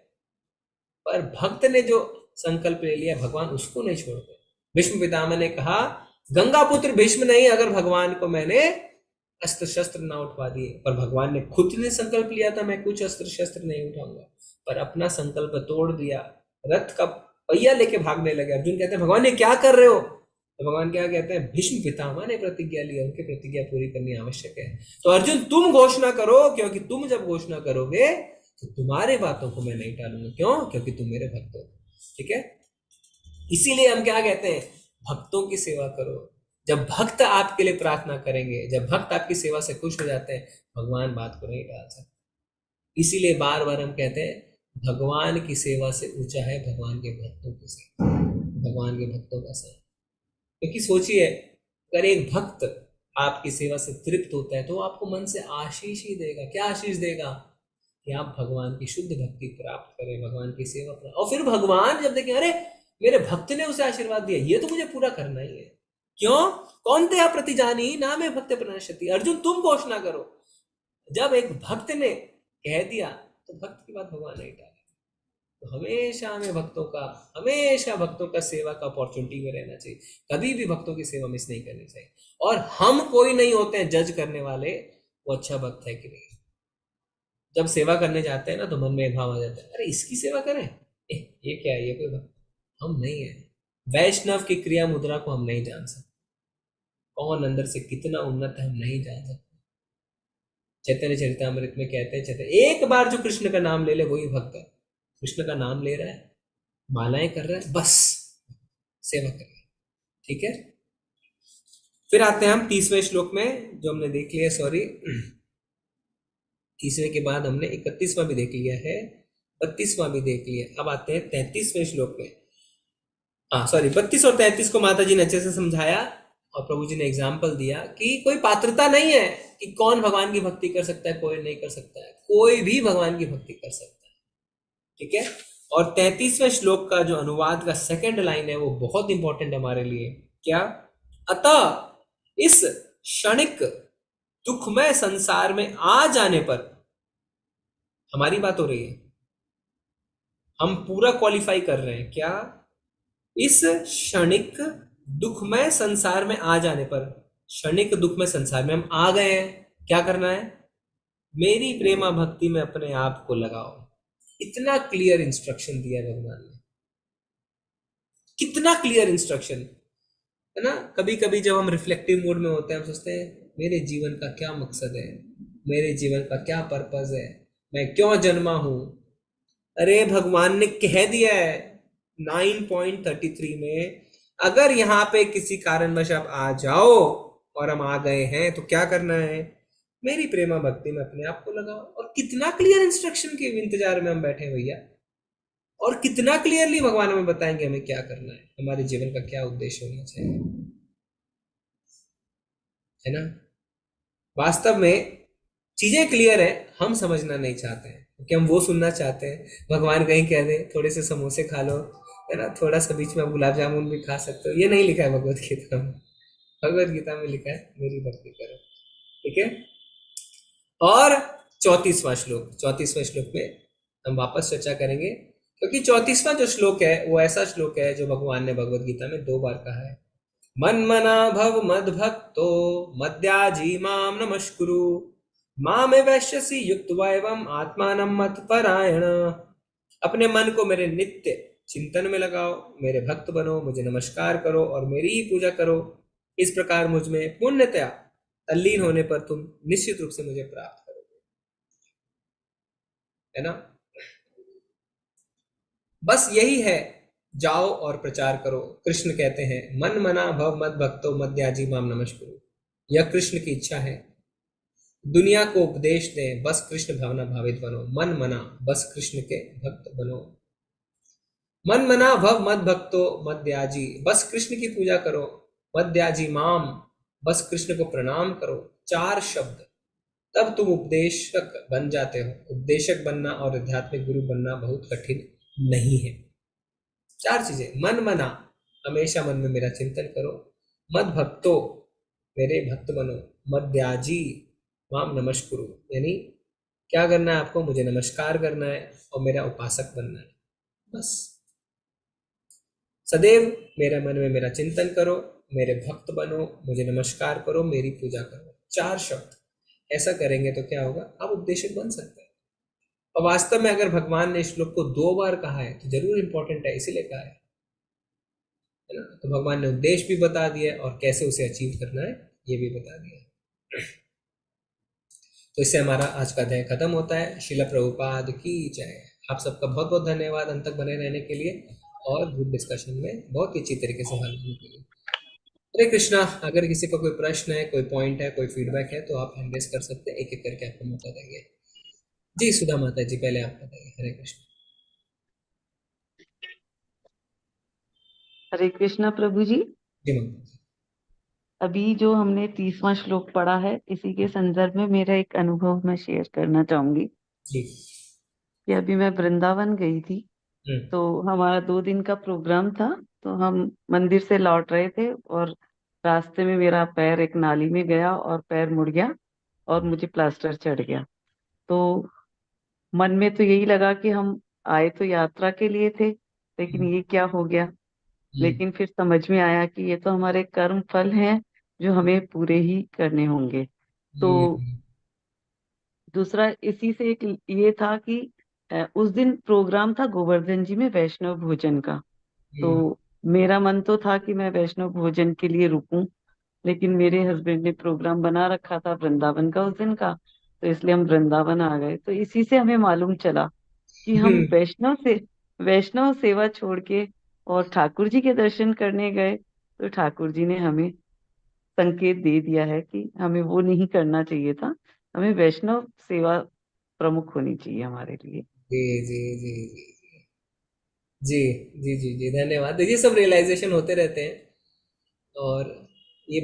पर भक्त ने जो संकल्प ले लिया भगवान उसको नहीं छोड़ते। भीष्म पितामह ने कहा गंगा पुत्र भीष्म नहीं, अगर भगवान को मैंने अस्त्र शस्त्र ना उठवा दिए, पर भगवान ने खुद ने संकल्प लिया था मैं कुछ अस्त्र शस्त्र नहीं उठाऊंगा, पर अपना संकल्प तोड़ दिया, रथ का पहिया लेके भागने लगे। अर्जुन कहते हैं भगवान ये क्या कर रहे हो? तो भगवान क्या कहते हैं? भीष्म पितामह ने प्रतिज्ञा ली, उनकी प्रतिज्ञा पूरी करनी आवश्यक है। तो अर्जुन तुम घोषणा करो, क्योंकि तुम जब घोषणा करोगे तो तुम्हारे बातों को मैं नहीं टालूंगा। क्यों? क्योंकि तुम मेरे भक्त हो। ठीक है, इसीलिए हम क्या कहते हैं? भक्तों की सेवा करो। जब भक्त आपके लिए प्रार्थना करेंगे, जब भक्त आपकी सेवा से खुश हो जाते हैं, भगवान बात को नहीं टाल सकते। इसीलिए बार बार हम कहते हैं भगवान की सेवा से ऊंचा है भगवान के भक्तों की सेवा, भगवान के भक्तों का सेवा। क्योंकि सोचिए, अगर एक भक्त आपकी सेवा से तृप्त होता है तो आपको मन से आशीष ही देगा। क्या आशीष देगा? कि आप भगवान की शुद्ध भक्ति प्राप्त करें, भगवान की सेवा करें। और फिर भगवान जब देखें अरे मेरे भक्त ने उसे आशीर्वाद दिया, ये तो मुझे पूरा करना ही है। क्यों? कौन्तेय प्रतिजानीहि नामे भक्त्या प्रणश्यति। अर्जुन तुम घोषणा करो। जब एक भक्त ने कह दिया तो भक्त की बात भगवान नहीं टाले। तो हमेशा हमें हमेशा भक्तों का सेवा का अपॉर्चुनिटी में रहना चाहिए, कभी भी भक्तों की सेवा मिस नहीं करनी चाहिए। और हम कोई नहीं होते हैं जज करने वाले वो अच्छा भक्त है कि नहीं। जब सेवा करने जाते हैं ना तो मन में भाव आ जाता है अरे इसकी सेवा करें, ये क्या है, ये कोई भक्त हम नहीं है। वैष्णव की क्रिया मुद्रा को हम नहीं जान सकते, कौन अंदर से कितना उन्नत है हम नहीं जान सकते। चैतन्य चरितामृत में कहते हैं एक बार जो कृष्ण का नाम ले ले वही भक्त है। कृष्ण का नाम ले रहा है, मालाएं कर रहा है, बस सेवा कर रहा है। ठीक है, फिर आते हैं हम 30वें श्लोक में, जो हमने देख लिया, सॉरी 30वें के बाद हमने 31वां भी देख लिया है, 32वां भी देख लिया। अब आते हैं 33वें श्लोक में। 32 और 33 को माता जी ने अच्छे से समझाया, और प्रभु जी ने एग्जाम्पल दिया कि कोई पात्रता नहीं है कि कौन भगवान की भक्ति कर सकता है, कोई नहीं कर सकता है, कोई भी भगवान की भक्ति कर सकता है। ठीक है। और 33वें श्लोक का जो अनुवाद का सेकंड लाइन है वो बहुत इंपॉर्टेंट है हमारे लिए। क्या? अतः इस क्षणिक दुखमय संसार में आ जाने पर, हमारी बात हो रही है, हम पूरा क्वालिफाई कर रहे हैं। क्या? इस क्षणिक दुखमय संसार में आ जाने पर, क्षणिक दुखमय संसार में हम आ गए हैं, क्या करना है? मेरी प्रेमा भक्ति में अपने आप को लगाओ। इतना क्लियर इंस्ट्रक्शन दिया है भगवान ने, कितना क्लियर इंस्ट्रक्शन है ना। कभी कभी जब हम रिफ्लेक्टिव मूड में होते हैं, हम सोचते हैं मेरे जीवन का क्या मकसद है, मेरे जीवन का क्या पर्पस है, मैं क्यों जन्मा हूं। अरे भगवान ने कह दिया है 9.33 में, अगर यहाँ पे किसी कारणवश आप आ जाओ, और हम आ गए हैं, तो क्या करना है? मेरी प्रेमा भक्ति में अपने आप को लगाओ। और कितना क्लियर इंस्ट्रक्शन के इंतजार में हम बैठे हैं भैया, और कितना क्लियरली भगवान हमें बताएंगे हमें क्या करना है, हमारे जीवन का क्या उद्देश्य होना चाहिए, है ना। वास्तव में चीजें क्लियर है, हम समझना नहीं चाहते हैं, क्योंकि हम वो सुनना चाहते हैं भगवान कहीं कह दे थोड़े से समोसे खा लो, है ना, थोड़ा सा बीच में आप गुलाब जामुन भी खा सकते हो। ये नहीं लिखा है भगवत गीता में। भगवत गीता में लिखा है मेरी भक्ति करो। ठीक है। और 34वां श्लोक, 34वें श्लोक में हम वापस चर्चा करेंगे, क्योंकि 34वां जो श्लोक है वो ऐसा श्लोक है जो भगवान ने भगवत गीता में 2 बार कहा है। मन्मना भव मद भक्तो मद्याजी माम नमस्कुरु मामे वैश्यसि युक्त्वा एवं आत्मानं मत परायण। अपने मन को मेरे नित्य चिंतन में लगाओ, मेरे भक्त बनो, मुझे नमस्कार करो और मेरी ही पूजा करो। इस प्रकार मुझ में पुण्यतया तल्लीन होने पर तुम निश्चित रूप से मुझे प्राप्त करोगे, है ना। बस यही है, जाओ और प्रचार करो। कृष्ण कहते हैं मन मना भव मद भक्तो मद्याजी माम नमस्कुरु। यह कृष्ण की इच्छा है। दुनिया को उपदेश दें, बस कृष्ण भावना भावित बनो। मन मना, बस कृष्ण के भक्त बनो। मन मना भव मद भक्तो मद्याजी, बस कृष्ण की पूजा करो। मद्याजी माम, बस कृष्ण को प्रणाम करो। 4 शब्द, तब तुम उपदेशक बन जाते हो। उपदेशक बनना और आध्यात्मिक गुरु बनना बहुत कठिन नहीं है। 4 चीजें, मन मना, हमेशा मन में मेरा चिंतन करो। मद भक्तो, मेरे भक्त बनो। मद्याजी माम नमस्कुरु, यानी क्या करना है आपको? मुझे नमस्कार करना है और मेरा उपासक बनना है। बस सदैव मेरे मन में मेरा चिंतन करो, मेरे भक्त बनो, मुझे नमस्कार करो, मेरी पूजा करो। 4 शब्द, ऐसा करेंगे तो क्या होगा? आप उपदेशक बन सकते हैं। और वास्तव में अगर भगवान ने श्लोक को 2 बार कहा है तो जरूर इंपॉर्टेंट है, इसीलिए कहा है ना। तो भगवान ने उद्देश्य भी बता दिया और कैसे उसे अचीव करना है ये भी बता दिया। तो इससे हमारा आज का अध्याय खत्म होता है। श्रील प्रभुपाद की जय। आप सबका बहुत बहुत धन्यवाद अंत तक बने रहने के लिए और ग्रुप डिस्कशन में बहुत ही अच्छी तरीके से भाग लेने के लिए। हरे कृष्णा। अगर किसी का कोई प्रश्न है, कोई पॉइंट है, कोई फीडबैक है तो आप हैंड रेज कर सकते हैं, एक एक करके आपको मौका देंगे। जी सुधा माता जी, पहले आप बताइए। हरे कृष्ण। हरे कृष्णा प्रभु जी। जी माता जी। अभी जो हमने 30वां श्लोक पढ़ा है, इसी के संदर्भ में मेरा एक अनुभव मैं शेयर करना चाहूंगी जी। कि अभी मैं वृंदावन गई थी, हम्म। तो हमारा 2 दिन का प्रोग्राम था। तो हम मंदिर से लौट रहे थे और रास्ते में मेरा पैर एक नाली में गया और पैर मुड़ गया और मुझे प्लास्टर चढ़ गया। तो मन में तो यही लगा कि हम आए तो यात्रा के लिए थे, लेकिन ये क्या हो गया। लेकिन फिर समझ में आया कि ये तो हमारे कर्म फल हैं जो हमें पूरे ही करने होंगे। तो दूसरा इसी से एक ये था कि उस दिन प्रोग्राम था गोवर्धन जी में वैष्णव भोजन का। तो मेरा मन तो था कि मैं वैष्णव भोजन के लिए रुकूं, लेकिन मेरे हस्बैंड ने प्रोग्राम बना रखा था वृंदावन का उस दिन का, तो इसलिए हम वृंदावन आ गए। तो इसी से हमें मालूम चला कि हम वैष्णव सेवा छोड़ के और ठाकुर जी के दर्शन करने गए, तो ठाकुर जी ने हमें संकेत दे दिया है कि हमें वो नहीं करना चाहिए था, हमें वैष्णव सेवा प्रमुख होनी चाहिए हमारे लिए। जी जी जी जी जी जी जी जी, धन्यवाद। ये सब रियलाइजेशन होते रहते हैं और ये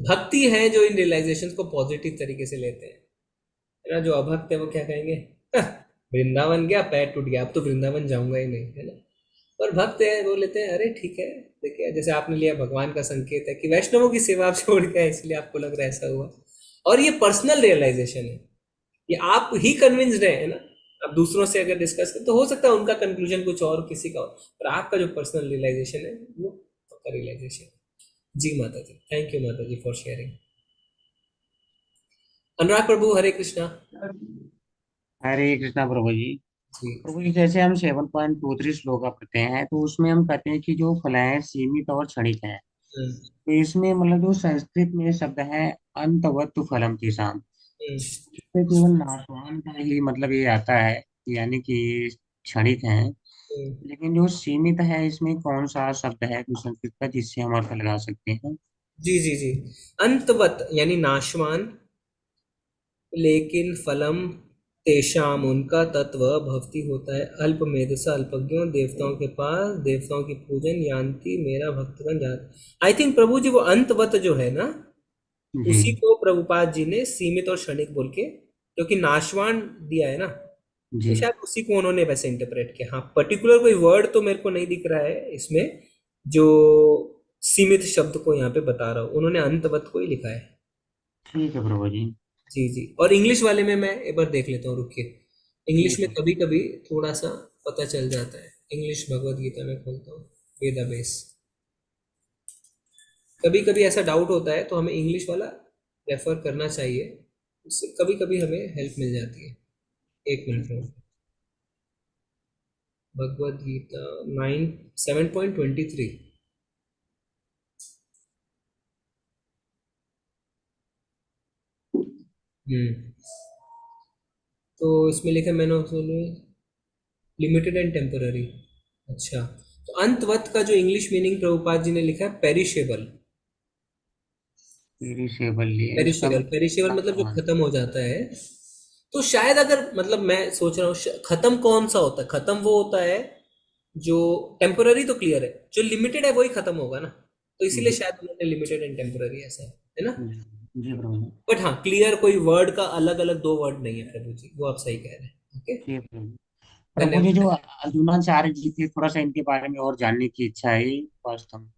भक्ति है जो इन रियलाइजेशन को पॉजिटिव तरीके से लेते हैं, है ना। जो अभक्त है वो क्या कहेंगे, "हाँ, वृंदावन गया, पैर टूट गया, अब तो वृंदावन जाऊंगा ही नहीं", है ना। और भक्त है वो लेते हैं, अरे ठीक है, देखिए जैसे आपने लिया भगवान का संकेत है कि वैष्णवों की सेवा आप छोड़ गए, इसलिए आपको लग रहा है ऐसा हुआ। और ये पर्सनल रियलाइजेशन है, ये आप ही कन्विंस्ड है ना। अब दूसरों से अगर डिस्कस करें तो हो सकता है उनका कंक्लूजन कुछ और, किसी का और, पर आपका जो पर्सनल रियलाइजेशन है वो पक्का रियलाइजेशन। जी माता जी, थैंक यू माता जी फॉर शेयरिंग। अनुराग प्रभु, हरे कृष्णा। हरे कृष्णा प्रभु जी। जी प्रभु जी, जैसे हम 7.23 श्लोक पढ़ते हैं तो उसमें हम कहते हैं कि जो फलाएं सीमित और क्षणिक है, तो इसमें मतलब जो संस्कृत में शब्द है अंतवत फलम की शाम, इसमें केवल नाशवान का ही मतलब ये आता है, यानी कि क्षणिक है। लेकिन जो सीमित है इसमें कौन सा शब्द है जो संस्कृत का जिससे हम अर्थ लगा सकते हैं? जी जी जी, अंतवत यानी नाशवान, लेकिन फलम तेषाम उनका तत्व भक्ति होता है अल्प मेधसा अल्पज्ञों, देवताओं के पास देवताओं की पूजन यान्ति मेरा भक्तगण जात। आई थिंक प्रभु जी वो अंतवत जो है ना, जी उसी को प्रभुपाद जी ने सीमित और क्षणिक बोल के, क्योंकि नाशवान दिया है ना, तो जी शायद उसी को उन्होंने वैसे इंटरप्रेट किया। हाँ, पर्टिकुलर कोई वर्ड तो मेरे को नहीं दिख रहा है इसमें जो सीमित शब्द को यहाँ पे बता रहा हूँ, उन्होंने अंतवत को ही लिखा है। ठीक है प्रभु जी। जी जी, और इंग्लिश वाले में मैं एक बार देख लेता हूँ, रुकिए। इंग्लिश में ठीक है। कभी कभी थोड़ा सा पता चल जाता है। इंग्लिश भगवत गीता में खोलता हूँ, वेदाबेस। कभी कभी ऐसा डाउट होता है तो हमें इंग्लिश वाला रेफर करना चाहिए, उससे कभी कभी हमें हेल्प मिल जाती है। एक मिनट में, भगवत गीता 7.23। तो इसमें लिखा मैंने लिमिटेड एंड टेम्पररी। अच्छा, तो अंतवत का जो इंग्लिश मीनिंग प्रभुपाद जी ने लिखा है पेरिशेबल। पेरिशेबल इसका पेरिशेबल, पेरिशेबल मतलब जो मतलब खत्म हो जाता है। तो शायद अगर मतलब मैं सोच रहा हूँ खत्म कौन सा होता है, खत्म वो होता है जो टेम्पररी, तो क्लियर है, जो लिमिटेड है वही खत्म होगा ना, तो इसीलिए जी शायद उन्होंने लिमिटेड एंड टेम्पररी ऐसा है ना। जी जी प्रभु जी। बट हाँ, क्लियर कोई वर्ड का अलग अलग दो वर्ड नहीं है प्रभु जी, वो आप सही कह रहे हैं। ओके, जी प्रभु जी। प्रभु जी, जो धन्यवाद। अर्जुनाचार्य जी थे, थोड़ा सा इनके बारे में और जानने की इच्छा है वास्तव में।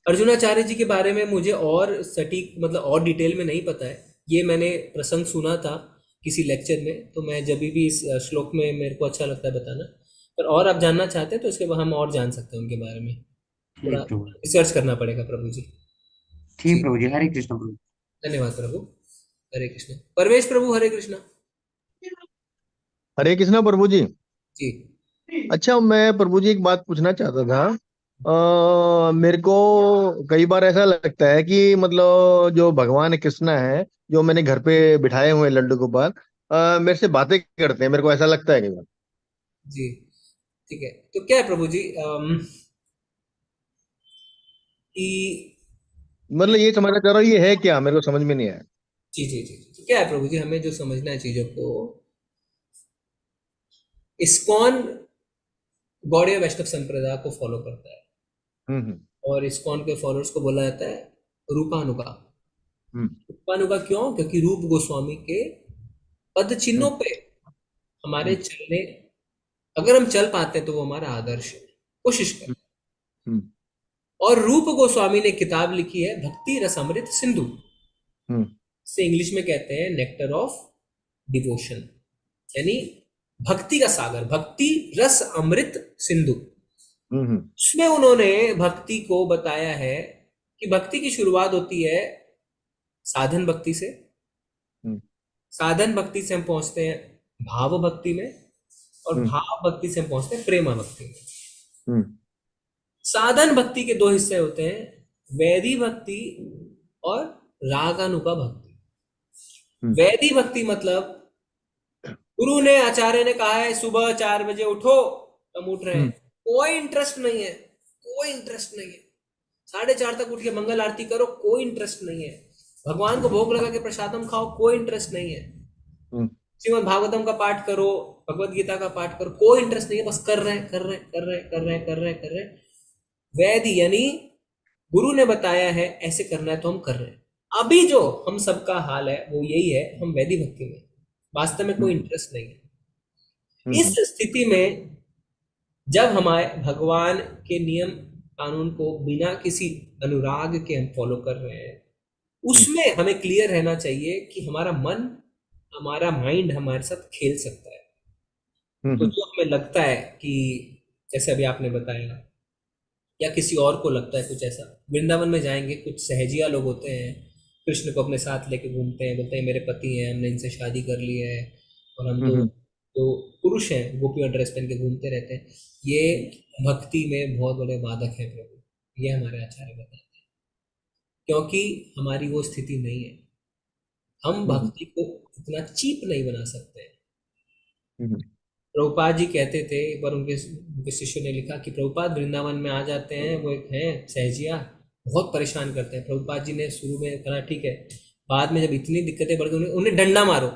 अर्जुनाचार्य जी के बारे में मुझे और सटीक मतलब और डिटेल में नहीं पता है। ये मैंने प्रसंग सुना था किसी लेक्चर में, तो मैं जब भी इस श्लोक में मेरे को अच्छा लगता है बताना। पर और आप जानना चाहते हैं तो इसके बाद हम और जान सकते हैं उनके बारे में, थोड़ा ठीक प्रभु। रिसर्च करना पड़ेगा प्रभु जी। ठीक जी, प्रभु जी, हरे कृष्ण प्रभु। धन्यवाद प्रभु। हरे कृष्ण। परमेश प्रभु, हरे कृष्ण। हरे कृष्णा प्रभु जी। जी अच्छा, मैं प्रभु जी एक बात पूछना चाहता था। मेरे को कई बार ऐसा लगता है कि मतलब जो भगवान कृष्णा है, जो मैंने घर पे बिठाए हुए हैं लड्डू गोपाल, मेरे से बातें करते हैं, मेरे को ऐसा लगता है कई बार। जी, ठीक है। तो क्या है प्रभु जी, कि मतलब ये समझना चाह रहा हूँ, ये है क्या, मेरे को समझ में नहीं आया। जी जी जी जी, तो क्या है प्रभु जी, हमें जो समझना है चीजों को, इस्कॉन गौड़ीय वैष्णव संप्रदाय को फॉलो करता है, हम्म और इस्कॉन के फॉलोअर्स को बोला जाता है रूपानुगा। हम्म रूपानुगा क्यों? क्योंकि रूप गोस्वामी के पद चिन्हों हम्म पे हमारे हम्म चलने, अगर हम चल पाते हैं तो वो हमारा आदर्श है, कोशिश करें। हम्म और रूप गोस्वामी ने किताब लिखी है भक्ति रसामृत सिंधु, हम्म से इंग्लिश में कहते हैं नेक्टर ऑफ डिवोशन, यानी भक्ति का सागर, भक्ति रस अमृत सिंधु। हम्म उसमें उन्होंने भक्ति को बताया है कि भक्ति की शुरुआत होती है साधन भक्ति से, हम्म साधन भक्ति से हम पहुंचते हैं भाव भक्ति में, और हम्म भाव भक्ति से हम पहुंचते हैं प्रेमा भक्ति में। हम्म साधन भक्ति के दो हिस्से होते हैं, वैदी भक्ति और रागानुगा भक्ति। हम्म वैदी भक्ति मतलब गुरु ने, आचार्य ने कहा है सुबह 4 बजे उठो, हम उठ रहे हैं, हम्म कोई इंटरेस्ट नहीं है, कोई इंटरेस्ट नहीं है। 4:30 तक उठ के मंगल आरती करो, कोई इंटरेस्ट नहीं है। भगवान को भोग लगा के प्रसादम खाओ, कोई इंटरेस्ट नहीं है। हम्म श्रीमद् भागवतम का पाठ करो, भगवत गीता का पाठ करो, कोई इंटरेस्ट नहीं है, बस कर रहे हैं कर रहे हैं कर रहे हैं कर रहे हैं कर रहे हैं कर रहे हैं। वैदी यानी गुरु ने बताया है ऐसे करना है तो हम कर रहे हैं। अभी जो हम सबका हाल है वो यही है, हम वैदिक भक्ति में वास्तव में कोई इंटरेस्ट नहीं है। इस स्थिति में जब हमारे भगवान के नियम कानून को बिना किसी अनुराग के हम फॉलो कर रहे हैं, उसमें हमें क्लियर रहना चाहिए कि हमारा मन, हमारा माइंड हमारे साथ खेल सकता है। तो जो हमें लगता है कि जैसे अभी आपने बताया, या किसी और को लगता है कुछ ऐसा, वृंदावन में जाएंगे, कुछ सहजिया लोग होते हैं, कृष्ण को अपने साथ लेके घूमते हैं, बोलते हैं मेरे पति हैं, हमने इनसे शादी कर ली है और हम तो पुरुष हैं, गोपियों ड्रेस पहन के घूमते रहते हैं। ये भक्ति में बहुत बड़े बाधक है प्रभु, ये हमारे आचार्य बताते हैं, क्योंकि हमारी वो स्थिति नहीं है। हम भक्ति को इतना चीप नहीं बना सकते हैं। प्रभुपाद जी कहते थे, एक बार उनके शिष्य ने लिखा कि प्रभुपाद वृंदावन में आ जाते हैं, वो एक हैं सहजिया, बहुत परेशान करते हैं। प्रभुपाद जी ने शुरू में कहा ठीक है, बाद में जब इतनी दिक्कतें बढ़ गई उन्हें डंडा मारो।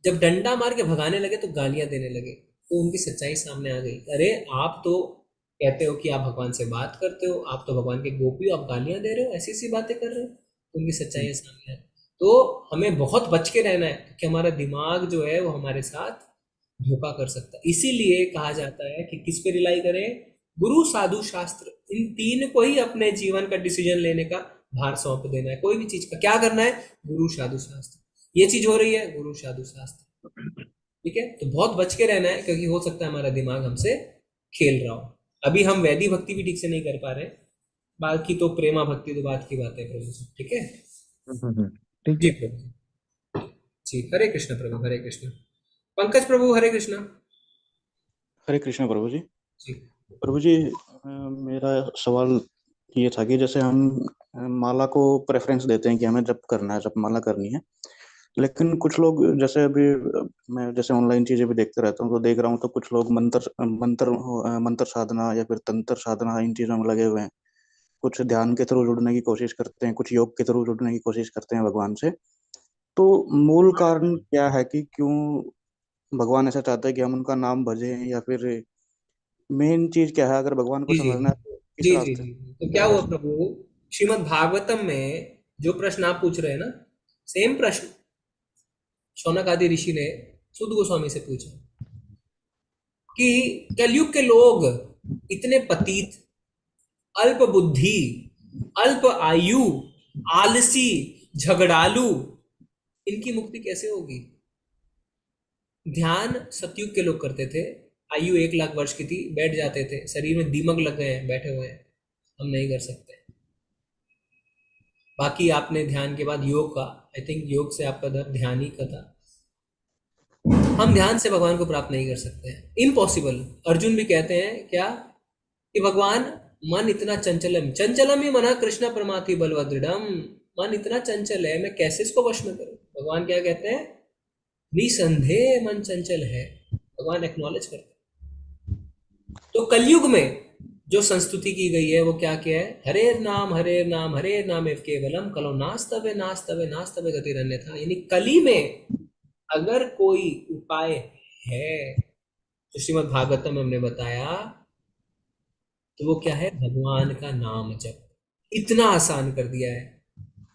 जब डंडा मार के भगाने लगे तो गालियां देने लगे, तो उनकी सच्चाई सामने आ गई। अरे आप तो कहते हो कि आप भगवान से बात करते हो, आप तो भगवान के गोपी हो, आप गालियां दे रहे हो, ऐसी सी बातें कर रहे हो, तो उनकी सच्चाई सामने आ गई। तो हमें बहुत बच के रहना है कि हमारा दिमाग जो है वो हमारे साथ धोखा कर सकता है। इसीलिए कहा जाता है कि किस पे रिलाई करें, गुरु साधु शास्त्र, इन तीन को ही अपने जीवन का डिसीजन लेने का भार सौंप देना है। कोई भी चीज का क्या करना है, गुरु साधु शास्त्र, ये चीज हो रही है गुरु साधु शास्त्र, ठीक है। तो बहुत बच के रहना है, क्योंकि हो सकता है हमारा दिमाग हमसे खेल रहा हो। अभी हम वैदिक भक्ति भी ठीक से नहीं कर पा रहे, बाकी तो प्रेमा भक्ति तो बात की बात है प्रभु जी, ठीक है जी प्रभु जी। हरे कृष्ण प्रभु, हरे कृष्ण। पंकज प्रभु हरे कृष्ण। हरे कृष्ण प्रभु जी। जी प्रभु जी, मेरा सवाल ये था कि जैसे हम माला को प्रेफरेंस देते हैं कि हमें जप करना है, जप माला करनी है, लेकिन कुछ लोग, जैसे अभी मैं जैसे ऑनलाइन चीजें भी देखते रहता हूँ तो देख रहा हूँ, तो कुछ लोग मंत्र साधना या फिर तंत्र साधना इन चीजों में लगे हुए हैं। कुछ ध्यान के थ्रू जुड़ने की कोशिश करते हैं, कुछ योग के थ्रू जुड़ने की कोशिश करते हैं भगवान से। तो मूल कारण क्या है कि क्यों भगवान ऐसा चाहते हैं कि हम उनका नाम भजें, या फिर मेन चीज क्या है? अगर भगवान को समझना है तो किस जी रास्ते? तो क्या हुआ प्रभु, श्रीमद् भागवतम में जो प्रश्न आप पूछ रहे हैं ना, सेम प्रश्न शौनक आदि ऋषि ने सुध गोस्वामी से पूछा कि कलयुग के लोग इतने पतित, अल्प बुद्धि, अल्प आयु, आलसी, झगड़ालू, इनकी मुक्ति कैसे होगी? ध्यान सतयुग के लोग करते थे, आयु 1,00,000 वर्ष की थी, बैठ जाते थे, शरीर में दीमक लग गए हैं, बैठे हुए हैं। हम नहीं कर सकते। बाकी आपने ध्यान के बाद योग का, आई थिंक योग से आपका ध्यान ही का था। हम ध्यान से भगवान को प्राप्त नहीं कर सकते हैं, इम्पॉसिबल। अर्जुन भी कहते हैं क्या कि भगवान मन इतना चंचलम ही मना कृष्ण परमाति बलवदृढ़म, मन इतना चंचल है, मैं कैसे इसको वश में करूं? भगवान क्या कहते हैं, निसंदेह मन चंचल है, भगवान एक्नॉलेज करते हैं। तो कलयुग में जो संस्तुति की गई है वो क्या क्या है, हरे नाम एव केवलम, कलो नास्तवे नास्तवे नास्तवे गतिरन्यथा। यानी कली में अगर कोई उपाय है तो श्रीमद् भागवतम में हमने बताया, तो वो क्या है, भगवान का नाम जप। इतना आसान कर दिया है।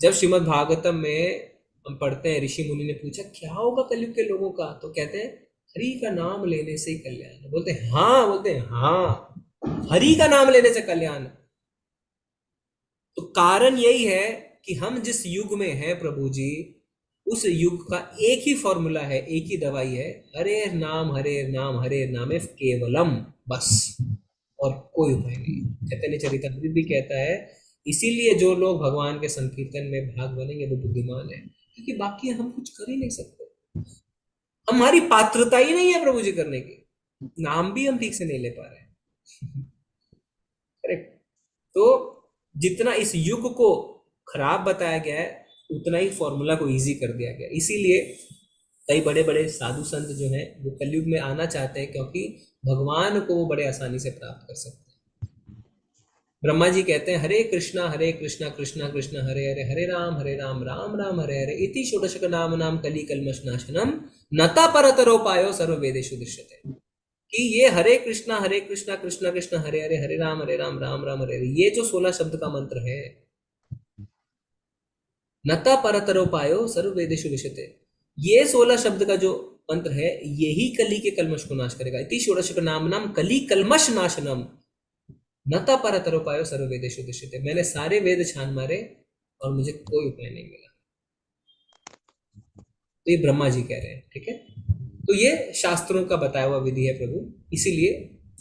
जब श्रीमद् भागवतम में हम पढ़ते हैं, ऋषि मुनि ने पूछा क्या होगा कलयुग के लोगों का, तो कहते हैं हरि का नाम लेने से ही कल्याण। बोलते हैं हाँ, हरि का नाम लेने से कल्याण। तो कारण यही है कि हम जिस युग में हैं प्रभु जी, उस युग का एक ही फॉर्मूला है, एक ही दवाई है, हरे नाम एव केवलम, बस, और कोई उपाय नहीं। चैतन्य चरितामृत भी कहता है, इसीलिए जो लोग भगवान के संकीर्तन में भाग बनेंगे वो बुद्धिमान है, क्योंकि बाकी हम कुछ कर ही नहीं सकते। हमारी पात्रता ही नहीं है प्रभु जी करने की, नाम भी हम ठीक से नहीं ले पा रहे। करेक्ट। तो जितना इस युग को खराब बताया गया है, उतना ही फॉर्मूला को इजी कर दिया गया। इसीलिए कई बड़े बड़े साधु संत जो हैं वो कलयुग में आना चाहते हैं, क्योंकि भगवान को वो बड़े आसानी से प्राप्त कर सकते हैं। ब्रह्मा जी कहते हैं हरे कृष्णा कृष्णा कृष्णा हरे हरे, हरे राम राम राम हरे हरे, इति षोडशक नाम कली कल्मष नाशनम, नता परतरोपायो सर्व वेदेषु दृश्यते। कि ये हरे कृष्णा कृष्णा कृष्णा हरे हरे, हरे राम राम राम हरे हरे, ये जो 16 शब्द का मंत्र है, नता परतरो पायो सर्व वेदेषु विशते, ये 16 शब्द का जो मंत्र है, यही कली के कलमश को नाश करेगा। इति षोडश नाम कली कलमश नाशनम नता परतरो पायो सर्व वेदेषु विशते। मैंने सारे वेद छान मारे और मुझे कोई उपाय नहीं मिला। तो ये ब्रह्मा जी कह रहे हैं, ठीक है। तो ये शास्त्रों का बताया हुआ विधि है प्रभु। इसीलिए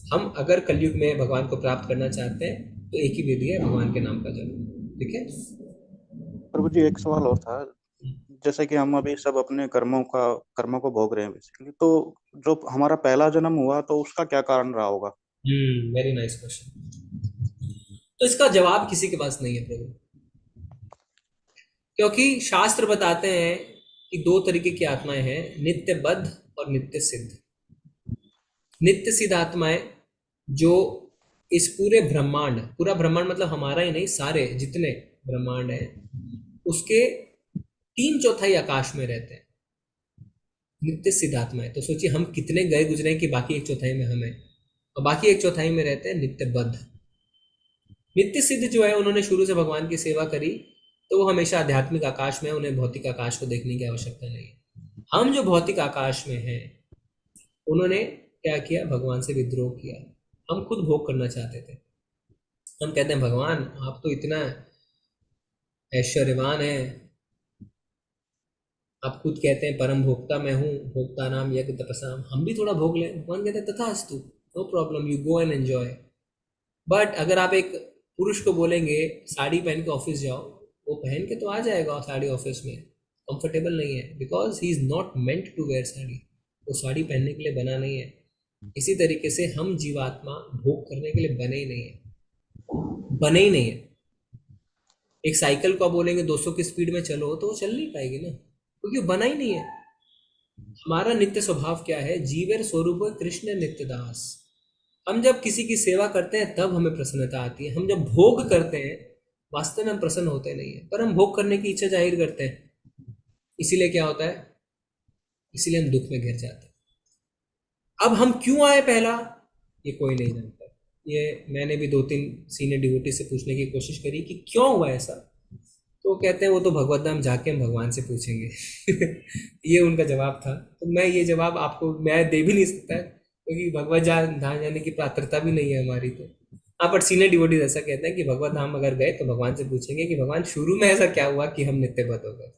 हम अगर कलयुग में भगवान को प्राप्त करना चाहते हैं तो एक ही विधि है, भगवान के नाम का जप, ठीक है। प्रभु जी एक सवाल और था, जैसे कि हम अभी सब अपने कर्मों को भोग रहे हैं बेसिकली, तो जो हमारा पहला जन्म हुआ तो उसका क्या कारण रहा होगा? Very nice question. तो इसका जवाब किसी के पास नहीं है प्रभु, क्योंकि शास्त्र बताते हैं कि 2 तरीके की आत्माएं हैं, नित्य बद्ध और नित्य सिद्ध। नित्य सिद्ध आत्माएं जो इस पूरे ब्रह्मांड, पूरा ब्रह्मांड मतलब हमारा ही नहीं, सारे जितने ब्रह्मांड है उसके 3/4 आकाश में रहते हैं, नित्य सिद्ध आत्माएं। तो सोचिए हम कितने गए गुजरे कि बाकी 1/4 में हम हैं, और बाकी 1/4 में रहते हैं नित्य बद्ध। नित्य सिद्ध जो है उन्होंने शुरू से भगवान की सेवा करी, तो वो हमेशा आध्यात्मिक आकाश में, उन्हें भौतिक आकाश को देखने की आवश्यकता नहीं है। हम जो भौतिक आकाश में हैं, उन्होंने क्या किया, भगवान से विद्रोह किया। हम खुद भोग करना चाहते थे। हम कहते हैं भगवान आप तो इतना ऐश्वर्यवान है, आप खुद कहते हैं परम भोक्ता मैं हूँ, भोक्ता नाम यज्ञ तपसाम, हम भी थोड़ा भोग लें। भगवान कहते हैं तथास्तु, no problem, you go and enjoy. But अगर आप एक पुरुष को बोलेंगे साड़ी पहन के ऑफिस जाओ, वो पहन के तो आ जाएगा साड़ी ऑफिस में, कंफर्टेबल नहीं है, because he is not meant to wear sari, वो साड़ी पहनने के लिए बना नहीं है। इसी तरीके से हम जीवात्मा भोग करने के लिए बने ही नहीं है, बने ही नहीं है। एक साइकिल को आप बोलेंगे 200 की स्पीड में चलो, तो वो चल नहीं पाएगी ना, क्योंकि बना ही नहीं है। हमारा नित्य स्वभाव क्या है, जीवेर स्वरूप कृष्ण नित्य दास। हम जब किसी की सेवा करते हैं तब हमें प्रसन्नता आती है। हम जब भोग करते हैं वास्तव में हम प्रसन्न होते नहीं है, पर हम भोग करने की इच्छा जाहिर करते हैं। इसीलिए क्या होता है, इसीलिए हम दुख में घिर जाते हैं। अब हम क्यों आए पहला, ये कोई नहीं जानता। ये मैंने भी 2-3 सीनियर डिवोटी से पूछने की कोशिश करी कि क्यों हुआ ऐसा, तो वो कहते हैं वो तो भगवत धाम जाके हम भगवान से पूछेंगे। ये उनका जवाब था। तो मैं ये जवाब आपको मैं दे भी नहीं सकता, क्योंकि भगवत धाम जाने की पात्रता भी नहीं है हमारी। तो हाँ, पर सीनियर डिवोटीज ऐसा कहते हैं कि भगवत धाम अगर गए तो भगवान से पूछेंगे कि भगवान शुरू में ऐसा क्या हुआ कि हम नित्यबद्ध हो गए।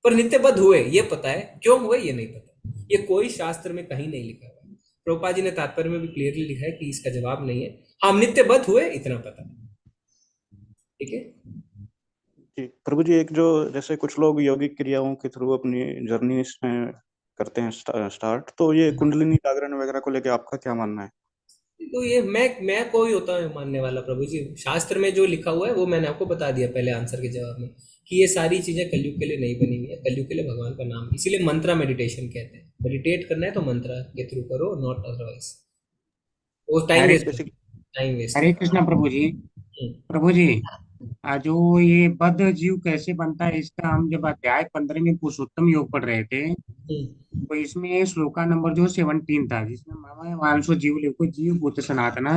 पर नित्यबद्ध हुए ये पता है, क्यों हुए ये नहीं पता। ये कोई शास्त्र में कहीं नहीं लिखा हुआ। प्रभुपाद जी ने तात्पर्य में भी क्लियरली लिखा है कि इसका जवाब नहीं है। हम नित्यबद्ध हुए इतना पता, ठीक है जी। प्रभु जी एक जो जैसे कुछ लोग यौगिक क्रियाओं के थ्रू अपनी जर्नी करते हैं स्टार्ट, तो ये कुंडलिनी जागरण वगैरह को लेके आपका क्या मानना है? तो ये मैं कोई होता है मानने वाला प्रभु जी। शास्त्र में जो लिखा हुआ है वो मैंने आपको बता दिया पहले आंसर के जवाब में, कि ये सारी चीजें कलयुग के लिए नहीं बनी हुई है। कलयुग के लिए भगवान का नाम, इसीलिए मंत्रा मेडिटेशन कहते हैं। मेडिटेट करना है तो मंत्रा के थ्रू करो, नॉट अदरवाइज। वो टाइम वेस्ट। हरे कृष्णा प्रभु जी। प्रभु जी जो ये बद्ध जीव कैसे बनता है, इसका हम जब अध्याय 15 में पुरुषोत्तम योग पढ़ रहे थे, तो इसमें श्लोका नंबर जो 17 था, जिसमें मम वांशो जीव लेको जीव भूत सनातन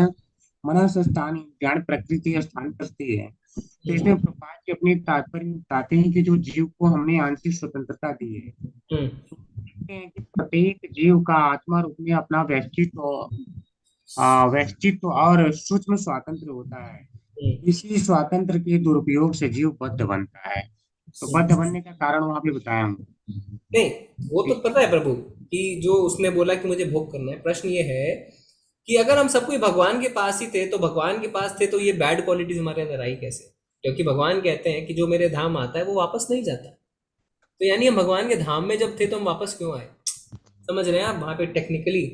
मनस स्थान ज्ञान प्रकृति स्थान प्रस्ति है। तो इसमें प्रभुपाद जी अपने तात्पर्य बताते हैं कि जो जीव को हमने आंशिक स्वतंत्रता दी है, तो देखते हैं कि प्रत्येक जीव का आत्मा रूप में अपना व्यक्तित्व और सूक्ष्म स्वातंत्र होता है। इसी स्वातंत्र के दुरुपयोग से जीव बद्ध बनता है। तो बद्ध बनने का कारण वहां पे बताया हूँ। नहीं, वो तो पता है प्रभु कि जो उसने बोला कि मुझे भोग करना है। प्रश्न ये है कि अगर हम सब कोई भगवान के पास ही थे, तो भगवान के पास थे तो ये बैड क्वालिटीज हमारे अंदर आई कैसे? क्योंकि भगवान कहते हैं कि जो मेरे धाम आता है वो वापस नहीं जाता। तो यानी हम भगवान के धाम में जब थे तो हम वापस क्यों आए? समझ रहे हैं आप वहां पे टेक्निकली?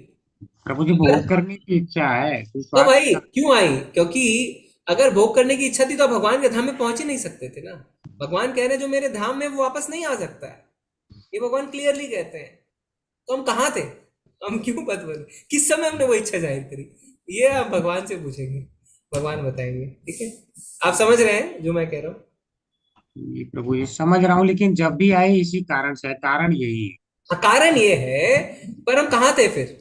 प्रभु जी भोग करने की इच्छा है तो भाई क्यों आई? क्योंकि अगर भोग करने की इच्छा थी तो भगवान के धाम में पहुंच ही नहीं सकते थे ना। भगवान कह रहे हैं जो मेरे धाम में वो वापस नहीं आ सकता है, ये भगवान क्लियरली कहते हैं। तो हम कहाँ थे, हम क्यों बद बने, किस समय हमने वो इच्छा जाहिर करी? ये आप भगवान से पूछेंगे, भगवान बताएंगे। ठीक है, आप समझ रहे हैं जो मैं कह रहा हूँ? प्रभु ये समझ रहा हूँ, लेकिन जब भी आए इसी कारण से, कारण यही है। हाँ, कारण ये है, पर हम कहाँ थे फिर?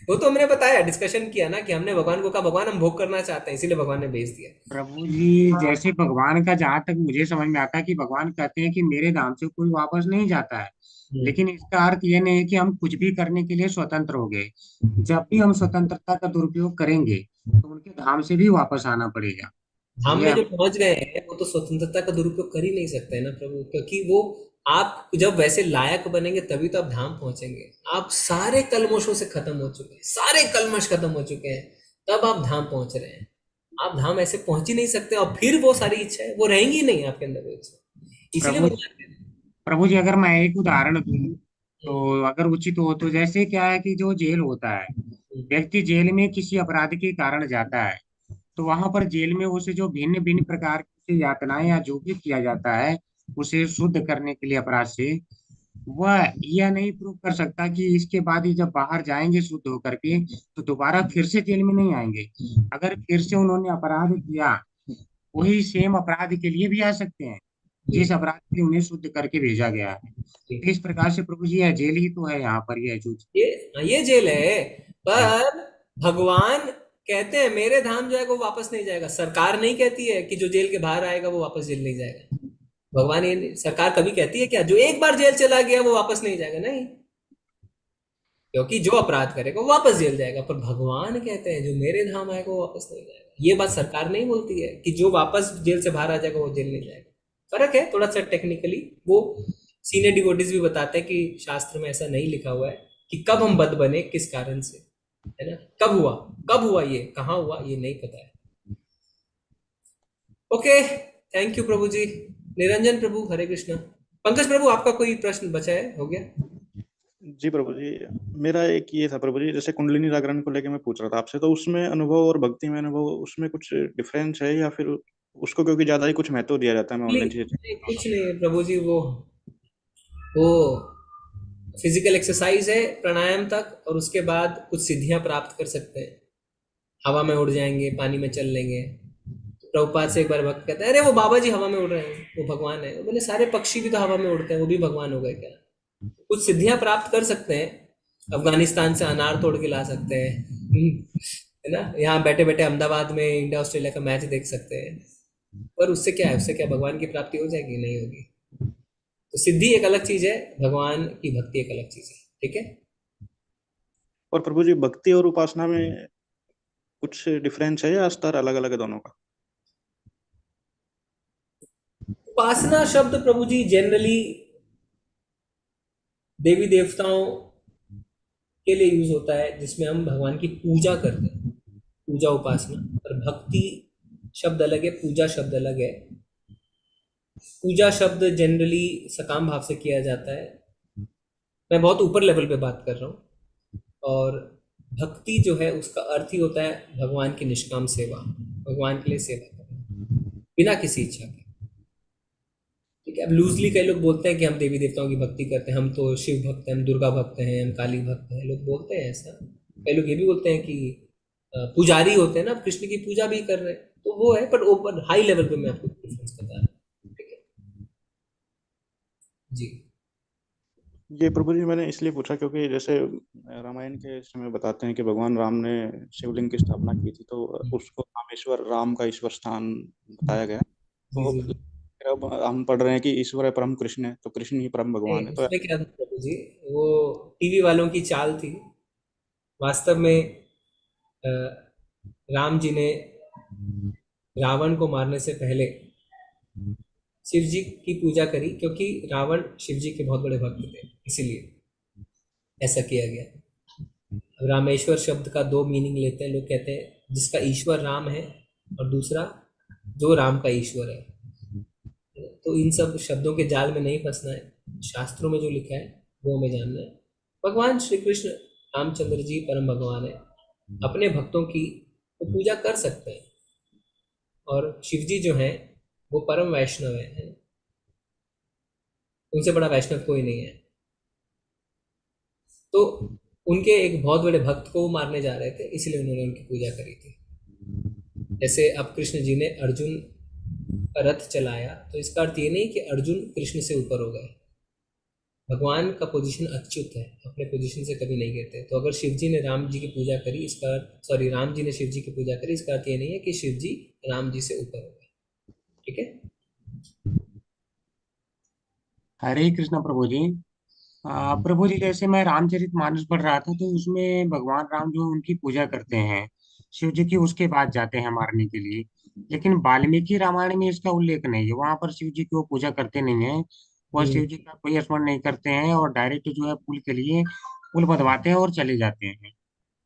वो तो हमने बताया, डिस्कशन किया ना कि हमने भगवान को कहा भगवान हम भोग करना चाहते हैं, इसीलिए भगवान ने भेज दिया। प्रभु जी, जैसे भगवान का जहां तक मुझे समझ में आता है कि भगवान कहते हैं कि मेरे धाम से कोई वापस नहीं जाता है, लेकिन इसका अर्थ ये नहीं है कि हम कुछ भी करने के लिए स्वतंत्र हो गए। जब भी हम स्वतंत्रता का दुरुपयोग करेंगे तो उनके धाम से भी वापस आना पड़ेगा। धाम ये में जो हमें पहुंच गए हैं वो तो स्वतंत्रता का दुरुपयोग कर ही नहीं सकते हैं ना प्रभु, क्योंकि वो आप जब वैसे लायक बनेंगे तभी तो आप धाम पहुंचेंगे। आप सारे कलमशों से खत्म हो चुके हैं, सारे कलमश खत्म हो चुके हैं, तब आप धाम पहुंच रहे हैं। आप धाम ऐसे पहुंच ही नहीं सकते, और फिर वो सारी इच्छाएं वो रहेंगी नहीं आपके अंदर, वो इच्छा। इसीलिए प्रभु भगवान कहते हैं। प्रभु जी, अगर मैं एक उदाहरण दूं तो अगर उचित हो, तो जैसे क्या है कि जो जेल होता है, व्यक्ति जेल में किसी अपराध के कारण जाता है, तो वहां पर जेल में उसे जो भिन्न भिन्न प्रकार की यातनाएं या जो भी किया जाता है उसे शुद्ध करने के लिए अपराध से, वह यह नहीं प्रूव कर सकता कि इसके बाद ही जब बाहर जाएंगे शुद्ध होकर के तो दोबारा फिर से जेल में नहीं आएंगे। अगर फिर से उन्होंने अपराध किया, वही सेम अपराध के लिए भी आ सकते हैं जिस अपराध के लिए उन्हें शुद्ध करके भेजा गया है। तो इस प्रकार से प्रभु जी, यह जेल ही तो है यहाँ पर, यह जो ये जेल है, पर भगवान कहते हैं मेरे धाम जो है वो वापस नहीं जाएगा। सरकार नहीं कहती है कि जो जेल के बाहर आएगा वो वापस जेल नहीं जाएगा। भगवान ये सरकार कभी कहती है क्या जो एक बार जेल चला गया वो वापस नहीं जाएगा? नहीं, क्योंकि जो अपराध करेगा वो वापस जेल जाएगा। पर भगवान कहते हैं जो मेरे धाम आएगा वो वापस नहीं जाएगा। ये बात सरकार नहीं बोलती है कि जो वापस जेल से बाहर आ जाएगा वो जेल नहीं जाएगा। फर्क है थोड़ा सा टेक्निकली। वो सीनियर डिवोटीज भी बताते हैं कि शास्त्र में ऐसा नहीं लिखा हुआ है कि कब हम बद बने, किस कारण से, है ना? कब हुआ ये, कहाँ हुआ, ये नहीं पता है। ओके, थैंक यू प्रभु जी। निरंजन प्रभु, हरे कृष्णा। पंकज प्रभु, आपका कोई प्रश्न बचा है? हो गया? जी प्रभु जी, मेरा एक ये था प्रभु जी, जैसे कुंडलिनी जागरण को लेके मैं पूछ रहा था आपसे, तो उसमें अनुभव और भक्ति में अनुभव, उसमें कुछ डिफरेंस है या फिर उसको क्योंकि ज्यादा ही कुछ महत्व दिया जाता है, मैं ऑनलाइन चीजें। कुछ नहीं प्रभु जी, वो फिजिकल एक्सरसाइज है प्राणायाम तक, और उसके बाद कुछ सिद्धियां प्राप्त कर सकते हैं। हवा में उड़ जाएंगे, पानी में चल लेंगे। प्रभुपाद से एक बार भक्त कहते हैं अरे वो बाबा जी हवा में उड़ रहे हैं, वो भगवान है। बोले सारे पक्षी भी तो हवा में उड़ते हैं, वो भी भगवान हो गए क्या? कुछ सिद्धियां प्राप्त कर सकते हैं। अफगानिस्तान से अनार तोड़ के ला सकते हैं, है ना? यहाँ बैठे बैठे अहमदाबाद में इंडिया ऑस्ट्रेलिया का मैच देख सकते हैं। पर उससे क्या है? उससे क्या भगवान की प्राप्ति हो जाएगी? नहीं होगी। तो सिद्धि एक अलग चीज है, भगवान की भक्ति एक अलग चीज है। ठीक है। और प्रभु जी, भक्ति और उपासना में कुछ डिफरेंस है या स्तर अलग अलग है दोनों का? उपासना शब्द प्रभु जी जनरली देवी देवताओं के लिए यूज होता है, जिसमें हम भगवान की पूजा करते हैं, पूजा उपासना। और भक्ति शब्द अलग है, पूजा शब्द अलग है। पूजा शब्द जनरली सकाम भाव से किया जाता है। मैं बहुत ऊपर लेवल पे बात कर रहा हूँ। और भक्ति जो है उसका अर्थ ही होता है भगवान की निष्काम सेवा, भगवान के लिए सेवा करना बिना किसी इच्छा के। ठीक है। अब लूजली कई लोग बोलते हैं कि हम देवी देवताओं की भक्ति करते हैं, हम तो शिव भक्त हैं, हम दुर्गा भक्त हैं, हम काली भक्त हैं। लोग बोलते हैं ऐसा। कई लोग ये भी बोलते हैं कि पुजारी होते हैं ना, कृष्ण की पूजा भी कर रहे हैं, तो वो है। पर ऊपर हाई लेवल पे मैं आपको डिफरेंस बता रहा हूँ। ठीक है जी। ये प्रभु जी मैंने इसलिए पूछा क्योंकि जैसे रामायण के समय बताते हैं कि भगवान राम ने शिवलिंग की स्थापना की थी, तो उसको रामेश्वर, राम का ईश्वर स्थान बताया गया। तो अब हम पढ़ रहे हैं कि ईश्वर है परम कृष्ण है, तो कृष्ण ही परम भगवान है। तो उसमें क्या था प्रभु जी, वो टीवी वालों की चाल थी। वास्तव में राम जी ने रावण को मारने से पहले शिव जी की पूजा करी, क्योंकि रावण शिव जी के बहुत बड़े भक्त थे, इसीलिए ऐसा किया गया। रामेश्वर शब्द का दो मीनिंग लेते हैं लोग। कहते हैं जिसका ईश्वर राम है, और दूसरा जो राम का ईश्वर है। तो इन सब शब्दों के जाल में नहीं फंसना है। शास्त्रों में जो लिखा है वो हमें जानना है। भगवान श्री कृष्ण रामचंद्र जी परम भगवान है, अपने भक्तों की वो पूजा कर सकते हैं। और शिव जी जो हैं वो परम वैष्णव है, उनसे बड़ा वैष्णव कोई नहीं है। तो उनके एक बहुत बड़े भक्त को वो मारने जा रहे थे, इसलिए उन्होंने उनकी पूजा करी थी। जैसे अब कृष्ण जी ने अर्जुन का रथ चलाया, तो इसका अर्थ ये नहीं कि अर्जुन कृष्ण से ऊपर हो गए। भगवान का पोजीशन अच्युत है, अपने पोजीशन से कभी नहीं गिरते। तो अगर शिव जी ने राम जी की पूजा करी, इसका सॉरी राम जी ने शिव जी की पूजा करी, इसका अर्थ ये नहीं है कि शिव जी राम जी से ऊपर हो गए। ठीक है। हरे कृष्ण प्रभु जी। प्रभु जी, जैसे मैं रामचरितमानस पढ़ रहा था तो उसमें भगवान राम जो उनकी पूजा करते हैं, शिव जी की उसके बाद जाते हैं मारने के लिए। लेकिन वाल्मीकि रामायण में इसका उल्लेख नहीं है, वहां पर शिव जी की वो पूजा करते नहीं है, वह शिव जी का कोई स्मरण नहीं करते हैं और डायरेक्ट जो है पुल के लिए पुल बंधवाते हैं और चले जाते हैं।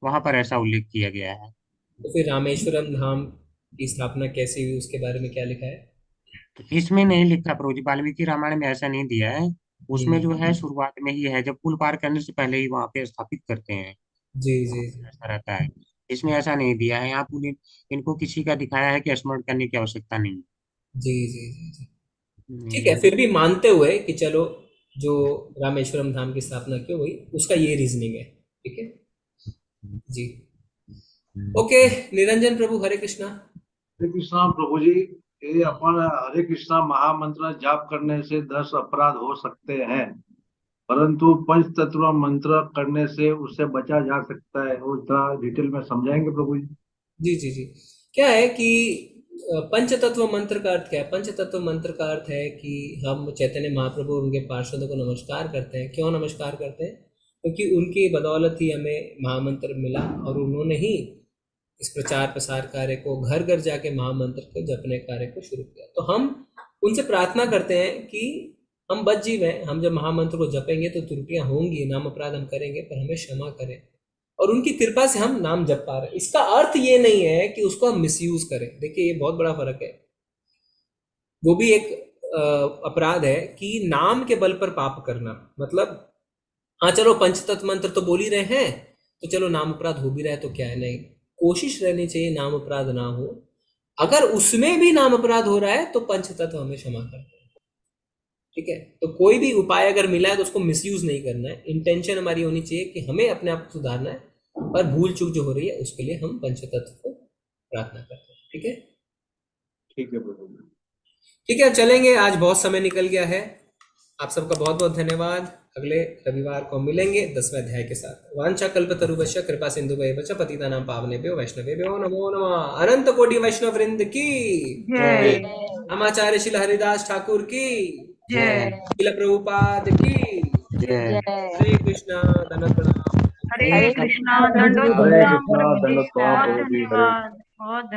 वहां पर ऐसा उल्लेख किया गया है। तो फिर रामेश्वरम धाम की स्थापना कैसे हुई, उसके बारे में क्या लिखा है? तो इसमें नहीं लिखा प्रभु जी, वाल्मीकि रामायण में ऐसा नहीं दिया है। उसमें जो है शुरुआत में ही है, जब पुल पार करने से पहले ही वहां पे स्थापित करते हैं, जी जी वहां जी पे ऐसा रहता है। इसमें ऐसा नहीं दिया है, यहाँ पुल इनको किसी का दिखाया है कि स्मरण करने की आवश्यकता नहीं है। जी जी जी जी। ठीक है, फिर भी मानते हुए कि चलो जो रामेश्वरम धाम की स्थापना क्यों हुई उसका ये रीजनिंग है। ठीक है जी। ओके, निरंजन प्रभु, हरे कृष्णा। हरे कृष्णा प्रभु जी। ये अपन हरे कृष्णा महामंत्र जाप करने से 10 अपराध हो सकते हैं, परंतु पंच तत्व मंत्र करने से उससे बचा जा सकता है। वो थोड़ा डिटेल में समझाएंगे प्रभु जी? जी जी जी। क्या है कि पंच तत्व मंत्र का अर्थ क्या है? पंच तत्व मंत्र का अर्थ है कि हम चैतन्य महाप्रभु और उनके पार्षदों को नमस्कार करते हैं। क्यों नमस्कार करते हैं? क्योंकि उनकी बदौलत ही हमें महामंत्र मिला और उन्होंने ही इस प्रचार प्रसार कार्य को, घर घर जाके महामंत्र के जपने कार्य को शुरू किया। तो हम उनसे प्रार्थना करते हैं कि हम बद जीव हैं, हम जब महामंत्र को जपेंगे तो त्रुटियां होंगी, नाम अपराध हम करेंगे, पर हमें क्षमा करें, और उनकी कृपा से हम नाम जप पा रहे हैं। इसका अर्थ ये नहीं है कि उसको हम मिसयूज करें। देखिए, ये बहुत बड़ा फर्क है। वो भी एक अपराध है कि नाम के बल पर पाप करना। मतलब हाँ चलो पंचतत्व मंत्र तो बोल ही रहे हैं तो चलो नाम अपराध हो भी रहा है तो क्या है, नहीं, कोशिश रहनी चाहिए नाम अपराध ना हो। अगर उसमें भी नाम अपराध हो रहा है तो पंचतत्व हमें क्षमा करते हैं। ठीक है, तो कोई भी उपाय अगर मिला है तो उसको मिसयूज नहीं करना है। इंटेंशन हमारी होनी चाहिए कि हमें अपने आप को सुधारना है, और भूल चूक जो हो रही है उसके लिए हम पंचतत्व को प्रार्थना करते हैं। ठीक है, ठीक है प्रभु। ठीक है, चलेंगे, आज बहुत समय निकल गया है। आप सबका बहुत बहुत धन्यवाद। अगले रविवार को मिलेंगे 10वें अध्याय के साथ। वांछा कल्पतरुभ्यश्च कृपा सिंधुभ्यश्च पतितानां पावनेभ्यो वैष्णवेभ्यो नमो नमः। अनंत कोटि वैष्णव वृंद की जय। हम आचार्य श्रील हरिदास ठाकुर की जय। श्रील प्रभुपाद की जय। हरे कृष्णा, दंडवत प्रणाम। हरे कृष्णा, दंडवत हरे प्रणाम कृष्णा, प्रभु जी, दंडवत प्रणाम बहुत प्रभु जी। हरे धन्यवाद, बहुत